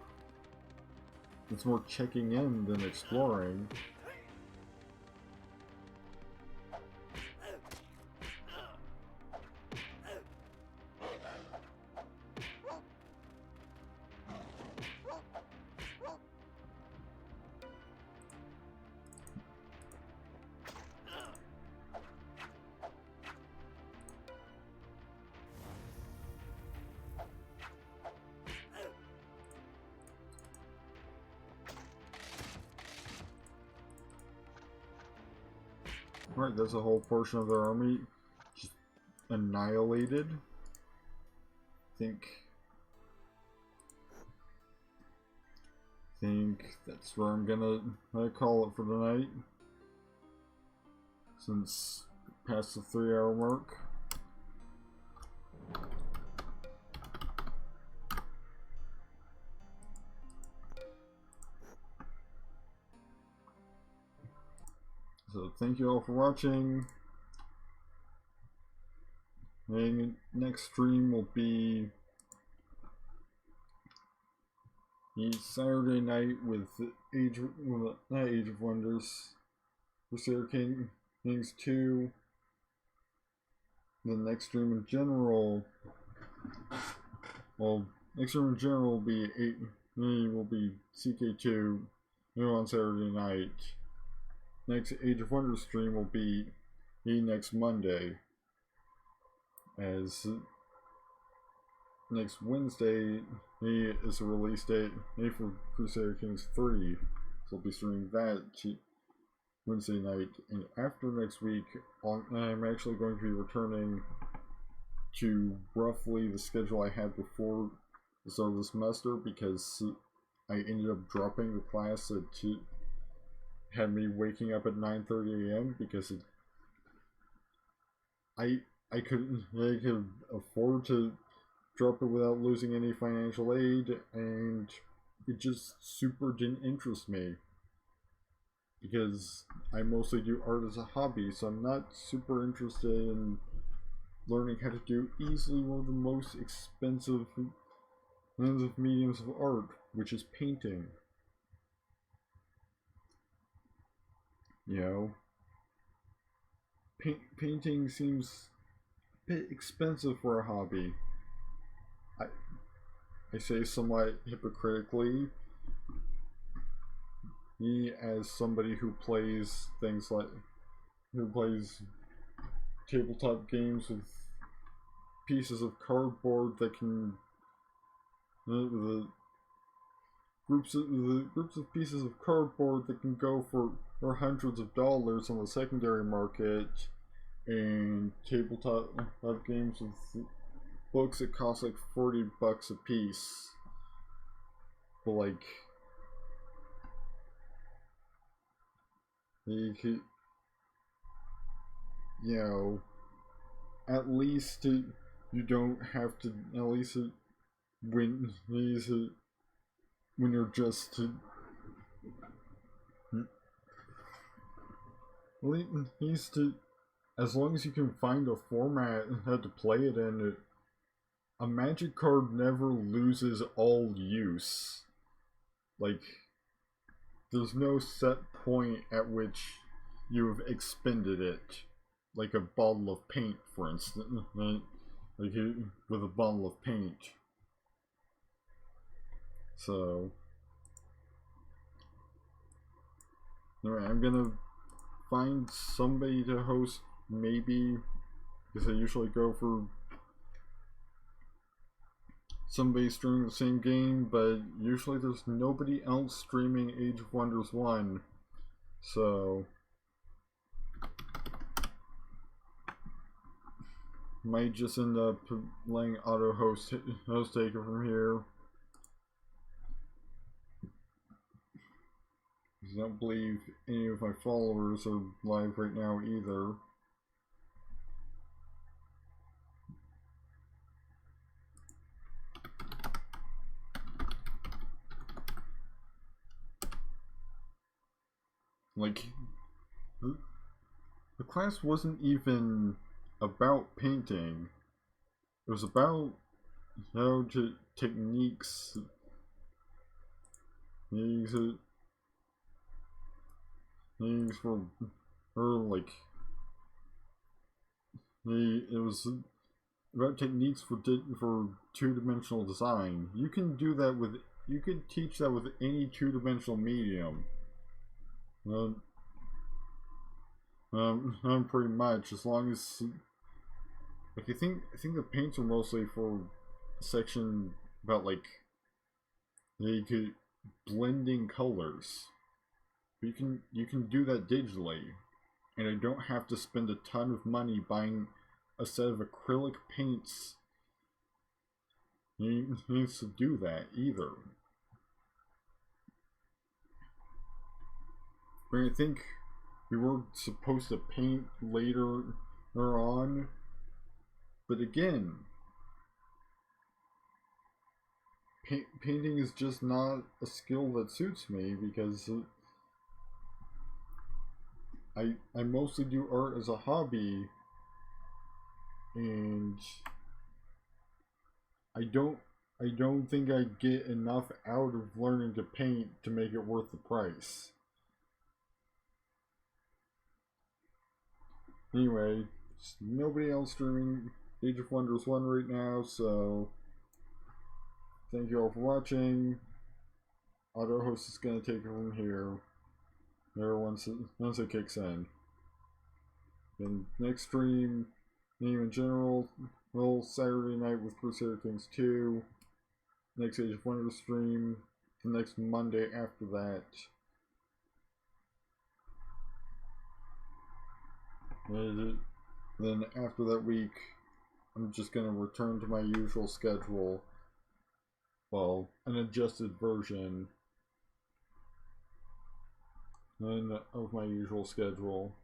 checking in than exploring. Right, there's a whole portion of their army just annihilated. Think that's where I'm gonna call it for the night, since past the 3-hour mark. So thank you all for watching. And next stream will be Saturday night with not Age of Wonders, Crusader Kings 2. The next stream in general, next stream in general will be CK2 on Saturday night. Next Age of Wonders stream will be next Monday, as next Wednesday is a release date for Crusader Kings 3, so I'll be streaming that Wednesday night. And after next week, I'm actually going to be returning to roughly the schedule I had before the start of the semester, because I ended up dropping the class that had me waking up at 9:30 a.m. because I could afford to drop it without losing any financial aid, and it just super didn't interest me, because I mostly do art as a hobby, so I'm not super interested in learning how to do easily one of the most expensive mediums of art, which is painting. You know, painting seems a bit expensive for a hobby. I say somewhat hypocritically, me as somebody who plays tabletop games with pieces of cardboard that can the groups of pieces of cardboard that can go for hundreds of dollars on the secondary market, and tabletop games with books that cost like $40 a piece. But like, you could, at least you don't have to, when he's when you're just he's to as long as you can find a format how to play it in, a magic card never loses all use. Like, there's no set point at which you've expended it. Like a bottle of paint, for instance. Right? Like with a bottle of paint. So, alright, I'm gonna find somebody to host, maybe, because I usually go for somebody streaming the same game, but usually there's nobody else streaming Age of Wonders 1, so might just end up letting auto host take it from here. I don't believe any of my followers are live right now either. Like, the class wasn't even about painting. It was about how to techniques. Things for her, like, it was about techniques for two-dimensional design. You can do that with, you could teach that with any two-dimensional medium. Pretty much, as long as, like, I think the paints are mostly for a section about, like, you could blending colors. But you can do that digitally, and I don't have to spend a ton of money buying a set of acrylic paints. He needs to do that either. But I think we were supposed to paint later on, but again, painting is just not a skill that suits me, because I mostly do art as a hobby, and I don't think I get enough out of learning to paint to make it worth the price. Anyway, there's nobody else streaming Age of Wonders 1 right now, so thank you all for watching. Auto host is gonna take it from here. There once it kicks in. Then next stream, name in general, well, Saturday night with Crusader Kings 2. Next Age of Wonders stream, the next Monday after that. And then after that week, I'm just gonna return to my usual schedule. Well, an adjusted version of my usual schedule.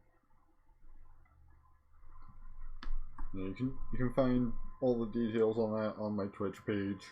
And you can find all the details on that on my Twitch page.